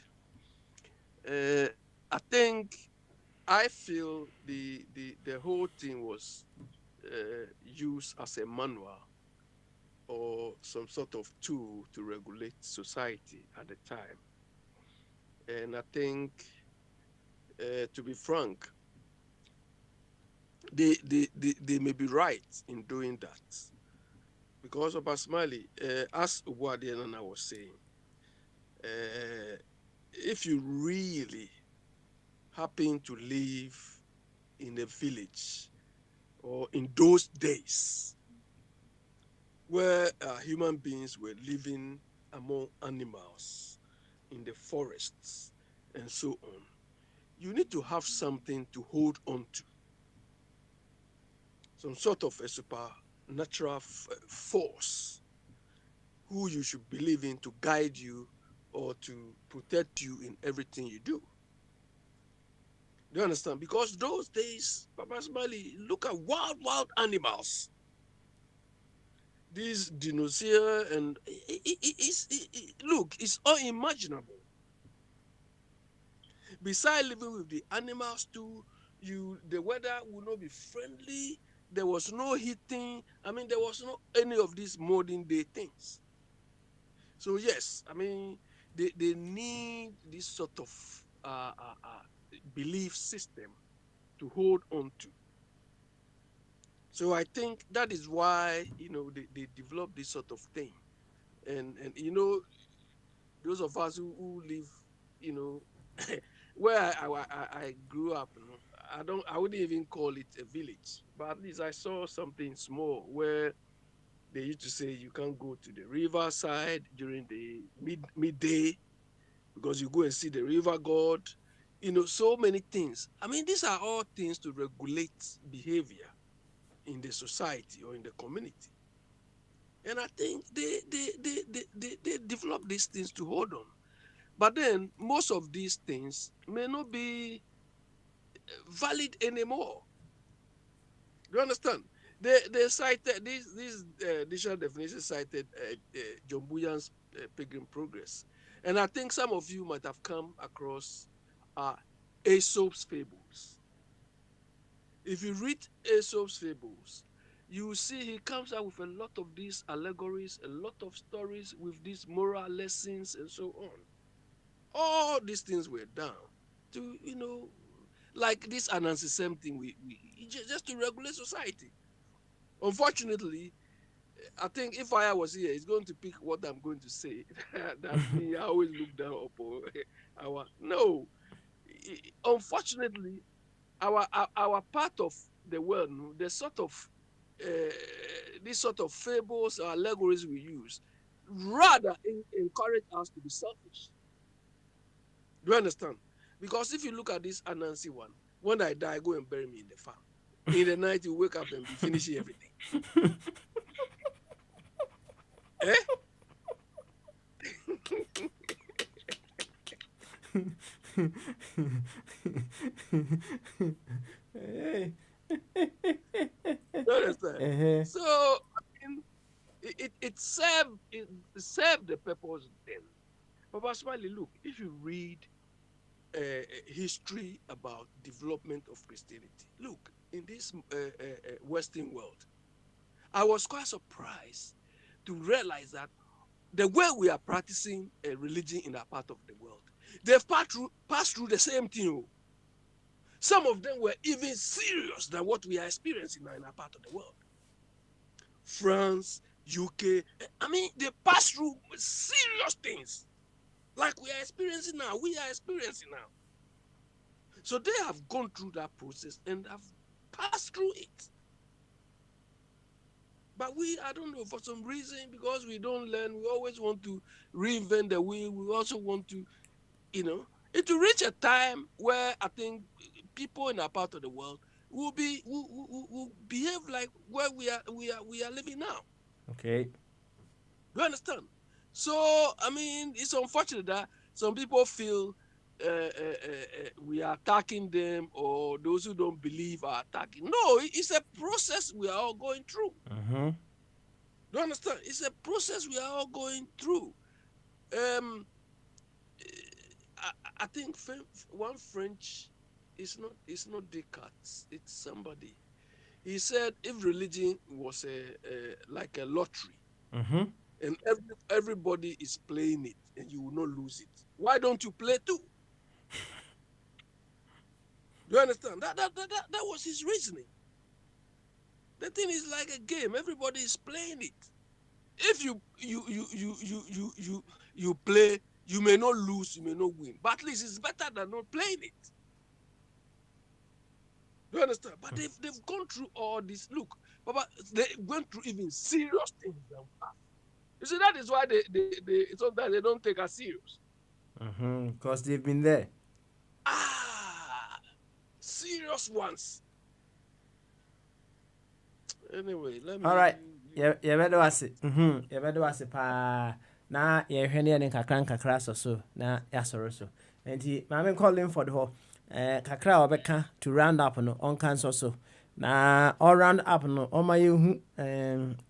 I feel the whole thing was used as a manual or some sort of tool to regulate society at the time. And I think, to be frank, they may be right in doing that. Because of Asmali, as Wadian and I was saying, if you really happen to live in a village or in those days, where human beings were living among animals in the forests and so on, you need to have something to hold on to. Some sort of a supernatural force who you should believe in to guide you or to protect you in everything you do. Do you understand? Because those days, Papa Smiley, look at wild animals. These dinosaurs, and look, it's unimaginable. Besides living with the animals too, the weather would not be friendly. There was no heating. There was no any of these modern day things. So yes, they need this sort of belief system to hold on to. So I think that is why, they develop this sort of thing. And those of us who live, where I grew up, I wouldn't even call it a village, but at least I saw something small where they used to say you can't go to the riverside during the midday because you go and see the river god. So many things. These are all things to regulate behavior in the society or in the community. And I think they develop these things to hold on. But then most of these things may not be valid anymore. Do you understand? They cited these dictionary definitions cited John Bunyan's Pilgrim Progress. And I think some of you might have come across Aesop's fables. If you read Aesop's fables, you see he comes out with a lot of these allegories, a lot of stories with these moral lessons and so on. All these things were done to, like this anansi same thing, we just to regulate society. Unfortunately, I think if I was here, he's going to pick what I'm going to say. That me, I always look down upon no. Unfortunately, our part of the world, the sort of these sort of fables or allegories we use, rather encourage us to be selfish. Do you understand? Because if you look at this Anansi one, when I die, go and bury me in the farm. In the night, you wake up and be finishing everything. Eh? You understand? So I mean, it served the purpose then. But Smiley, look, if you read history about development of Christianity, look, in this Western world, I was quite surprised to realize that the way we are practicing a religion in that part of the world, they've passed through the same thing. Some of them were even serious than what we are experiencing now in our part of the world. France, UK, I mean, they passed through serious things like we are experiencing now. So they have gone through that process and have passed through it. But I don't know, for some reason, because we don't learn, we always want to reinvent the wheel. We also want to, it will reach a time where I think people in our part of the world will behave like where we are living now. Okay. You understand? So I mean, it's unfortunate that some people feel we are attacking them, or those who don't believe are attacking. No, it's a process we are all going through. Mm-hmm. You understand? It's a process we are all going through. I think one French, it's not Descartes, it's somebody. He said if religion was like a lottery, Mm-hmm. and everybody is playing it, and you will not lose it, why don't you play too? You understand? That was his reasoning. The thing is like a game. Everybody is playing it. If you play, you may not lose, you may not win, but at least it's better than not playing it. You understand? But they've gone through all this. Look, Papa, they went through even serious things than us. You see, that is why they sometimes they don't take us serious. Mm-hmm. Because they've been there. Serious ones. Anyway, let me. All right. You better was it. You better was it. Na ye hwene ne kakra so na ya soro so. Enti maame calling for the kakra obeka to round up no on kan so. Na all round up no o ma yehu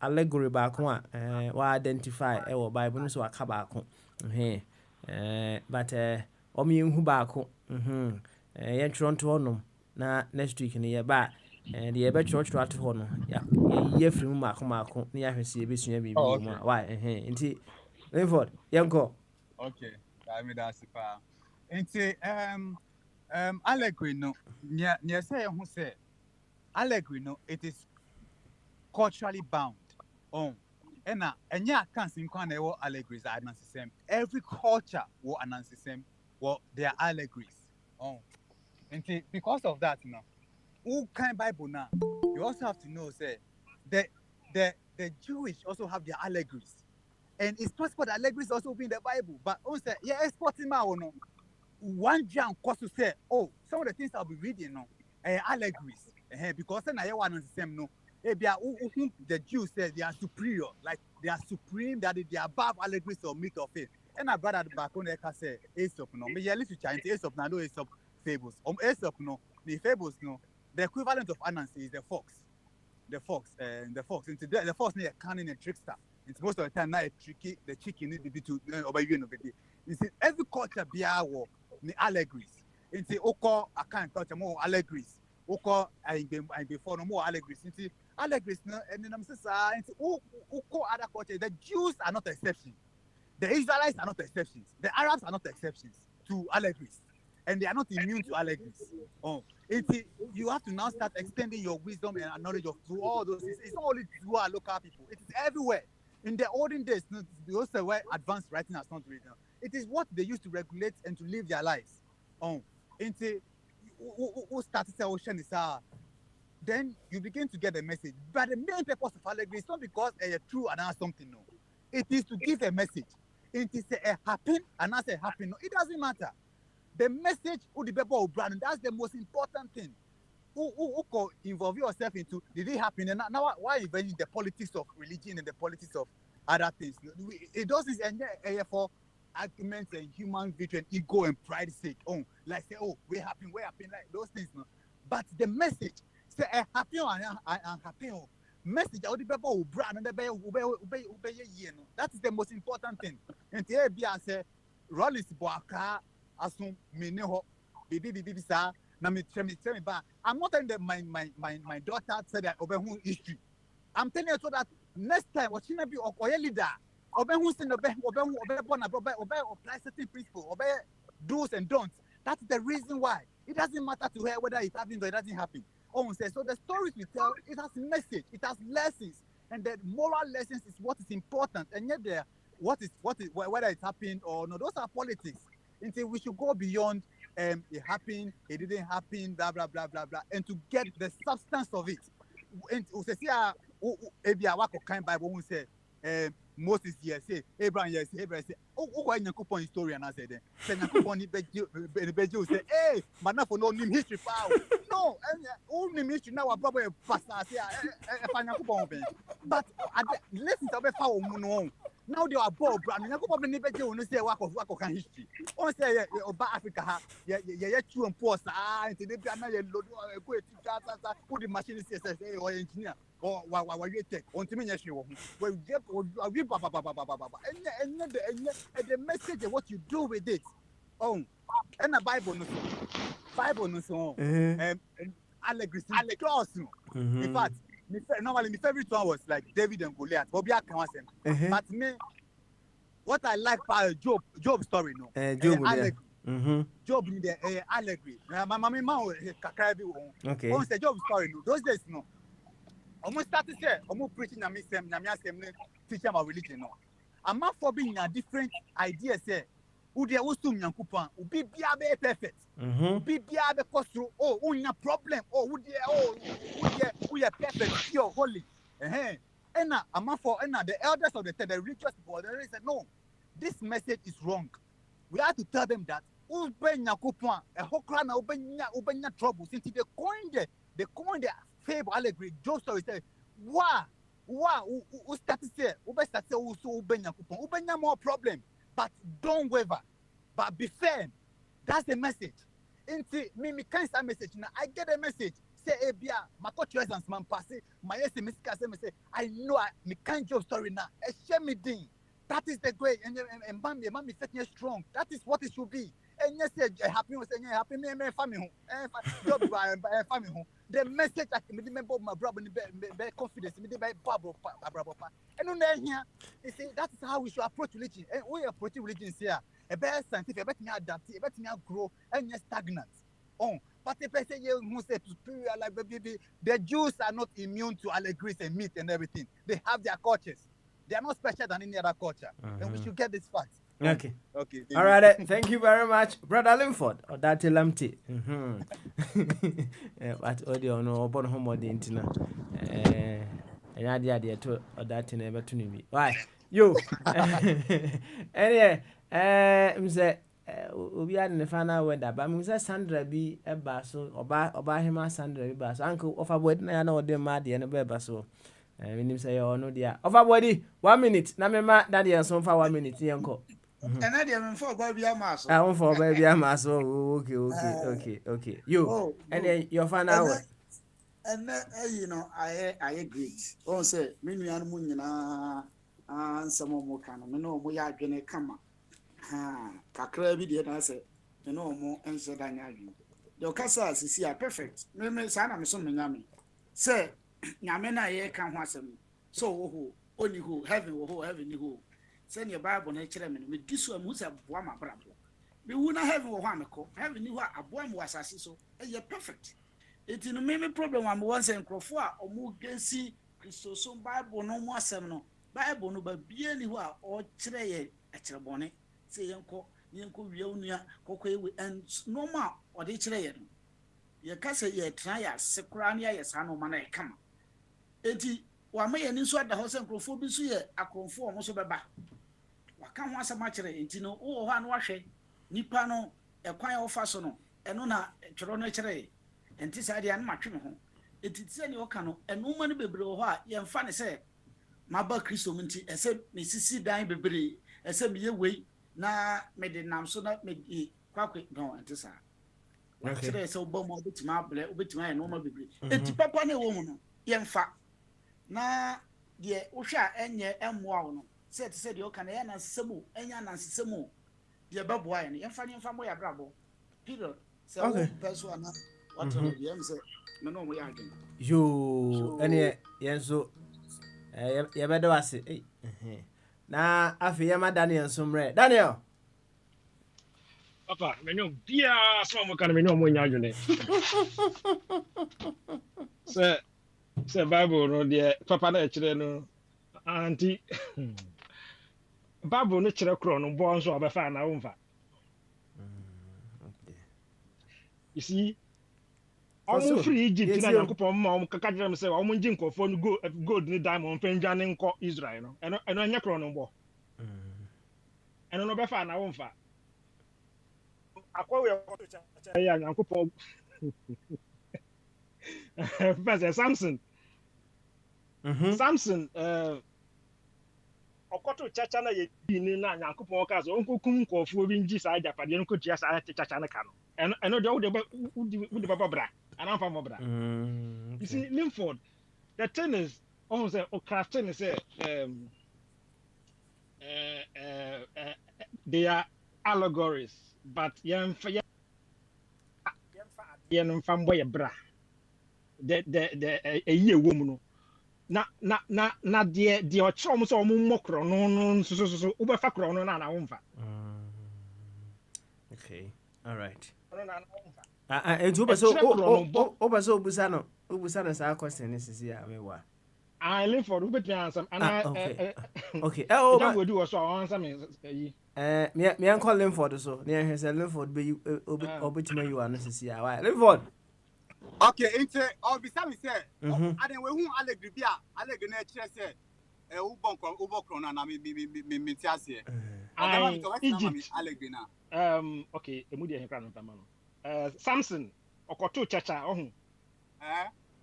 allegory ba ko wa identify e wo Bible no so aka ba ko. But o ma yehu ba ko. Ye tronto honom na next week ne ye ba and the ebe church to at no ye free mu mako na ya hwese ebe sua bibi mu why nti Linford yanko. Okay, I mean that's pa nti allegory no near say who say allegory no, it is culturally bound and enya can't in kwan na allegories are not the same. Every culture will announce the same. Well, they are allegories and because of that, who kind Bible now, you also have to know, say, the Jewish also have their allegories. And it's possible that allegories also be in the Bible. But say, yeah, exporting now, no. One John cost to say, some of the things I'll be reading, allegories. Because then I want to say, no. The Jews say they are superior, like they are supreme, that they are above allegories or myth of faith. And I brought that back on the say, Aesop, no. Me, yeah, literature, Aesop, now, no Aesop fables. Aesop, no. The fables, no. The equivalent of Anansi is the fox. The fox. Into the fox near a cunning and trickster. It's most of the time not a tricky. The chicken need to be to obey you. You see, every culture be our allegories. Into Oko, I can't touch more allegories. Oko, I before no more allegories. Into allegories, and then I'm saying, into Oko other culture. The Jews are not exceptions. The Israelites are not exceptions. The Arabs are not exceptions to allegories. and they are not immune to allegories. You have to now start extending your wisdom and knowledge of through all those things. It's not only through our local people; it is everywhere. In the olden days, those where advanced writing has not written. It is what they used to regulate and to live their lives. Who started the ocean is then you begin to get a message. But the main purpose of allegory is not because it's true and something. No, it is to give a message. It is a happen and not a happen. No, it doesn't matter. The message who the people brand, that's the most important thing. Who can involve yourself into did it happen? And now why even the politics of religion and the politics of other things? It doesn't end for arguments and human victory and ego and pride sake. Like say, we're happy, like those things. No. But the message say happy and happy. Message all the people who brand and obey. That is the most important thing. And here be I say Rollins Boaka assume meneho bibi sa. I'm not telling that my daughter said that obey history. I'm telling you so that next time what she be a leader, obey apply certain principles, obey do's and don'ts. That's the reason why. It doesn't matter to her whether it happens or it doesn't happen. So the stories we tell, it has message, it has lessons, and the moral lessons is what is important. And yet whether it happened or no, those are politics. Until we should go beyond it happened, it didn't happen, blah blah blah blah blah, and to get the substance of it. And we say, maybe I work kind Bible who say Moses yes, say Abraham yes, Abraham say, why you coupon historian? I said, say Beju say, hey, but not for no name history power. No, only history now. Probably pastor say, but lessons of a foul moon. Now they are bold, brand. You probably never do say work of history. On say about Africa, yeah, true and poor. And they be another load go to put the machine CSS or engineer or what you take on to me. Well, and the message of what you do with it. And the Bible no so. Allegories. In fact. Normally, my favorite one was like David and Goliath. But me, what I like about Job story, no, allegory. Job in the allegory. My mommy okay. Once the Job story, no, those days, no. Almost started say, almost preaching na me teaching about religion, no. I'm not for being a different idea, say. Who there was to Nyankupon, who be perfect. Be because no problem. We are perfect, pure, holy. And I'm for the elders of the religious people. They said, no, this message is wrong. We have to tell them that who ben Nyankupon, a hokran, ubenya trouble. Since they coined the fable allegory, Job story said, who started say, who started say, who ben Nyankupon, ubenya more problem. But don't waver. But be firm. That's the message. Me can't say message. Now I get a message. Say, Bia, my coach and man pass it. My SMS say, I know me can't job story now. A shame me ding. That is the way. And mommy fitness strong. That is what it should be. And yes, happy me family home. The message I can remember my brother be confidence me by Barbara. And on here, you see, that is how we should approach religion. And we approach religion here. A better scientific, a better adapt, a better grow, and you're stagnant. But if I say you must say superior like baby, the Jews are not immune to allegories and myth and everything. They have their cultures. They are not special than any other culture. And we should get this fact. Okay. All right. Thank you very much, Brother Linford. Or that Lamti. But audio no open home or the internet. And idea to or that never to me. Why? You. Anyway, say we are in the final weather, but I'm Sandra be a basso or buy him a Sandra bass. Uncle of a wedding, I know the mad and a bebasso. And him say, oh no, dear. Of a body, 1 minute. Namma, daddy, and so for 1 minute, uncle. And I didn't for baby Amaso. I want for baby Amaso. Okay. You and then your final hour. And you know, I agree. Oh, say, Minu and Munina, and some more can. No, we are going to come. Kakra bi de na say no mo ense da nya adwin de okasa sisi a perfect me sa na me so me nyame say nyame na ye ka ho asem so wo ho oni ho heaven wo ho heaven ni ho say ne bible na kire me me diso amu say boa ma brabo me who na heaven wo ha meko heaven ni ho aboa mu asase so e perfect it no me problem am one say nkrofo a omu gensi Christo so Bible no mu asem no Bible no ba bie ni ho a o kire ye e kire bone say yenko wie onua kokwe and normal o de kire ye no ye ka say ye tran ya sekura ne ye sa no ma na e kama enti wa ma ye ni so ada ho say nkrofo bi so ye akrofo o mo so beba waka ho asem a kire enti no wo ho a no ahwe nipa no ekwan wo fa so no eno na twero no kire enti sa dia na matwe me ho enti tse ne oka no eno ma no bebre ho a ye mfa ne se maba Kristo nti ese me sisi dan bebre ese me ye wei na me de nam so na me kwakwe no enti sa okay kire se obo mo betima able obetima ye no ma bebre enti papa na wo mu no ye mfa na de wo hwa enye emmoa wo no se te se de oka na ye na semu enya na semu de beboa ye no ye mfa ne mfa mo ya brabo period se wo person na what no be am say me no mo ya adwen yo ene yenso ye bedo wase na afi ye ma Daniel somre Daniel papa me no bia so mo kan me no mo nya adwen se Bible no de papa na kire no anti Bible no kire kro no bo nso obefa na wo mfa you see omo free Egypt na Yakobon ma omo kaka jere me say omo ngi nkofo no gold ni diamond penja ne nko Israel no eno anya kro no bo eno no befa na wo mfa akwa we ko to cha ya Yakobon Pastor Samson Samson okoto chacha na ye bi ni na Yakobon ka so onkokum nkofo bi ngi sa ajapade no ko tia sa chacha na ka no eno de wo de baba bra anamfa mo bra you see Linford the thing is almost say crafting is they are allegories but yen fam boy bra the ye wo mu no na de o chom so mo mokro no so wo be fa kro no na wo mfa okay all right etu obaso obusa no sa question ni sisi ya mewa I live for ubet me answer and okay that we do also answer me me an call Linford so na he say Linford be obetima you an sisi ya why Linford okay inte obisa me say aden we hu Allegory bia Allegory na kire say ubokro na me ti ase Egypt Allegory na okay emudi ehekra no tama no Samson okoto chacha ohun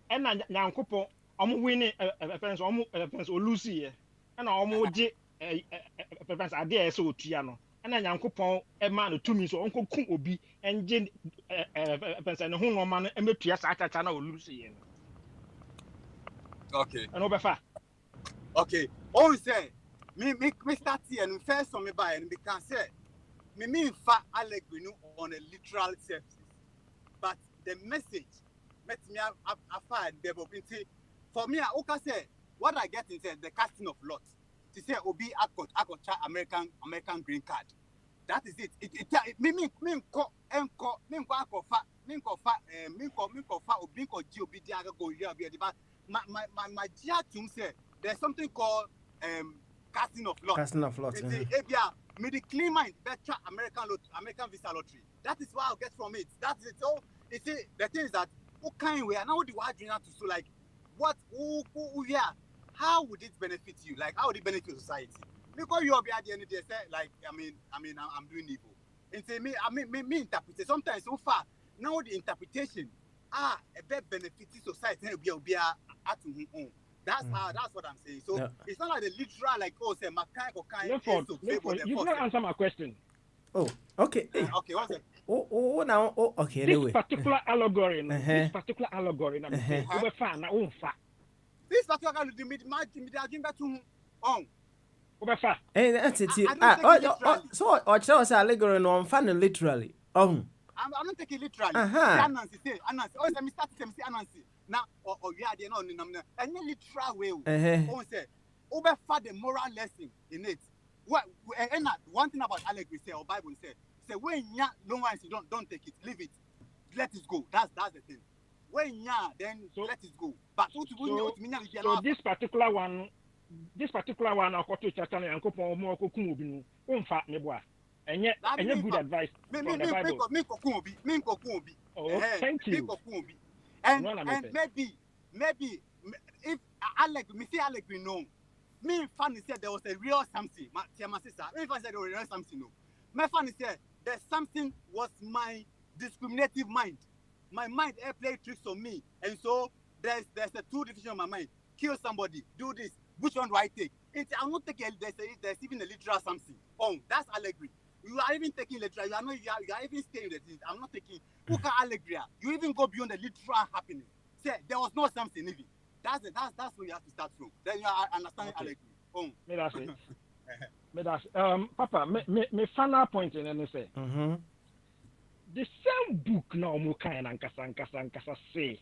na Yakobon omo win offense omo offense olusi ye na omo je offense ade e so otua no na Yakobon e ma no tumi so onkoku obi enje offense ne ho no ma no emetua sa chacha na olusi ye no okay and obefa okay oh say me start here and first on me buy and because say me fa Allegory no on a literal sense but the message met me afar the into for me I say what I get is the casting of lot to say obi akota American green card that is it me ko akofa obi ko ji obi dia go here but my dear tum say there's something called casting of lot me the clean mind better American visa lottery. That is what I'll get from it. That's it. So you see, the thing is that what kind way and how do I do to so like what who yeah, how would it benefit you? Like how would it benefit society? Because you'll be at the end of the day, like I'm doing evil. And say me interpret sometimes so far now the interpretation a bit benefits society will be at home. That's what I'm saying. So it's not like the literal like say Makai or kind. You don't answer my question. Oh, okay. Okay, what's it? Now okay. Anyway. This particular allegory, this particular allegory, this particular that's it. So or say allegory no fan literally. I'm not taking it literally. Anansi say me start to say Anansi. Now or you are there no any literal way. Oh say over the moral lesson in it. What and one thing about Allegory say or Bible say say when no one say don't take it, leave it, let it go. That's the thing. When then let it go. But so this particular one I got to chat and Uncle more cocoon will be unfat and yet good advice from the Bible. Oh, thank you. And maybe if Alec we know. Me funny said there was a real something. My sister, me funny said there was a real something. No, my funny said that something was my discriminative mind. My mind played tricks on me, and so there's a two division of my mind. Kill somebody, do this. Which one do I take? I'm not taking. There's even a literal something. Oh, that's allegory. You are even taking literal. You are even staying with it. I'm not taking. Look at allegory. You even go beyond the literal happening. Say there was no something even. That's where you have to start from. Then you are understanding allegory. Oh, me that's it. Me that's Papa. Me final point in any say. The same book now mo kind and kasa say.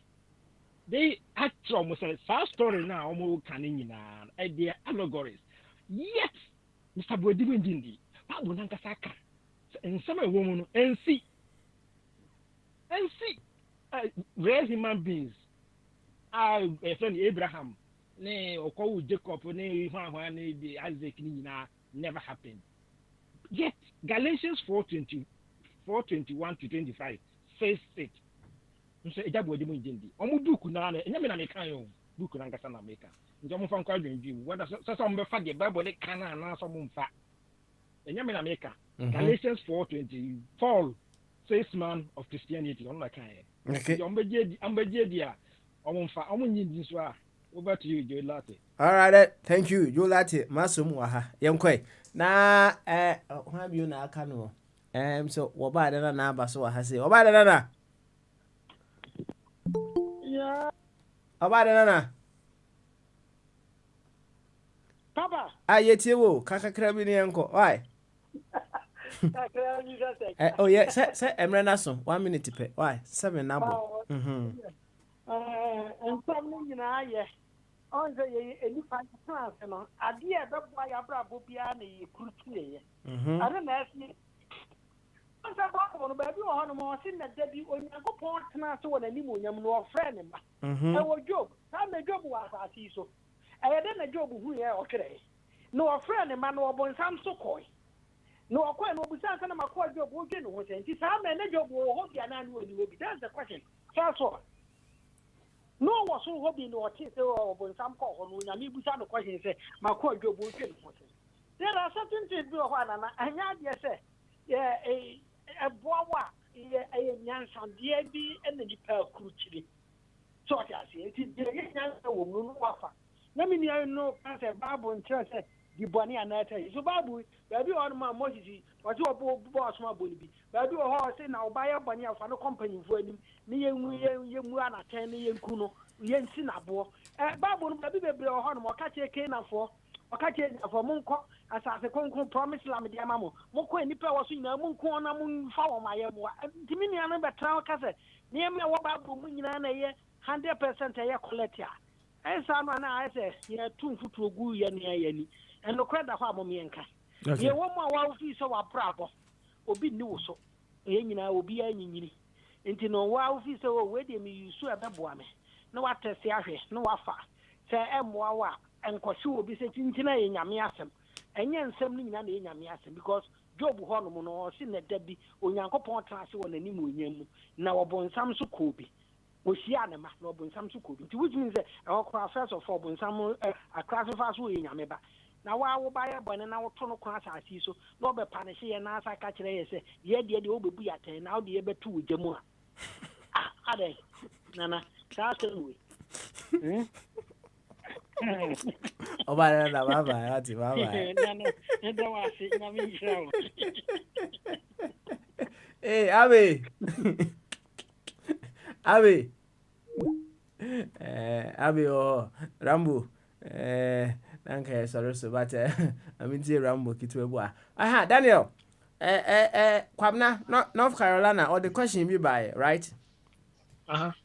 They actually almost say first story now mo kan nyina the allegories. Yet Mr. Bodibu Ndindi. Bible nan kasa ka. In some woman and see real human beings. A friend Abraham, ne or Jacob, ne Isaac, never happened. Yet Galatians 4:21 to 25 says it. So it double the Mundi. Omu book na na American book na ngasa na America. Njo fan kwa dwendwem. Whether some be fa the Bible le kana na so mo mfa. Enyame na America. Galatians 4:20 Paul says man of Christianity on like kan. Okay. Ambeje dia. Over to you, Joe Latte. All right, thank you, Joe Latte. Masum waha. Yankwe. Na have you na kanu? So waba da na ba so waha say. Waba da na. Yeah. Waba da na. Papa. Ayeti wo kaka krabi ni yanko. Why? Oh yeah, say emre na so. 1 minute pe. Why? 7 nabo. And something in a year. On the any class, you know, idea that why I brought Bobiani could see. I don't ask you. I want to be on more sin that Debbie when you go point to an anemonium no friend. I was job. I'm a job was I see so. I had a job who here okay. No a friend and man or born some so coy. No, a coin will be something of my court job working with it. It's how many job will hold the annual will be. That's the question. That's all. No one so hoping or when some call on when I mean, the question say, my court job will get for it. There are certain things do one, and I say, yeah, a boa, a yansan, DAB, and the per crucially. So I say, it is the young woman who offer. Let me know, Pastor Babu and Church. The bunny and that so babu baby on my Moses what you boss my bully baby or say now buy a bunny of no company for him me and attend kuno yen sinabo babu baby baby or horn or catch a cane for munko as a concrete promise lamidi amamo moko any power so na munko na mun fa my yam timini an be travel kase near me what babu munina na ye 100% a collect ya and some na I say yeah 2 foot to go yani and no credit for Momienka. You want my wife is our bravo, or be new so. Yena will be any. Into no wife is our wedding, you swear the boame. No what to say, no affair. Say, Wawa, and Koshu will be sitting in Yamiasem, and yen something in Yamiasem because Job Hormone or sin that Debbie or Yanko Pontas or the Nimu, now upon some sukubi. Oceana must not be some sukubi, which means that our class of four some a class of us in Yameba. Now I will buy a bun and I will turn across I see so no be punish and as I catch it say yeah dear the old be at now the able to Jamua. Ah they Nana that's the way. Oh bye bye. Hey Abby. Abby oh Rambo okay, sorry, so but I mean, Rambo Kitwebua. Aha, Daniel. Kwabna, North Carolina, or the question be by, right?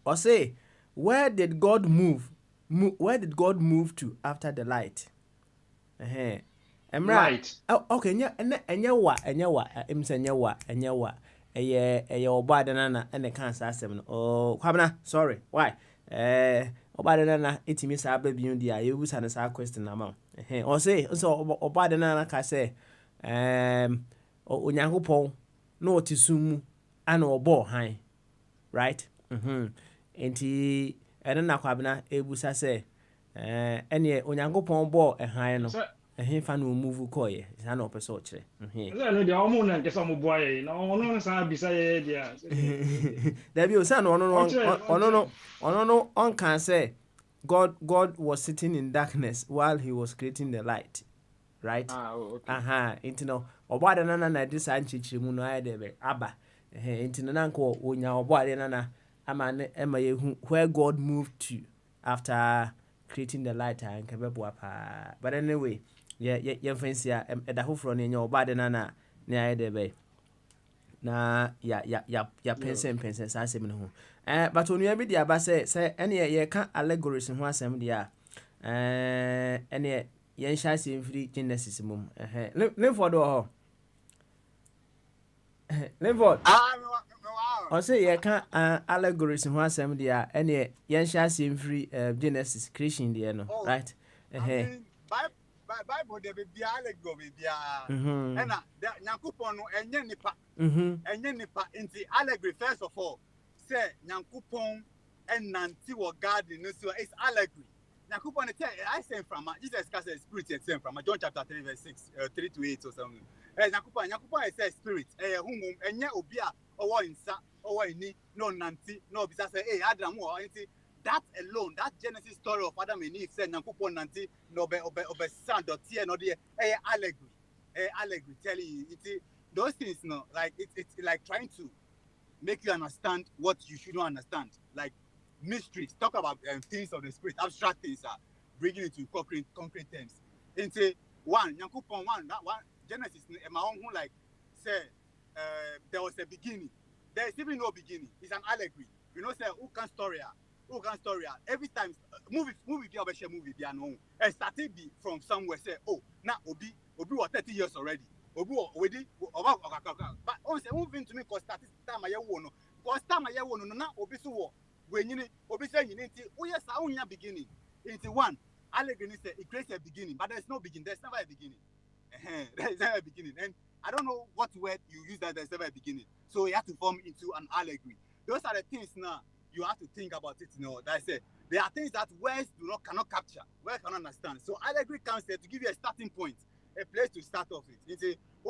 Or say, where did God move? Where did God move to after the light? light. Oh, okay, enya wa. Eye obade nana ene kan sa asem no. Oh, kwabena, sorry. Why? Obade nana itimi sa aba biun dia. You busa na sa question na ma. O say, so obade nana ka say onyankopon no otisum ana obo han. Right? Enti ene na kwabena ebusa say ene onyankopon bo han no. Fa no move koye. Sa na opeso kire. No dia omo na nkesa mo boa ye na ono sa bisa ye dia. There be son ono on can say God was sitting in darkness while he was creating the light. Right? Okay. Into no obade na this anchichiri mu no aye be aba. Into no nanko onya obade na ama ne ema ye where God moved to after creating the light and kebebo pa. But anyway, ye fancy da hofro no nya obade na aye be na ya pense sa asem no ho but onua bi dia ba say ene ye ka allegories ho asem dia ene ye nhya asem firi Genesis mum Linford ho Linford o say ye ka allegories ho asem dia ene ye nhya asem firi Genesis creation dia no right Bible de be allegory bia na Nyankopon no enye nipa inti allegory first of all say Nyankopon enanti wo garden no so it's allegory Nyankopon I say from Jesus cast a spirit say from John chapter 3 verse 6 3 to 8 or something Nyankopon say spirit humum enye obi a owo insa owo ini no nanti no bisa say Adam wo inti that alone, that Genesis story of Adam and Eve said, "Nankupon nanti no be sand or tear no the allegory telling you those things no like it's like trying to make you understand what you shouldn't understand, like mysteries. Talk about things of the spirit, abstract things are bringing it to concrete terms. Into one Nankupon that one Genesis my own like say there was a beginning. There is even no beginning. It's an allegory. You know, say who can story. Every time movie be no started be from somewhere say now obi was 30 years already obi already but on say moving to me cause statistics time aye wo no cause time aye wo no na obi so wo wenyini obi say nyini nti wo yes a unya beginning into one allegory say it creates a beginning but there's no beginning, there's never a beginning. There is never a beginning, and I don't know what word you use that there's never a beginning, so you have to form into an allegory. Those are the things now you have to think about it, That's it. There are things that words cannot capture, words cannot understand. So allegory comes there to give you a starting point, a place to start off with.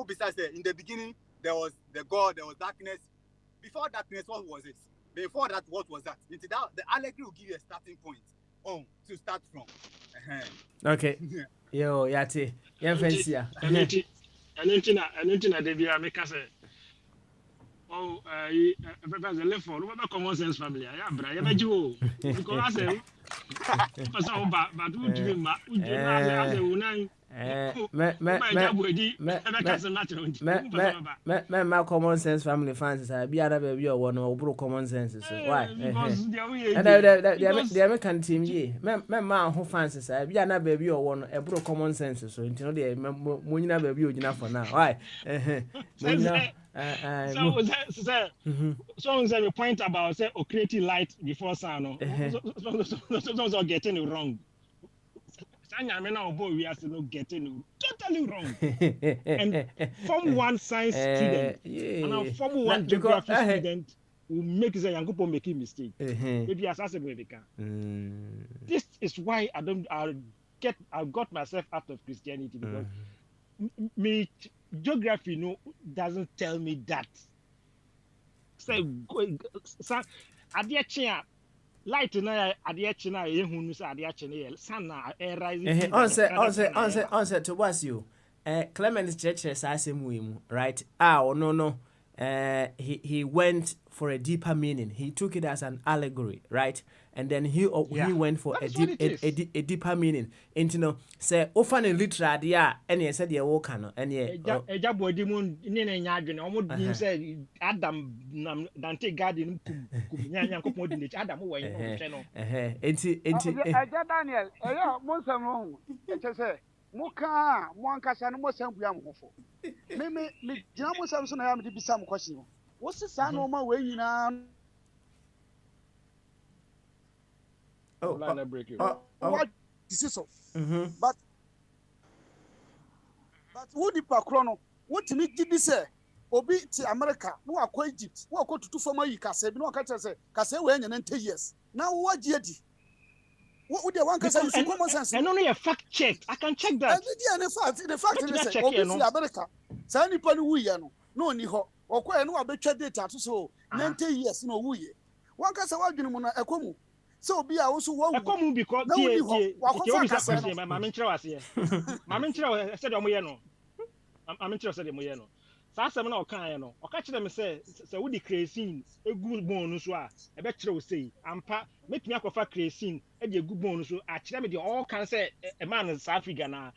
Besides in the beginning there was the God, there was darkness. Before darkness, what was it? Before that, what was that? The allegory will give you a starting point to start from. Okay. Yo, yati. Yen fancy ya. Anything that they make us say. Because the left for common sense family. Yeah, bra. Yeah, you. Because I say, person but who do me? Who do I say unang? My common sense family fans be other baby or one or broke common sense. Why? Because the American team, ye. My who fancies be another baby or one a broke common sense. So until the Munina baby enough for now. Why? So say the point about say creating light before sun. Those are getting it wrong. We are still getting totally wrong. And Form 1 science student and Form 1 geography student will make the Yankupo making mistake. Maybe as we can. This is why I got myself out of Christianity because me geography doesn't tell me that. So light na adeche na ehunu sa adeche na sun na rising on to was you Clement church asem right no he went for a deeper meaning. He took it as an allegory, right? And then he went for a deeper meaning. And say often literal dia any said the walk no any ejabodi mu ni na nya adwene omo dim say Adam dante garden kum nyankopon di nature Adam wo yin no hwe no enti Eja Daniel eya mo nsem no eche say Moka, Monkasa, no more sample. Me, Jamus Samson, I am to be some question. What's the son of my way in? Line break you. What this is so? Mhm. But what the Pacrono? What to me did this say? Obi to America, who are quite Egypt, who are going to do for my Cassa, no catcher say, Cassa, when and 10 years. Now, what yeti? What would the one can say? Common sense. And only a fact check. I can check that. And the fact is, check Obi here, to no? America. Sani Panu Wuyano, no Niho, or quite no better data to so 90 years, no Wuye. One can say, what you know, a comu. So be also one. I come because No, you you my mentor was here. My mentor said, I'm interested in Moyano. Sasa na okan no oka kire me say we the creatine e good bone so a e be kire o say ampa metumi akofa creatine e de good bone so a kire me the all can say a man in South Africa na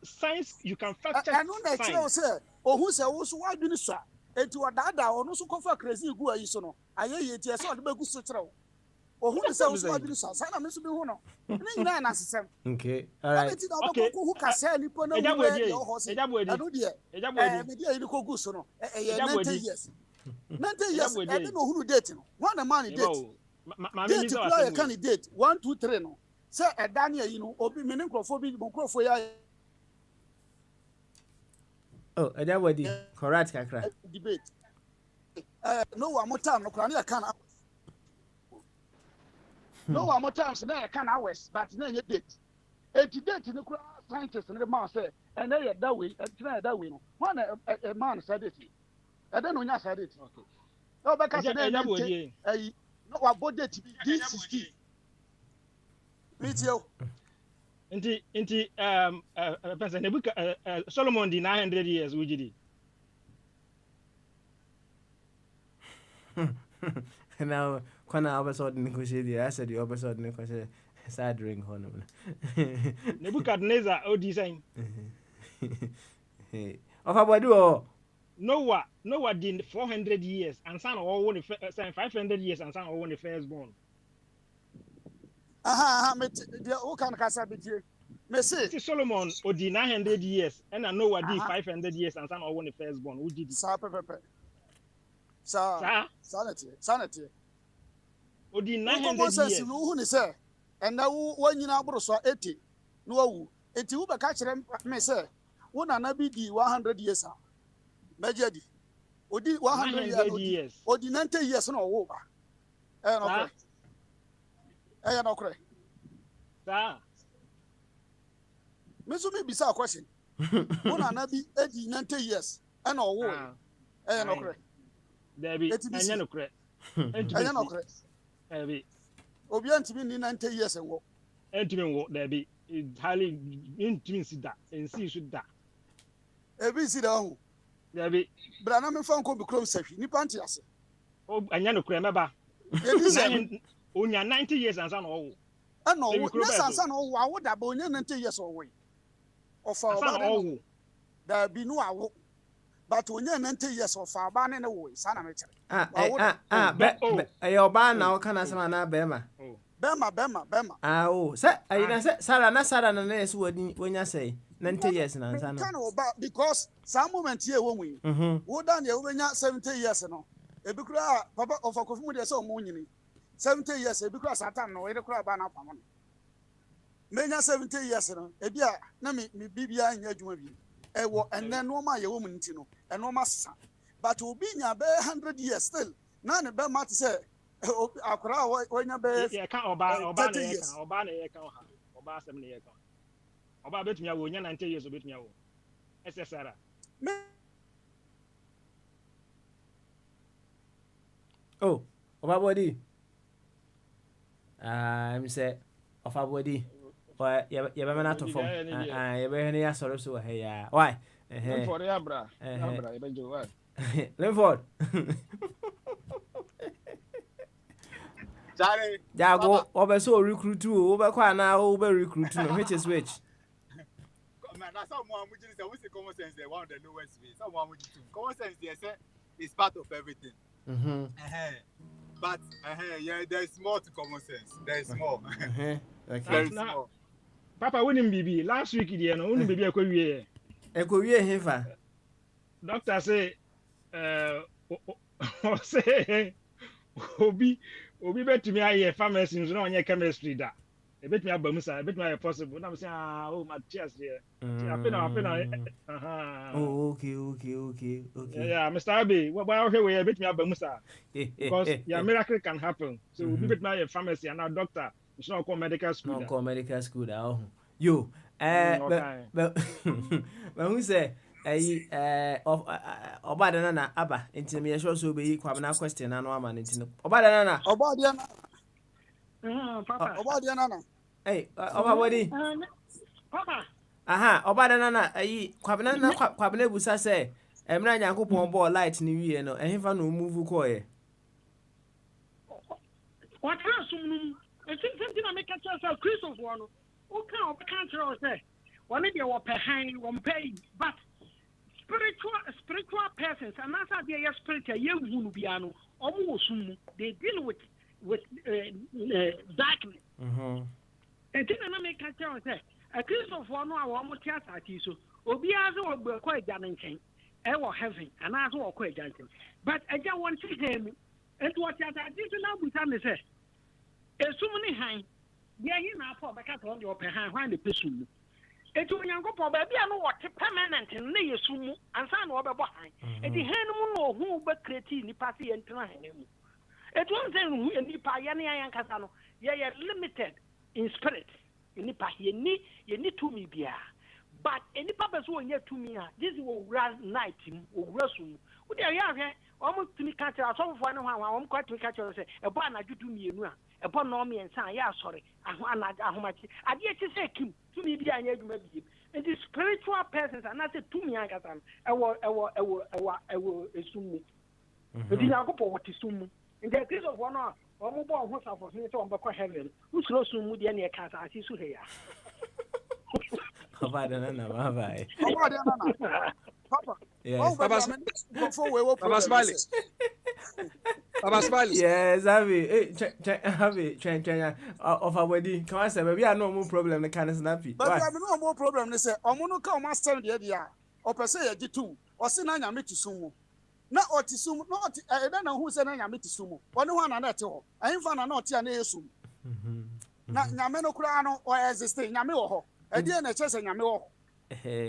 science you can fact check. I know na kire o say ohun say wo so wa dwini so enti odada ono so kofa creatine gu ayi so no ayeye tie say odbe gu so kire o ohun say wo so wa dwini so sa na me so bi hu no ni nyina na sesem. Okay, all right. Okay, who can say ni po na anu de me dey ni ko gu so no 90 years 90 years e dey no hunu date no one a man date date plan candidate 1 2 3 no say e Daniel yi no obi me ne nkrofo bi mo nkrofo ya Oh, Ejabodi, correct kakra. Debate no one more time no kra na kan no one more time so na kan hours but na nye date date ni kra scientists ni ma say and na that way that way no one a man said it I don't know nya said it okay no be ka say na no wa body to be D60 video Inti person Nebuka Solomon di 900 years wujidi Now kwana episode ni kushidi I said the episode ni kushidi sad ring hono Nebuchadnezzar o design of abadu o Noah did 400 years and son all one 500 years and son all one the firstborn me the o kan kasa bitie me say Solomon o did 900 years and Noah did 500 years and son all one the firstborn who did sa pepe sanity o did 900 years no hu ni say and now one nyina aboro so 80 no awu enti wo be ka kire me say wo na bi di 100 years a majedi odi 100 years odi 90 years no wo ba no kre sa me so me bisa question wo na bi edi 90 years e no wo no kre Debbie anya no kre anya no kre Debbie obi antimi ni 90 years enwo entimi wo Debbie highly intimi sida ensi su da ebi sida hu Debbie brana me fa nko bi krom safi ni panti ase o anya no kre meba onya 90 years and son owo no na no wo awo da ba onya 90 years owo ofa oba owo da bi no awo but onya 90 years ofa ba ne wo sana me kire oba na o kana sama na bema oh say ayina say Sarah na nese wonya say 90 years na nsa no kan oba because some moment here wo wi wo dan ye wo nya 70 years no ebi kura papa of akofu mu de say o mo nyini 70 years ebi kura satan no ere kura ba na pam no menya 70 years no ebi a na me bibia anya adwuma bi ewo enne no ma ye wo mu nti no eno ma sa but obi nya be 100 years still na ne be mat say akura wo nya be ye kan oba na ye kan oba asem na ye kan oba betumi awo nya 90 years betumi awo SSR oh oba body I'm say of our body you be na to form you be here sorry so hey ya why for the abra e be jo why Linford Jare Jago obe so recruit o obe kwa na obe recruit no which is which man na someone we just say we say common sense they one of the lowest way someone we do common sense they say is part of everything but yeah there's more to common sense there's more okay there's more Papa, winning BB last week, you know, only baby a query. Eko wie hefa. Doctor say, say, Obi bet me I pharmacy, no one chemistry that. A bit me a bamusa, a bit my possible. I'm saying, oh, my tears here. I Oh, okay. Yeah, Mr. Abbey, what about here? A bit me a bamusa. Because yeah, miracle can happen. So we bet my pharmacy and our doctor. It's not called medical school. No call medical school da. Oh. Yo, Okay. but who say of obada na aba nti me sure so be kwabena question na no ama nti no obada na Obadia nana. hey obabodi Papa. aha obada na kwabena busa say emra nyankopon ball light ni wie no ehfa no move ko ye What else? I think something I make a chance of Christopher one. Okay, I can't say. One of your behind one pay, but spiritual persons, and that's how they are spiritual. You who piano almost they deal with darkness. And then I make a chance say a Christopher one hour almost theatre so Obiazo will quite dancing. I will heaven, and I will quite dancing. But I just want to hear me. And what I did now with them say. So many high. Yeah, you know, for back on your behind when the person. It's when you go for baby, I know what permanent and lay a sumo and sign over behind. And the hand moon who but creating the party and trying him. It was then who and the Payani and Casano, yeah, limited in spirit. In the Pahi, you need to me, beer. But any purpose who near to me, this will run night or wrestle. Would you have almost to me catch us all for one hour? I'm quite to catch us a barn I do to me. Upon Nomi and San, yeah, sorry. I much. I did to say to me, be an maybe. And the spiritual persons are not to me, I will assume. But in our couple, what is soon? In the case of one hour, or more what's up for me to unbuckle heaven, who's close to Moody and your cat, I see so here. obada na bye. Obadia nana. Papa. Yes. Papa Smiley. Papa Smiley. Yes, have it. Of our wedding. Come on, say, baby, I no more problem. The kind of snappy. But I have no more problem. They say, Omono come master the idea. Or per se, a G2, or Sinanya Mitisumu. Not Otisum, not I don't know who's an Mitisumu. One another. I ain't found a not Tianesum. Not Yameno Crano or as a stay Yamio. I didn't chess and Yamio.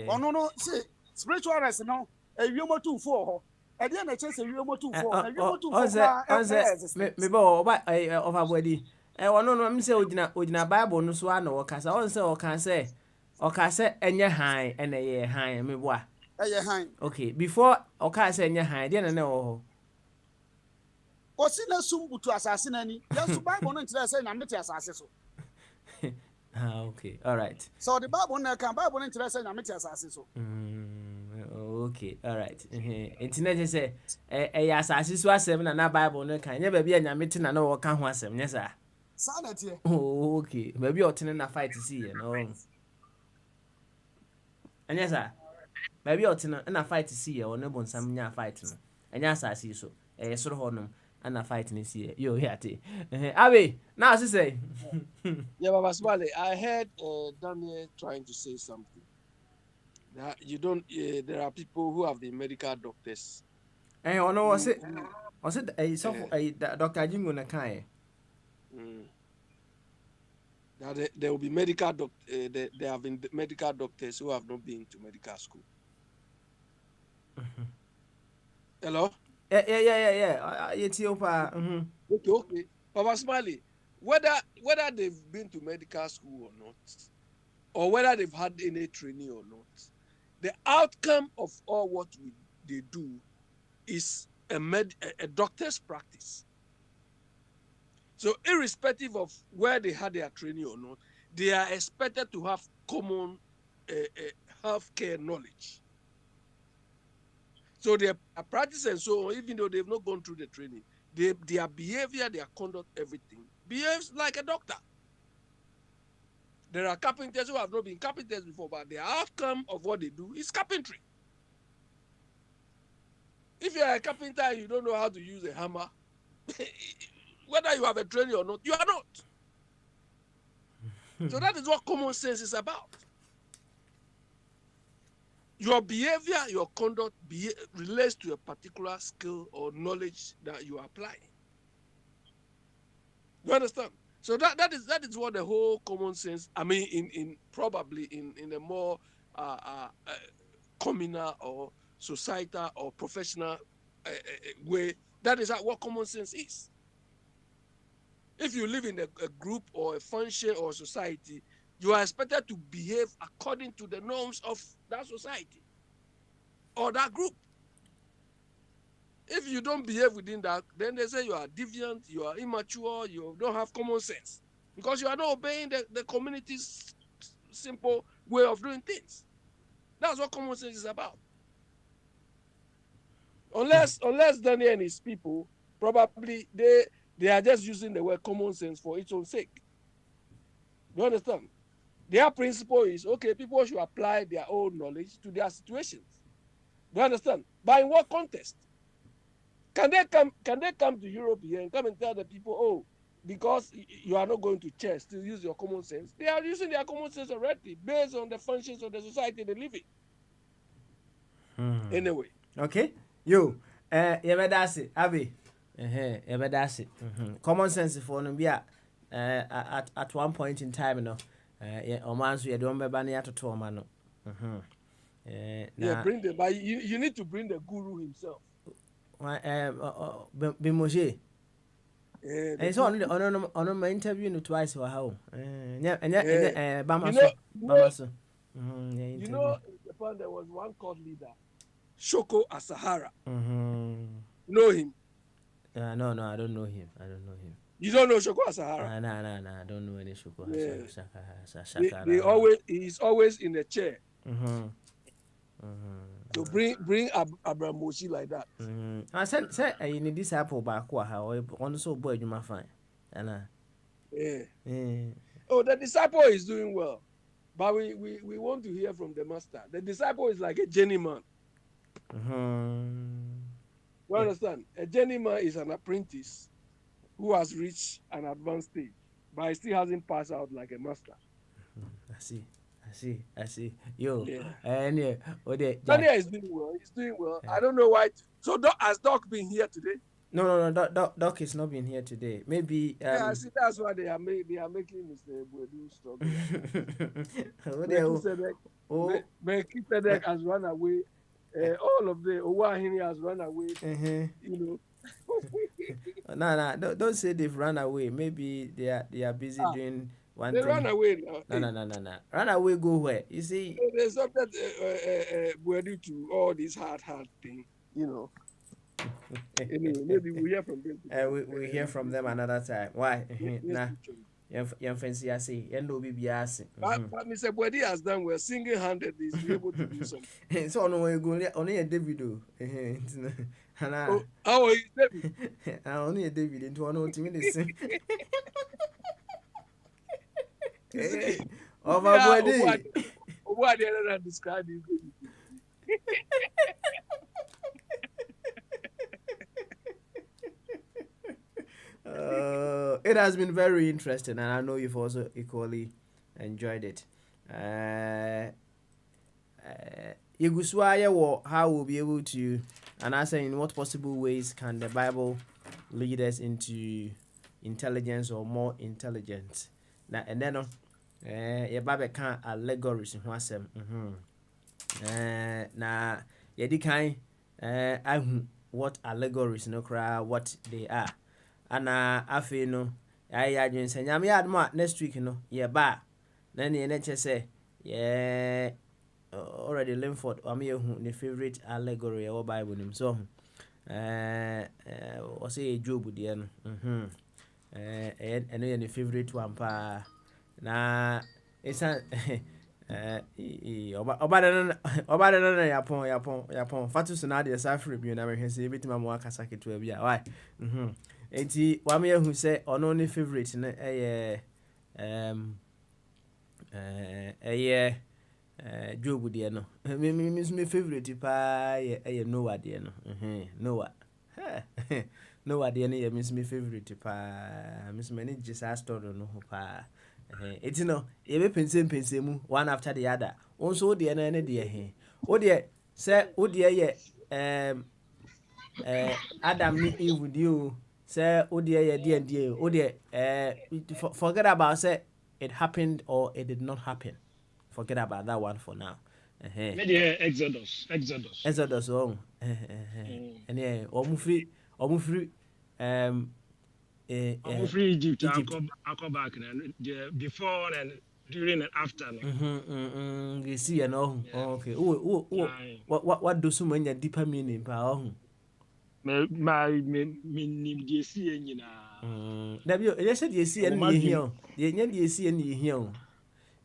Oh, no, say, spiritual as no, a Yomo 2-4. I didn't chess a Yomo 2-4. Me bo of our wedding. No, I'm say Udina Bible no swan or Cassa, or can say, and your high and a year high, me what. Okay, before or can say your high, didn't know. What's in a sumbu to assassin any? Yes, Bible and say, I'm not assassin. Okay, all right. So the Bible can Bible interest and I'm not assassin. Okay, all right. Internet say, assassin was 7 and a Bible no can never be a meeting and no can want some. Yes, sir. Sanity. Oh, okay. Maybe you're turning a fight to see you know. And yes, sir. Maybe you're turning a fight to see you or no some near fighting. And yes, I see so. Sort of honor and a fighting is here. You're here. Abby, now I say. Yeah, Papa Smiley, I heard Daniel trying to say something. That you don't. There are people who have been medical doctors. Hey, oh no, was it? Was it a Dr. Jingo Nakai? That there will be medical there have been medical doctors who have not been to medical school. Hello? Yeah. Ethiopia. Okay. Papa Smiley, whether they've been to medical school or not, or whether they've had any training or not, the outcome of all what they do is a doctor's practice. So irrespective of where they had their training or not, they are expected to have common healthcare knowledge. So their practice and so on, even though they've not gone through the training, their behavior, their conduct, everything behaves like a doctor. There are carpenters who have not been carpenters before, but the outcome of what they do is carpentry. If you are a carpenter and you don't know how to use a hammer, whether you have a training or not, you are not. So that is what common sense is about. Your behavior, your conduct relates to a particular skill or knowledge that you apply. You understand? So that is what the whole common sense. I mean, in probably in a more communal or societal or professional way. That is what common sense is. If you live in a group or a function or society, you are expected to behave according to the norms of that society or that group. If you don't behave within that, then they say you are deviant, you are immature, you don't have common sense because you are not obeying the community's simple way of doing things. That's what common sense is about. Unless Daniel and his people, probably they are just using the word common sense for its own sake. You understand? Their principle is, okay, people should apply their own knowledge to their situations. You understand? But in what context? Can they come to Europe here and come and tell the people, oh, because you are not going to church, to use your common sense? They are using their common sense already based on the functions of the society they live in. Anyway. Okay. You yɛbɛda Abi. Yɛbɛda ase. Common sense for no be at one point in time no. Ɔman nso yɛde wɔn bɛba ne yɛatoto ɔma no. Yeah, bring the but you need to bring the guru himself. Bimoshe. And so on my interview no twice or how. Bamaso. You know, in Japan there was one cult leader, Shoko Asahara. Know him? No, I don't know him. You don't know Shoko Asahara? No, I don't know any Shoko Asahara. He's always in the chair. So bring Abraham Moshi like that. I said you need disciple back how on so boy you might find. Oh, the disciple is doing well. But we want to hear from the master. The disciple is like a journeyman. You understand? A journeyman is an apprentice who has reached an advanced stage, but he still hasn't passed out like a master. I see. Yo, Daniel is doing well. He's doing well. I don't know why. So has Doc been here today? No. Doc is not been here today. Maybe. I see. That's why they are making Mr. Buedu struggle. Melchizedek has run away. All of the Owahini has run away. You know. No. Don't say they've run away. Maybe they are busy doing. They run away now. No. Run away, go where? You see, they subject Buedu to all these hard thing, you know. Anyway, maybe we hear from them. We hear from them another time. Why? Nah. Young fancy, I say, and no BBS. But Mr. Buedu has done well, single-handedly, he's able to do something. So no way go only a David. How are you, David? Only a David into one minutes. Of a body. What did I describe you? It has been very interesting, and I know you've also equally enjoyed it. How we'll be able to, and I say in what possible ways can the Bible lead us into intelligence or more intelligence? Now and then your Bible can allegories in what some na yedi kind what allegories no cry what they are. And afe no I adwin say nyame adma next week no ye ba na ne ne say yeah already Linford am ye hu ne favorite allegory e Bible nim so o say Job de no eno ye ne favorite one pa na isa oba na yapon fatus na de safre bi na me hwese e betima mo akasa keto bi a why enti wa me hu say ono ne favorite na Job de no me favorite pa Noah de no Noah de no ye me favorite pa me many Jesus story no pa It's no, you be pensem one after the other. Also, the end dear he. Oh dear, sir, oh dear, Adam ni Eve with you. Say, oh dear, dear, oh dear, forget about say it happened or it did not happen. Forget about that one for now. Maybe Exodus. Exodus on. And yeah, or free, I'm free Egypt. I'll come back and before and during and after. You see, and oh, okay. What do so many deeper meaning? My name JC and You said you see any here. You see any here.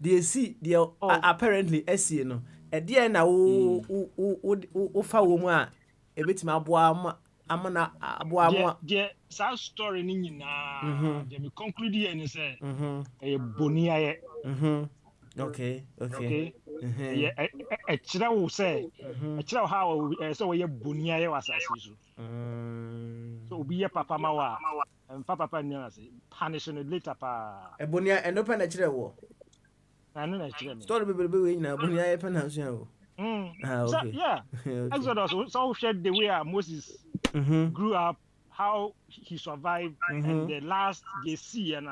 They see the apparently SC no. At the end, I will follow a bit my boy. Amana aboa the sad story ni nyina the me conclude here ni say boni aye okay e kira wo say e kira how say we boni aye wasase so obi ye papa ma wa papa ni say punish no later pa e boni aye no pa na kira wo anu na kira me story bebe we nyina boni aye pa na so wo okay yeah Exodus so shared the way Moses grew up, how he survived, and the last they see and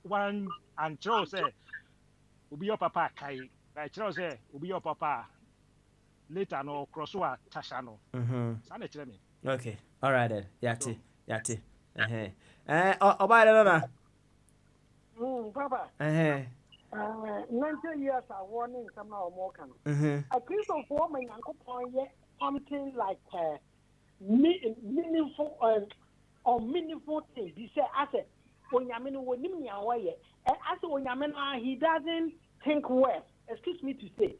one and Charles said, "Ubi your papa kai." Right, Charles said, "Ubi your papa." Later no crosswa tashano. Okay, all right then. Yati. Oba Papa. 90 years are warning some now more can. A piece of woman uncle point something like meaningful or meaningful thing. He said, I said, when Yamin would name me away, and I said, when Yamin, he doesn't think well. Excuse me to say.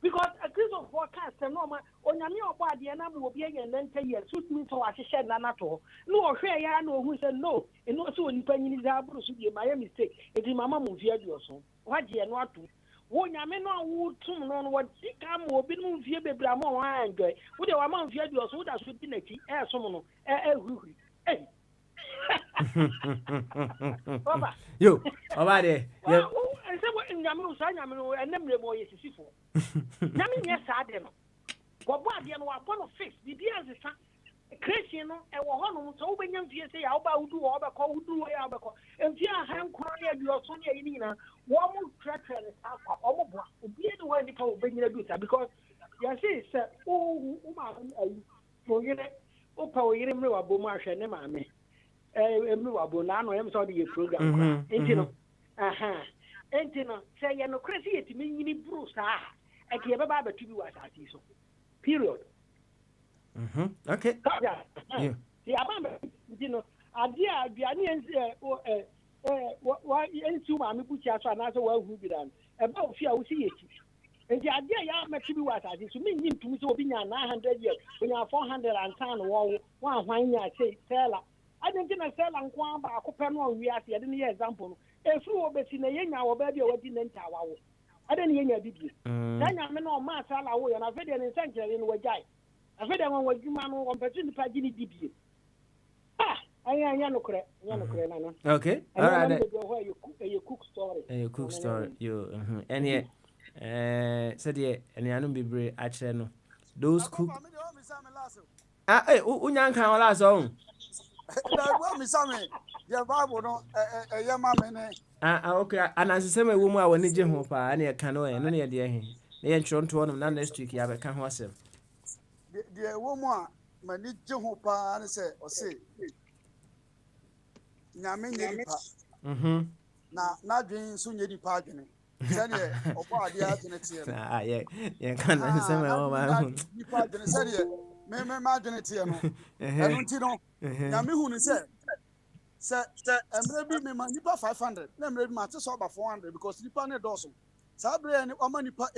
Because a case of forecast, and no, when Yamin or body and I will be and then 10 years, suit me to what she said, Nanato. No, I know who said no, and also in Penny is able to be my mistake. It is my mom who feared your son. What you not to? When Yamin would soon on what he come will be moved here, baby, I'm more angry. Would your mom fear your son that should be a key, air someone, hey. Yo, over there. I said, what in Yamu, and then the boy is for. Yamin, yes, I don't know. What the other one of fix the dear is a Christian and one so when you say, I'll bow do all the call, do alcohol, and fear hand corner your Sonia Inina, one more tracker and alcohol, be the one to bring you a bit because you see, sir, oh, for you, oh, power, you know, about Marsh and Mammy. Bonano, I'm sorry, your program. Entino, say, no crazy to me, Bruce, and you have a barber to do as I see so. Period. Okay. The Abamba, you know, idea, the onions, why, and two mammy put your son as well who be done. About fear, we see it. And the idea, I met to be what I did to me, to me, so being 900 years, when you are 400 and 10 or one, I say, Sarah. I didn't sell and quam by a coupon on we are the other example. A few of us in a young hour baby or didn't tower. I didn't hear you. Then I'm no mass away and I've read an essential in Wajai. I've read one was you man on Pagini Pagini DB. Ah, I am Yanokre. Okay, all right. You cook story. You cook story. You, and yet, said ye, and Yanum be brave at Channel. Those cook. Ah, eh, Unyan can last on. Okay, and as I say, my woman, I will need him for any canoe and only idea him. They ain't shown to one next week. You have a can herself. The woman, my need Jehopa, and say, or say, Yamin, not doing soon, you're departing. Yeah, can't answer my own. Me imagine it here no. And you know, who said, sir, and maybe me man nipa 500. Na maybe match so about 400 because nipa ne doso. Sabre and nipa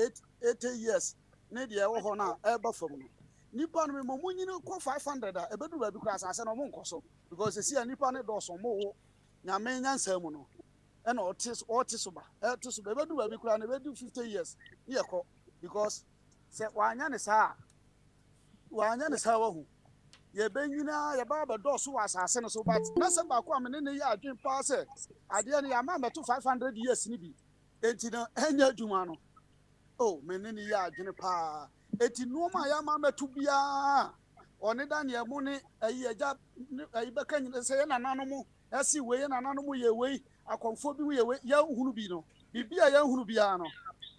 80 years. Ne dia wo ho na e ba fam no. Nipa no me mo munyi no 500 a e bedu ba bi class ase no mo nkoso because see nipa ne doso mo wo. Nyame nyansa mu no. E na otis so ba. E to so ba bedu ba bi class na bedu 50 years. Ye ko because se wanya ne sa wanya ne sawa hu ye benyina ye ba ba do so asase no so but na se ba ko amene ne ya adwen pa se ade ne ya ma meto 500 years ni bi enti no enya adwuma no oh mene ne ya adwen pa enti no ma ya ma meto bia one Daniel mu ne ayi agya ayi beka nyina se ye nanano mu asi we ye nanano mu ye we akonfo bi ye we ya hunu bi no bibia ya hunu bia no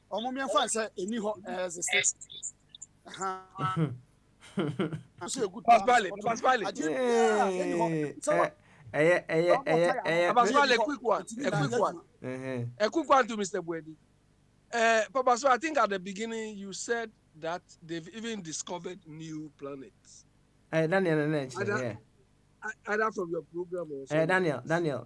omo me fa se eni ho exist Pasquale. A quick one. A quick one to Mr. Bwedi. Papa, so I think at the beginning you said that they've even discovered new planets. Daniel, Either from your program or something.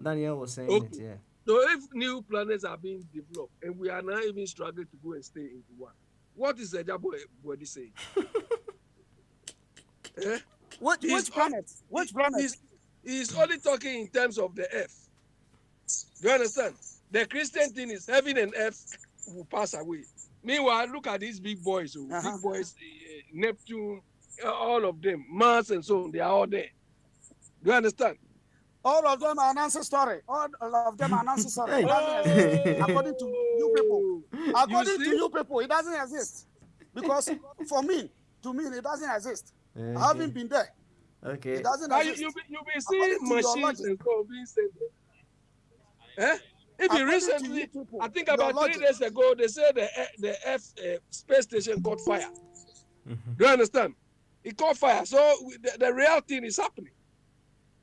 Daniel was saying Okay. it, yeah. So if new planets are being developed and we are now even struggling to go and stay into one, what is the Bwedi saying? Which planet? He's only talking in terms of the earth. Do you understand? The Christian thing is heaven and earth will pass away. Meanwhile, look at these big boys, Neptune, all of them, Mars and so on, they are all there. Do you understand? All of them are an answer story. According to you people. According to you people, it doesn't exist. Because to me, it doesn't exist. Okay. I haven't been there. Okay. It doesn't Now exist. you've been seeing machines and so being sent there. Even recently, I think about 3 days ago, they said the Earth space station caught fire. Do you understand? It caught fire. So the real thing is happening.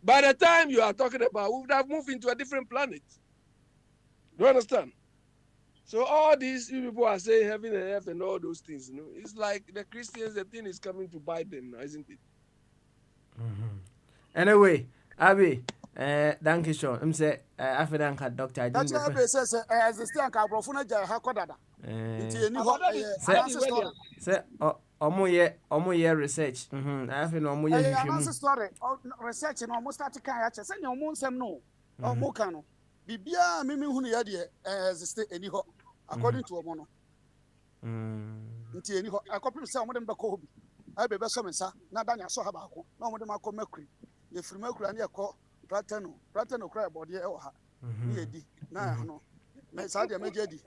By the time you are talking about, we would have moved into a different planet. Do you understand? So all these people are saying heaven and earth and all those things, it's like the Christians, the thing is coming to bite them now, isn't it? Anyway, Abby, thank you, Sean. I'm saying, after that, Doctor, I That's didn't why says as the still can brofuna ja hakodada. Say, omo ye research. I feel omo ye answer story. Research and almost start to can say no mo nsem no. Omo kan no. Bibia mimi hunu ya de exist eni ho according to omo no. Nti eni ho akopim say omo dem be ko hobi. Ai be so mensa na danya so ha ba ko. Na omo dem akọ makuri. Ye firi makuri na ye ko Pratano cry body e ha. Ni edi na no. Me sa de meje di.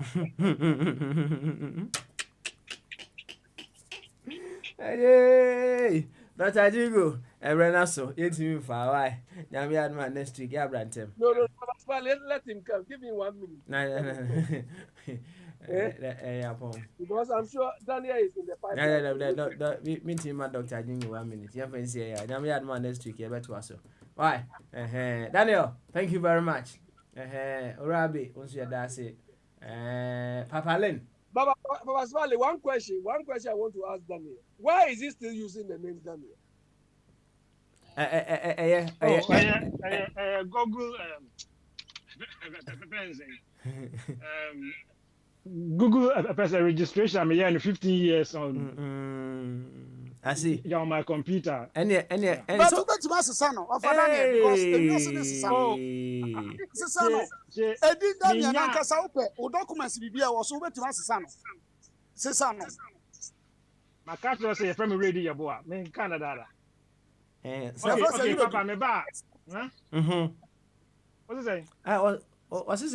Hey, Dr. Jigo, Ebrena so, it's me for a while. Now we had my next week, yeah, Brantem. No, let him come. Give me 1 minute. No. Because I'm sure Daniel is in the pipeline. No, meeting my Dr. Jigo 1 minute. Yeah, fancy, yeah. Now we had my next week, yeah, better also. Why? Daniel, thank you very much. Orabi, once you're that's it. Papa Len. Baba Smiley, one question I want to ask Daniel. Why is he still using the name Daniel? Google Google registration. I'm here in 15 years on. I see. You're on my computer. And But so to Master Sano of Daniel because the music is Sano. Sano. Edi Daniel Nankasa ope o documents bibia wo so bet Master Sano. Sano. My catcher say from ready your boy. Me Canada. Okay, Papa me ba. Huh? What's it say? What's this?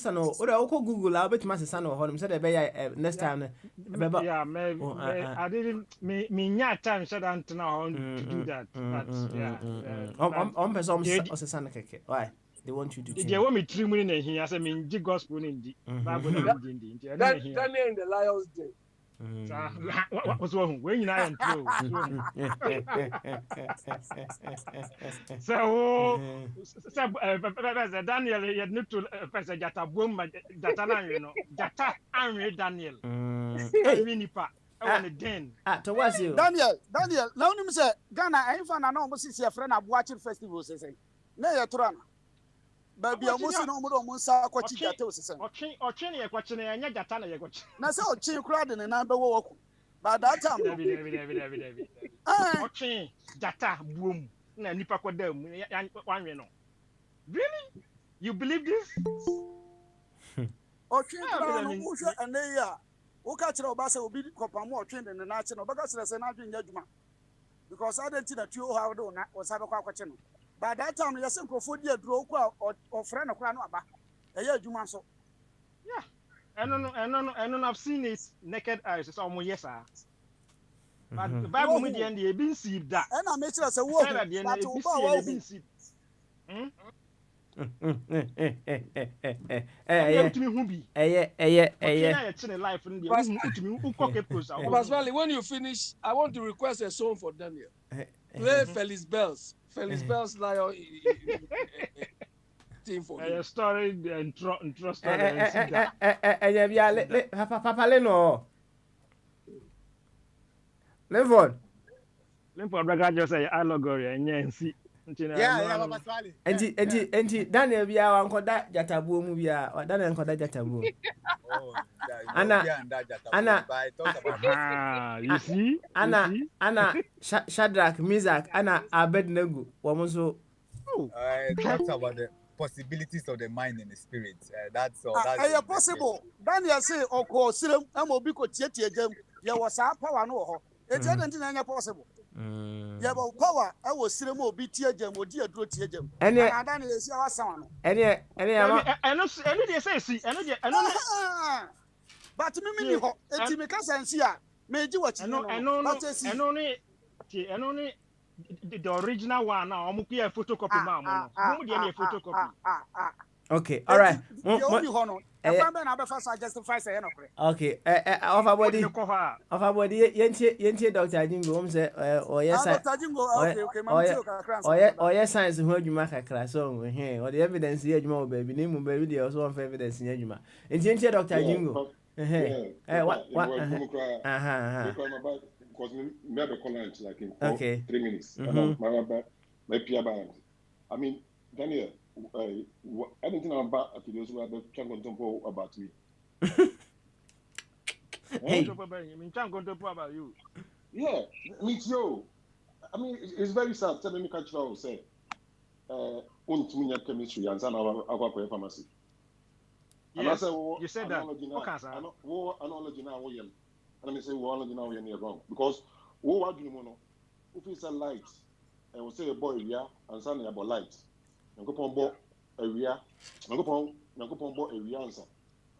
No, or Google. I'll bet my son or him said a bay next time. Yeah, I didn't me time shut down to now to do that. But yeah, on person or son. Why? They want you to change. They want me 3 million in here. I say, mean, gospel in the Bible in the Daniel in the Lions Den. What was wrong? When you are so Daniel, you had not to Professor Jata Boom, Jata, you know, Jata, and Daniel. Minipa. Den. To what's you? Daniel, now you say, Ghana, I found an almost see a friend of watching festivals. Say, no, you're Baby, I'm also no more Monsa Quachi or Chinny, a question, and Yatana. Now, so Chin crowd in a number walk. By that time, Chin, Jata, boom, Nipa Quadam, one, you know. Really? You believe this? Or Chin, and they are. Who catch your bass will be Copamo trained in the national because there's an argument judgment. because I didn't that you have done was have a question. By that time, you send for dear draw or friend of Crown Abba. A year, you must. Yeah. And I've seen it naked eyes. It's almost yes, sir. But the Bible me the end they been see that. And I make sure I say, whoa, that the end they been see. When you finish, I want to request a song for Daniel. Play Feliz Bells. Feliz Bells Lion team for me. Story and trust story. Papa Leno. Levon. Limpo Braga just say allegory and yensi. Yeah, Papa Swali. Enti Daniel bia wankoda jatabuo mu bia, Daniel nkoda jatabuo. Oh, you see? Anna Shadrach, Mizak, Anna Abednego. Womanso. Talks about the possibilities of the mind and the spirit. That's all. That's possible. Daniel say, "Oko siram amobiko tietie jam. There was a power no. It's anything possible. Yeah, but power. I was siram obi tie jam. Odi adro tie jam. And Daniel say our son. Any they say see. But me ho. Eti me kasa nsia. Me ji wachi no. Only the original one now. I'm going to photocopy now. Photocopy. Okay, all right. Okay, of our body, Yentie Dr. Jingo say, or yes, science who you make a class on here, or the evidence here, you baby, name baby, there was one evidence in Yajuma. And Yentie Dr. Jingo. Because we have a lunch like in 3 minutes. My peer balance. I mean, Daniel, anything about those who are the Changon about me. Hey, about you. Yeah, me too. I mean, it's very sad. Tell me, catch you say, chemistry and some our pharmacy. And I say, you said that. Analogy now, and I say, well, now we are wrong because what do you know? If it's a light, and we say a boy, yeah, and something about light, and go upon board area, and go upon board area answer,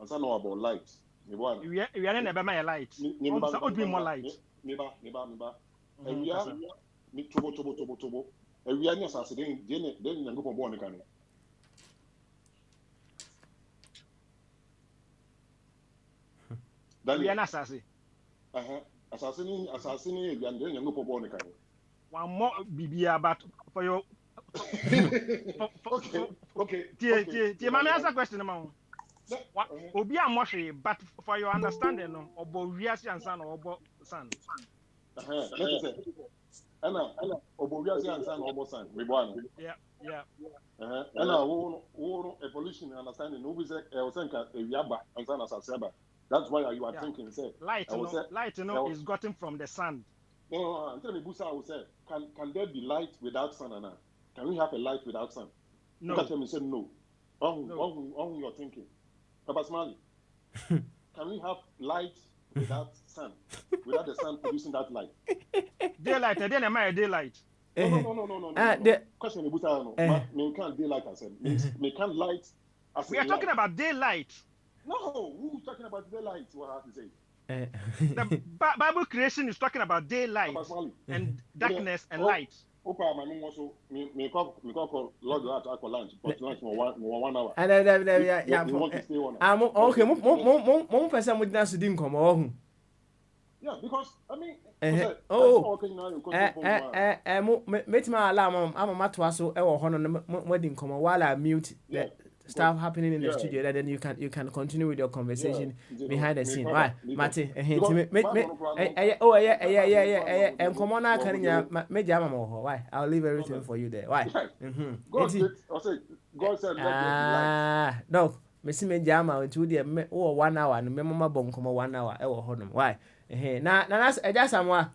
and something about light. We are never my light. What would be more light? Area, me tobo. Area, yes, I said, then you go upon board the cannon. We are not assassin. Assassin, and then you go upon the cannon. One more BB but for your okay. Mammy, ask a question among Obi and Moshi, but for your understanding of both Riasi and son or son. Anna, Oboviasi and son or son, we won. Yeah. Anna, who evolution understanding who is a Yaba and son as a Saba. That's why you are thinking, say, light is gotten from the sun. No, I'm telling you, Busa will say, can there be light without sun, Anna? Can we have a light without sun? No. You can say no. On you're thinking. Papa Smiley, can we have light without sun? Without the sun producing that light? Daylight, then am I a daylight? No. Question Busa, no. Me can't daylight, I said. Me can't light. We are talking about daylight. No, who's talking about daylight? What I have to say. The Bible creation is talking about daylight and darkness and light. Okay, my mom also me call Lord at lunch, but lunch for 1 hour. And okay, mo person mo dina so di nkomo ho. Yeah, because I mean, metima alarm am to aso e wo ho no mo di nkomo while I mute the stuff happening in the studio, that then you can continue with your conversation behind the scene. Why, Mate? And come on, I can make jam more. Why? I'll leave everything for you there. Why? God said, no, Missy me jama into the 1 hour and memorable bomb come 1 hour. I will hold them. Why? Now that's a just somewhere.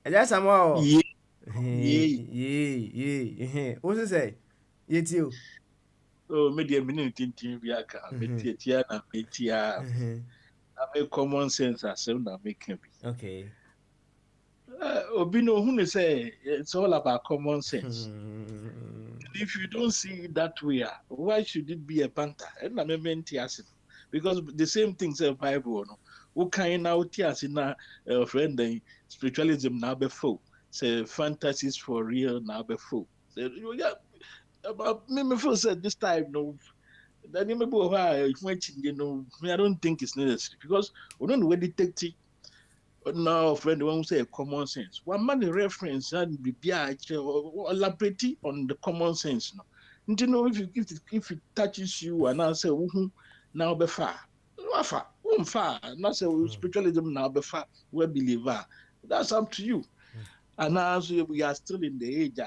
Just somewhere. What's it say? Yet you. Oh, media minute in Tibiaka, Metia, a common sense as that make him. Okay. Obino, who say it's all about common sense. If you don't see it that way, why should it be a panther? And I mean, because the same things in Bible, no. Who can now tears in a friend spiritualism now before say fantasies for real now before. Say yeah, about me first said this time no. Then maybe why you know I don't think it's necessary because we don't know where detective. Now, friend, when we say common sense, one man reference and be elaborate on the common sense. No, and you know if it touches you and I say, now be far, far, not say spiritualism now be far, we believer. That's up to you. And now we are still in the age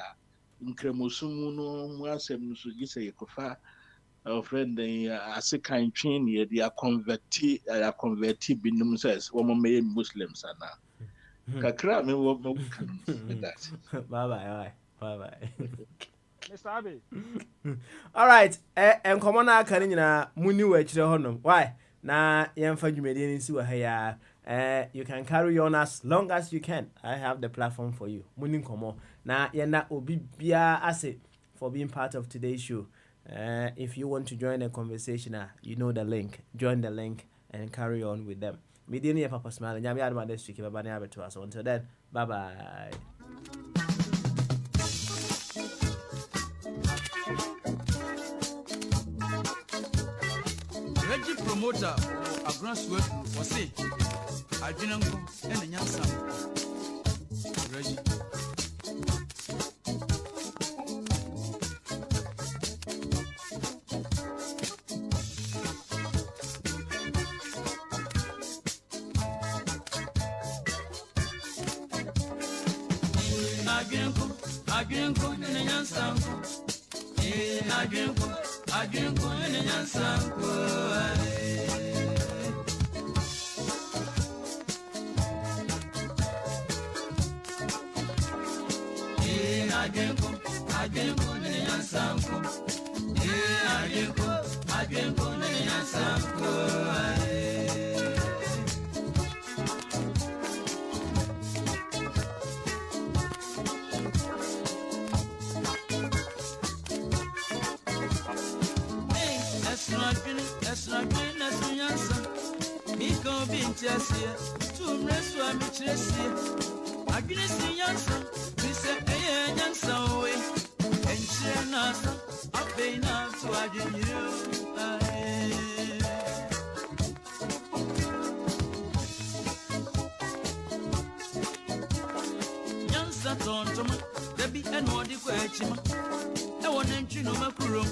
in Kremosumu no mwasem so you say kofa. Our friend, as a kind train, they are converted binum says, woman made Muslims are now. Kakra, me what with that. Bye. Mr. Abbey. All right, and come on, I can't muni wait honum. Why? Na yemfa dwumedi nsi wa ha you can carry on as long as you can. I have the platform for you. Muni komo. Na yena obi bia ase for being part of today's show. If you want to join the conversation, you know the link. Join the link and carry on with them. Midini Papa Smile. Nyami adama this week. Until then, bye bye. Reggie promoter a grassroots was say I didn't go and Yansa. Reggie. I drink in a young sample. I drink in a young sample. I drink in a young sample. I drink in a young sample. That's not my answer. He can't be in Chessia. To rest where me Chessia. I can see Yanson. We say, eh, Yanson away. And share Nasa. I pay now to argue you. Yansa Tontoma. There be an order question. I want to know my crew.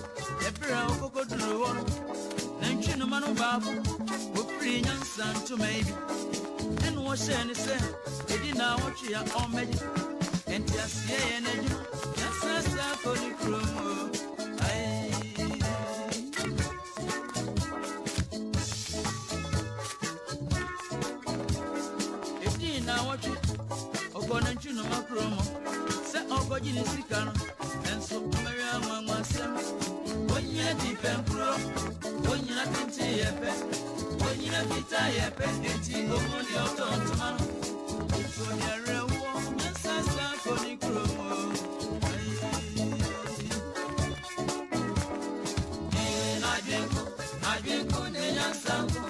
Every hour go to the water. No man of Babu, who free young son to maybe. And what shall say? They did not watch your own magic. And just say energy. Yes, I said for the crew. If you now watch it, opponent you know my promo. Set up a genie sicker. And so, Marianne was when you're deep and pro. When you're not into your pet, when you're not into your pet, it's in the money out on tomorrow. So you're a woman, yes, I stand for the crew. I drink on the young sample.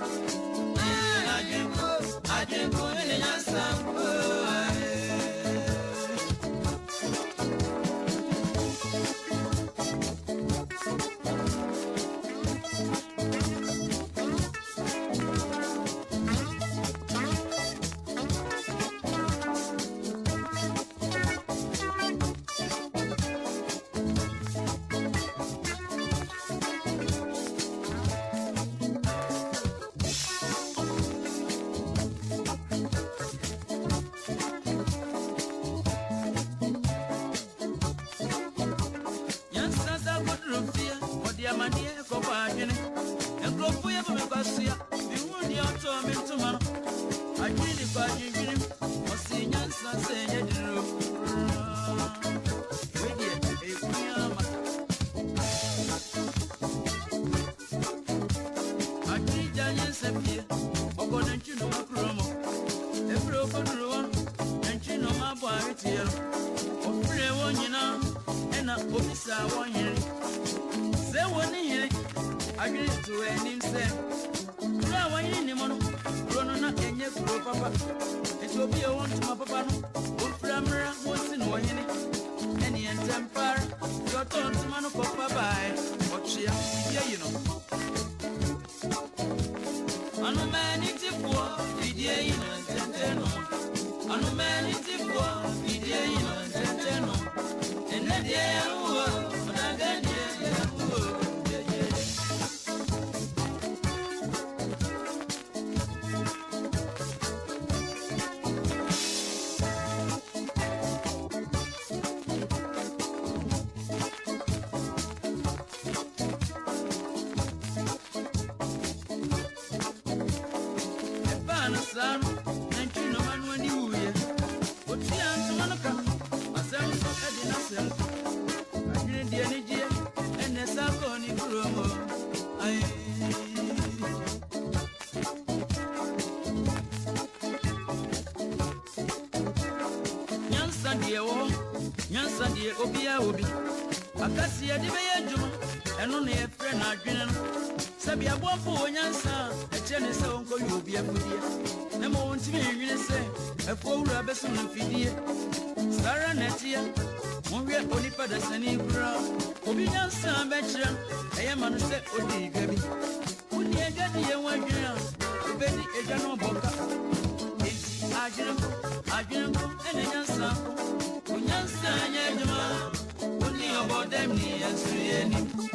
I drink on the young sample. obisa one here. Say one here. I get to any say. Now I need him on. Run on any pro papa. It will be a one to my papa. Uframra was in one here. Any temper. Your turn to man of papa by. Watch here. Yeah, you know. Anumanity for Didier in Tenteno. Anumanity for Didier in Tenteno. And that day, but I got Obi akasi ade be adwuma eno na yefre na adwene no sabi abompo onyansa eche ne se onko yi obi afudie na mo ntimi enwene se afo wura beso no fidie sara netia monwe onipa da sani kura obi nyansa be kira eye ma no se odi gabi odi egadi ye wadwene obedi eja no boka enti adwene ene nyansa onyansa nya adwuma about them, yes,